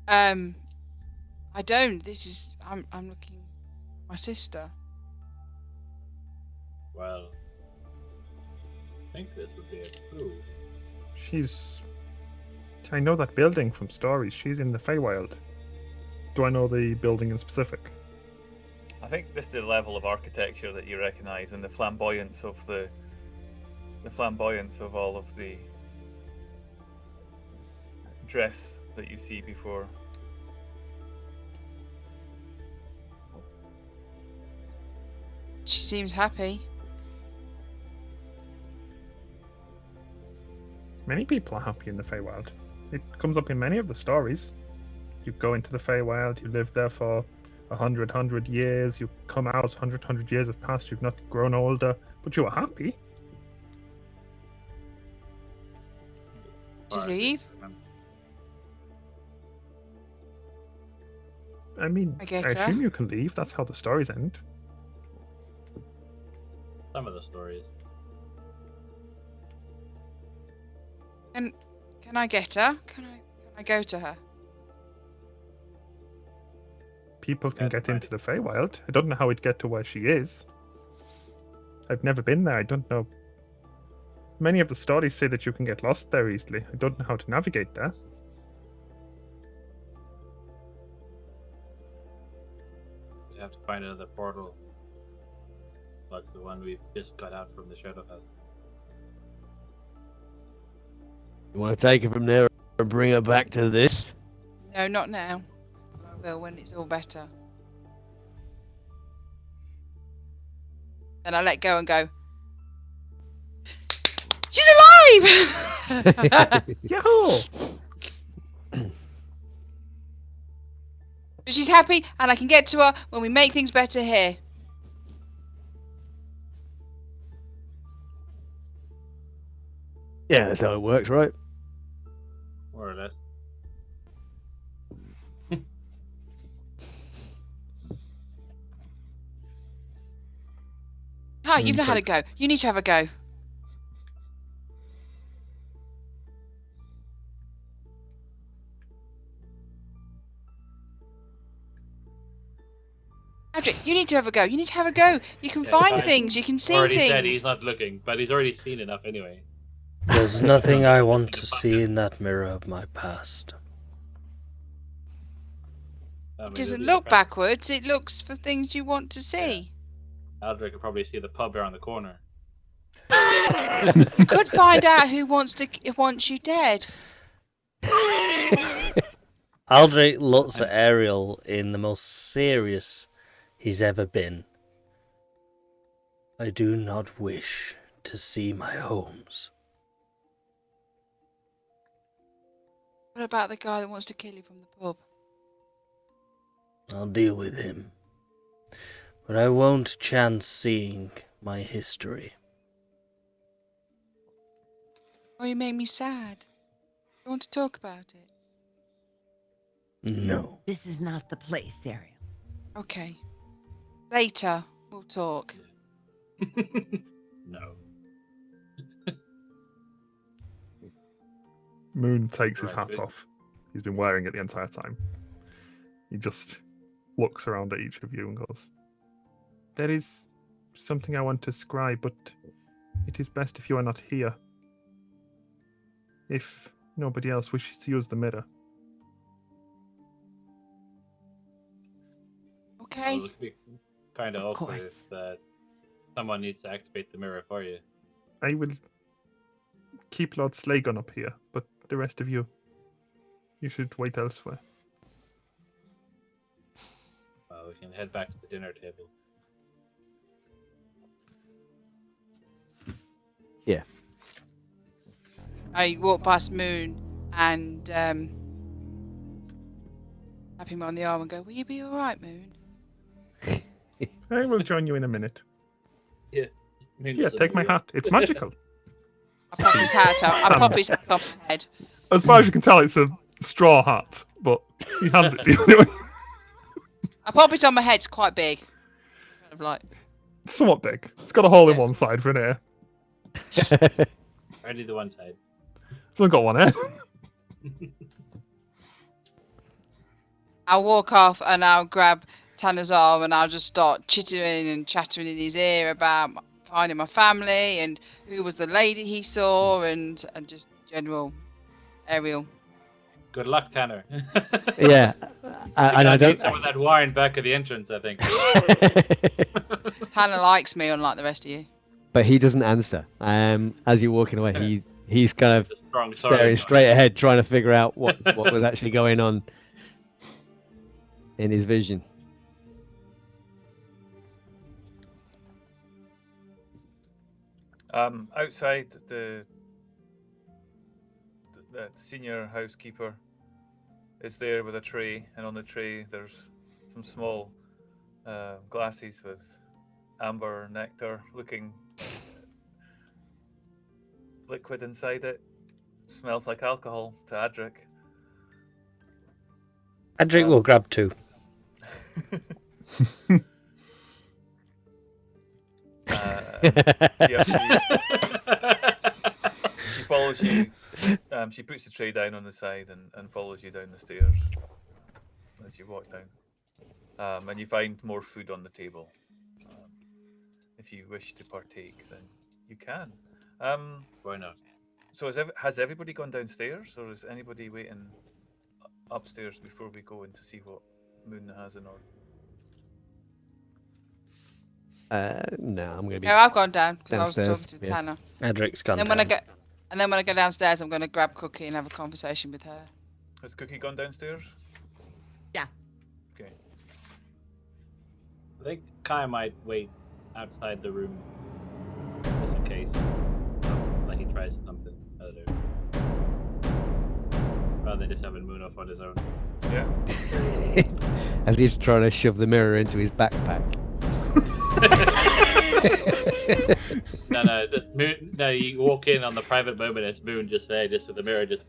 I don't. I'm looking at my sister. Well, I think this would be a clue. I know that building from stories. She's in the Feywild. Do I know the building in specific? I think this is the level of architecture that you recognise, and the flamboyance of all of the dress that you see before. She seems happy. Many people are happy in the Feywild. It comes up in many of the stories. You go into the Feywild, you live there for 100 years, you come out, 100 years have passed, you've not grown older, but you are happy. Did you leave? I mean, I I get her. assume you can leave. That's how the stories end. Some of the stories. Can I get her? Can I go to her? People can That's get into the Feywild. I don't know how it'd get to where she is. I've never been there. I don't know. Many of the stories say that you can get lost there easily. I don't know how to navigate there. We have to find another portal, like the one we just got out from the Shadowfell. You want to take her from there and bring her back to this? No, not now. I will when it's all better. Then I let go and go. She's alive! Yahoo! But she's happy, and I can get to her when we make things better here. Yeah, that's how it works, right? More or less. Hi, you've not had a go. You need to have a go. Adric, you need to have a go. You need to have a go. You can Yeah, find fine. things. You can see Already things. said he's not looking, but he's already seen enough anyway. There's nothing I want to see in that mirror of my past. It doesn't look backwards. It looks for things you want to see. Aldrich could probably see the pub around the corner. You could find out who wants you dead. Aldrich looks at Ariel in the most serious he's ever been. I do not wish to see my homes. What about the guy that wants to kill you from the pub? I'll deal with him. But I won't chance seeing my history. Oh, you made me sad. You want to talk about it? No. This is not the place, Ariel. Okay. Later, we'll talk. No. Moon takes his Right, hat good. off. He's been wearing it the entire time. He just looks around at each of you and goes, "There is something I want to scribe, but it is best if you are not here. If nobody else wishes to use the mirror." Okay. Well, it could be kind of Of awkward course. if someone needs to activate the mirror for you. I will keep Lord Slagon up here, but the rest of you should wait elsewhere. Well, we can head back to the dinner table. Yeah. I walk past Moon and tap him on the arm and go, "Will you be all right, Moon?" I will join you in a minute. Yeah. Moon Yeah, doesn't take my know. hat. It's magical. I pop his hat up. I pop his hat off his head. As far as you can tell, it's a straw hat, but he hands it to you anyway. I pop it on my head. It's quite big. Kind of like. Somewhat big. It's got a hole in Yeah. one side for an ear. Only the one side. It's only got one ear. I'll walk off and I'll grab Tanner's arm and I'll just start chittering and chattering in his ear about finding my family and who was the lady he saw and just general Ariel. Good luck, Tanner. Yeah. And I need don't. some of that wine back at the entrance, I think. Tanner likes me, unlike the rest of you. But he doesn't answer. As you're walking away, he's kind of It's a strong sorry. staring straight ahead, trying to figure out what was actually going on in his vision. Outside, the senior housekeeper is there with a tray, and on the tray there's some small glasses with amber nectar looking liquid inside it. Smells like alcohol to Adric. Adric will grab two. She follows you. She puts the tray down on the side and follows you down the stairs as you walk down. And you find more food on the table. If you wish to partake, then you can. Why not? So has everybody gone downstairs, or is anybody waiting upstairs before we go in to see what Moon has in order? No, I'm going to be No, I've gone down because I was downstairs. talking to Yeah. Tanner. Edric's gone And down. then when I go downstairs, I'm going to grab Cookie and have a conversation with her. Has Cookie gone downstairs? Yeah. Okay. I think Kai might wait outside the room just in case. Like he tries something. I don't know. Rather than just having Moon off on his own. Yeah. As he's trying to shove the mirror into his backpack. No, you walk in on the private moment, it's Moon just there, just with the mirror, just.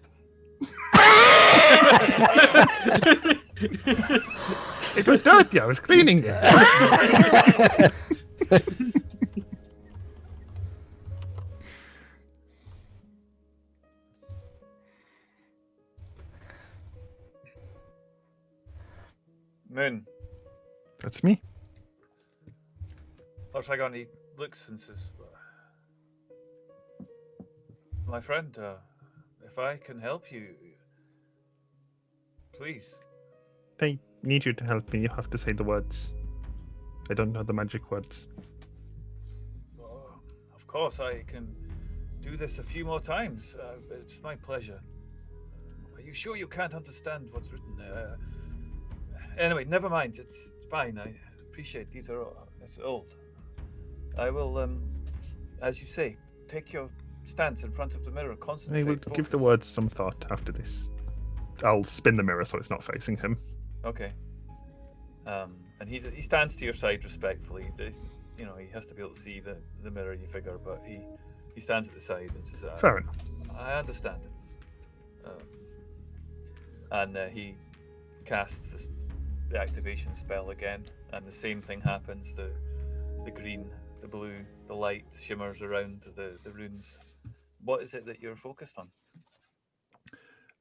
It was dirty, I was cleaning it. Moon. That's me. Orthagon, he looks and says, "My friend, if I can help you, please." I need you to help me. You have to say the words. I don't know the magic words. Of course, I can do this a few more times. It's my pleasure. Are you sure you can't understand what's written there? Anyway, never mind. It's fine. I appreciate it's old. I will, as you say, take your stance in front of the mirror. Concentrate. I will give the focus. words some thought after this. I'll spin the mirror so it's not facing him. Okay. And he stands to your side respectfully. He has to be able to see the mirror, you figure, but he stands at the side and says, Fair enough. I understand. And he casts the activation spell again, and the same thing happens. The green, the blue, the light shimmers around the runes. What is it that you're focused on?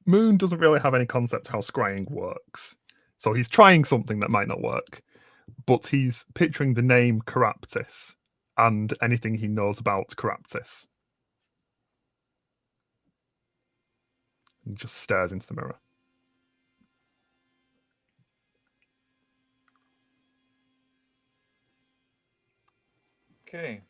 Moon doesn't really have any concept how scrying works. So he's trying something that might not work. But he's picturing the name Caraptis and anything he knows about Caraptis. He just stares into the mirror. Okay.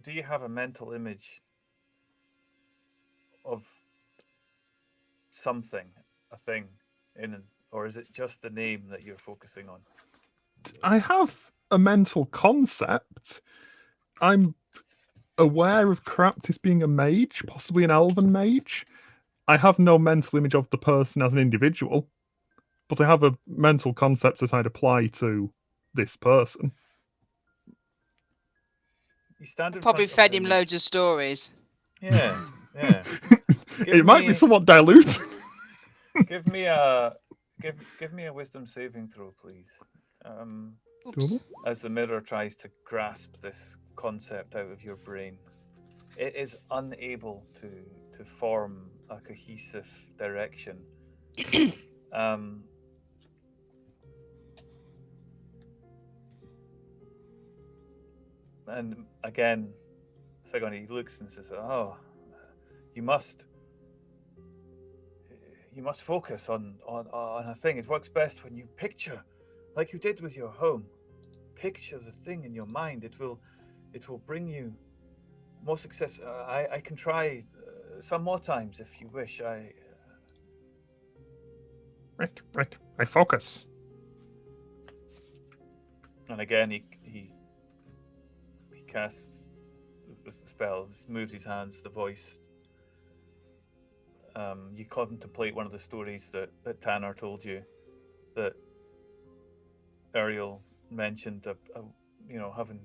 Do you have a mental image of something, a thing, or is it just the name that you're focusing on? I have a mental concept. I'm aware of Caraptis being a mage, possibly an elven mage. I have no mental image of the person as an individual, but I have a mental concept that I'd apply to this person. You stand in Probably front of fed him these- loads of stories. Yeah, yeah. It might be somewhat diluted. Give me a wisdom saving throw, please. Oops. As the mirror tries to grasp this concept out of your brain, it is unable to form a cohesive direction. And again, Sagani looks and says, "Oh, you must focus on a thing. It works best when you picture, like you did with your home. Picture the thing in your mind. It will bring you more success. I can try some more times if you wish. Right. I focus. And again, he casts the spell, moves his hands, the voice. You contemplate one of the stories that Tanner told you, that Ariel mentioned, having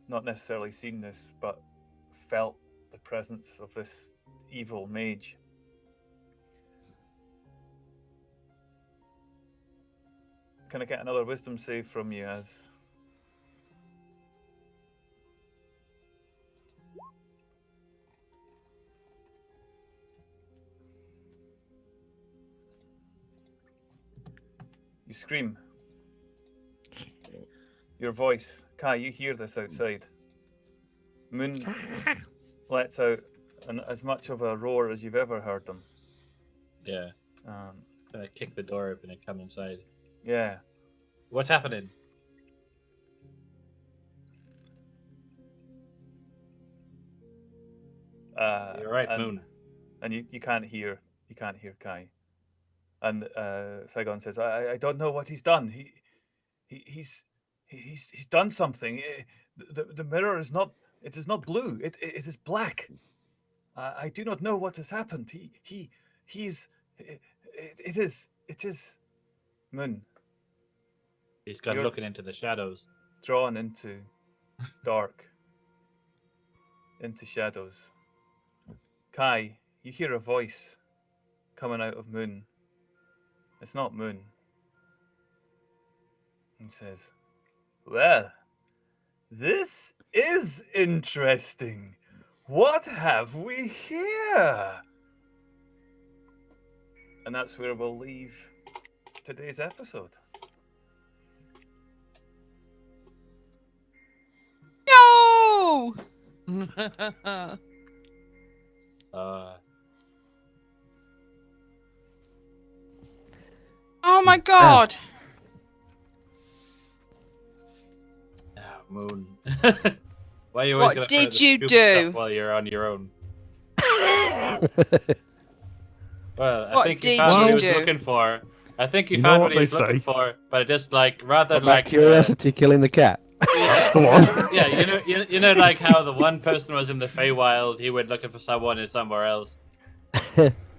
not necessarily seen this, but felt the presence of this evil mage. can I get another wisdom save from you as? You scream. Your voice. Kai, you hear this outside. Moon lets out as much of a roar as you've ever heard them. Yeah. Gonna kick the door open and come inside. Yeah. What's happening? You're right, Moon. And you can't hear Kai. And Saigon says, I don't know what he's done. He's done something. The mirror is not blue. It is black. I do not know what has happened. It is Moon. He's gone looking into the shadows. Drawn into dark, into shadows. Kai, you hear a voice coming out of Moon. It's not Moon. And says, well, this is interesting. What have we here? And that's where we'll leave today's episode. No! Oh my god! Moon. Why are you always What gonna did you do? While you're on your own? Well, I What think did you found what he you was do? looking for. I think you You know found what what he was they looking say. for, but just like rather About like curiosity killing the cat. The one. yeah, you know, like how the one person was in the Feywild, he went looking for someone in somewhere else,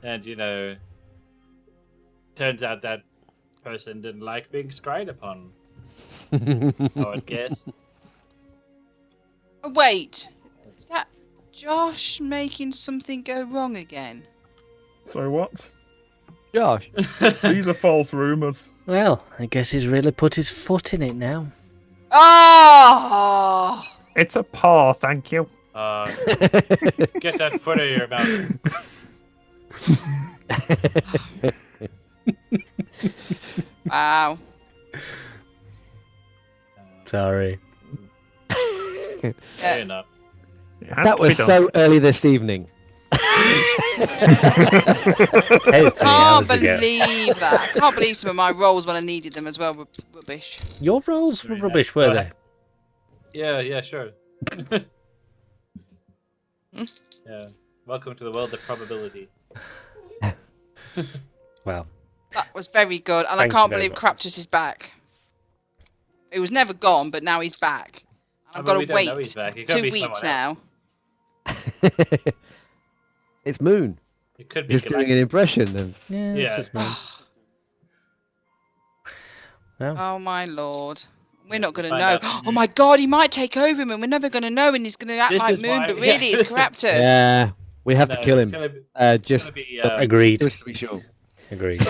and you know, turns out that person didn't like being scryed upon. I would guess. Oh, wait, is that Josh making something go wrong again? So what? Josh. These are false rumours. Well, I guess he's really put his foot in it now. Oh! It's a paw, thank you. Get that foot out of your mouth. Wow. Sorry. Fair enough. It had That to be was done. so early this evening. Hey, 3 Can't hours ago. believe that. I can't believe some of my rolls when I needed them as well were rubbish. Your rolls were Very rubbish, nice. were Go they? ahead. Yeah, sure. Yeah. Welcome to the world of probability. Well, That was very good, and Thank I can't you very believe much. Craptus is back. He was never gone, but now he's back. I've got we to don't know wait he's back. It could 2 be weeks someone else. now. It's Moon. It could be Just doing an impression of. yeah, Yeah. it's just me. Well, Oh my lord. We're not going to find know. out. Oh my god, he might take over him and we're never going to know and he's going to act This like is Moon, why- but really it's Craptus. Yeah, we have to kill him. Just agreed. just to be sure. Agreed.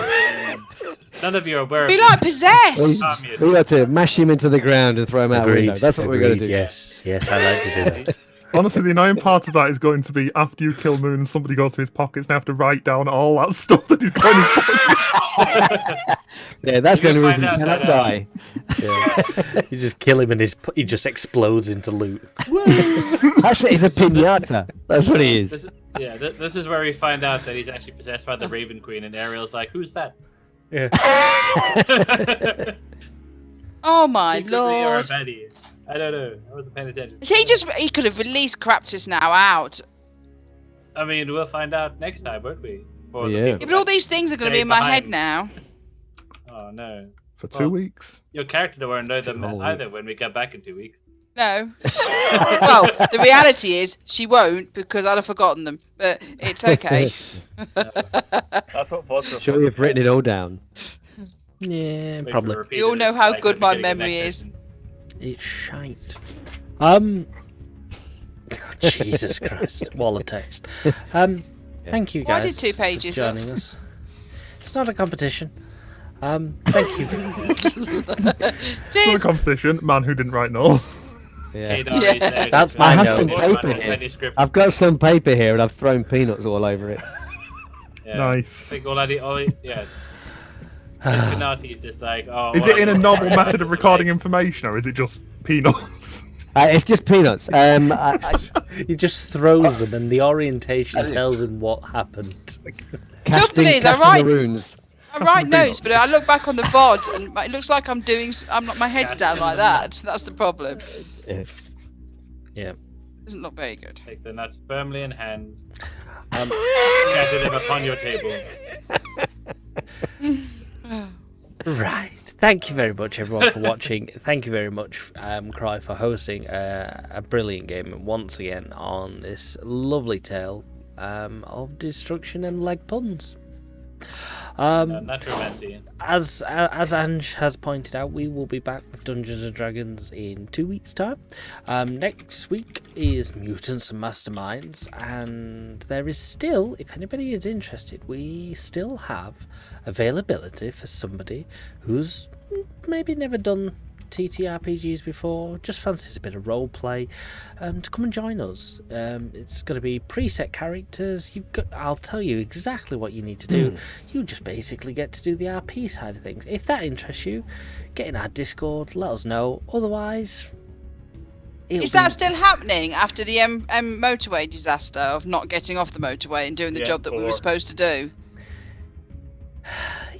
None of you are aware of Be this. like possessed! We got to mash him into the ground and throw him out the Agreed. window. That's what we're going to do. Yes, I like to do that. Honestly, the annoying part of that is going to be after you kill Moon, somebody goes to his pockets and have to write down all that stuff that he's got in his pockets. Yeah, that's the You're only gonna reason he find cannot out die. Yeah. You just kill him and he just explodes into loot. That's it. He's a pinata. That's what he is. This is where we find out that he's actually possessed by the Raven Queen, and Ariel's like, "Who's that?" Yeah. Oh my Secretly or a lord. baddie? I don't know. I wasn't paying attention. He could have released Craptus now out. I mean, we'll find out next time, won't we? For the Yeah. people Yeah, but all that these things are going to stay be in my head behind. now. Oh no. For 2 weeks. Your character won't know them whole either weeks. when we get back in 2 weeks. No. Well, the reality is she won't because I'd have forgotten them. But it's okay. That's what vods are Sure, for. you've written it all down. Yeah, Wait for probably. a repeat You all of know this, how like, good at the my beginning of memory next is. session. It's shite. Jesus Christ, wall of text. Thank you Why guys did 2 pages for up? joining us. It's not a competition. Thank you. Another Cheers. competition. Man who didn't write novels. Yeah. Yeah. That's I my have notes. some paper here. I've got some paper here and I've thrown peanuts all over it. Yeah. Nice. I think yeah. Infinity is just like, oh. Is all it I in a do is novel write method of notes, recording like- information, or is it just peanuts? It's just peanuts. He just throws them, and the orientation tells him what happened. Casting is, I the write- runes. I Customer write notes, peanuts. but I look back on the VOD and it looks like I'm doing. My head's down like that. That's the problem. Yeah. Doesn't look very good. Take the nuts firmly in hand. Um, Scatter them upon your table. Right. Thank you very much, everyone, for watching. Thank you very much, Cry, for hosting a brilliant game once again on this lovely tale of destruction and leg puns. Necromancy. As Ange has pointed out, we will be back with Dungeons and Dragons in 2 weeks' time. Next week is Mutants and Masterminds, and there is still, if anybody is interested, we still have availability for somebody who's maybe never done TTRPGs before, just fancies a bit of role play, to come and join us. It's going to be preset characters. I'll tell you exactly what you need to do. You just basically get to do the RP side of things. If that interests you, get in our Discord, let us know. Otherwise, Is that still happening after the motorway disaster of not getting off the motorway and doing the Yeah, job that we were or- supposed to do?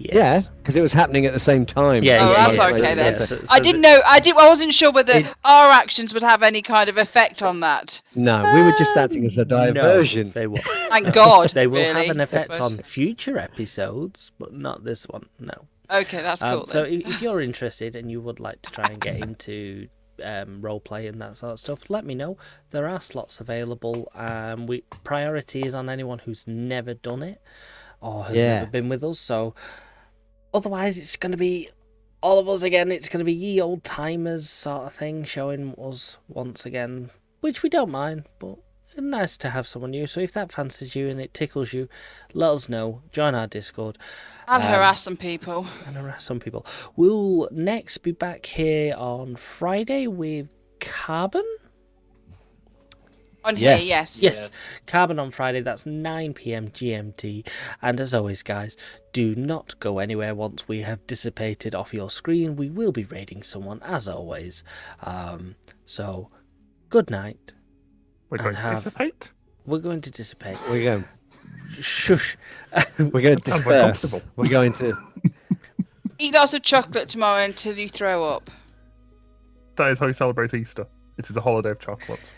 Yes. Yeah, because it was happening at the same time. Yeah, Oh, yeah, that's yeah, okay then. yeah, so I didn't know. I wasn't sure whether It- our actions would have any kind of effect on that. No, we were just acting as a diversion. No, they won't. Thank God. They will really, have an I effect suppose. on future episodes, but not this one. No. Okay, that's cool. So then. if you're interested and you would like to try and get into role play and that sort of stuff, let me know. There are slots available. Priority is on anyone who's never done it or has Yeah. never been with us. So otherwise, it's going to be all of us again. It's going to be ye old timers sort of thing, showing us once again, which we don't mind, but it's nice to have someone new. So if that fancies you and it tickles you, let us know. Join our Discord. I'll harass some people. And harass some people. We'll next be back here on Friday with Carbon. On Yes. here, yes. Yes, Carbon on Friday. That's 9 p.m. GMT. And as always, guys, do not go anywhere once we have dissipated off your screen. We will be raiding someone, as always. So, good night. We're going And to have- dissipate. We're going to dissipate. We're going. Shush. We're going to Sounds disperse. uncomfortable. We're going to. Eat lots of chocolate tomorrow until you throw up. That is how we celebrate Easter. It is a holiday of chocolate.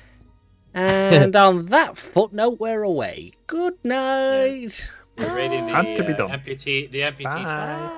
And on that footnote, we're away. Good night. We're raiding the Had to be done. amputee. The amputee. Bye.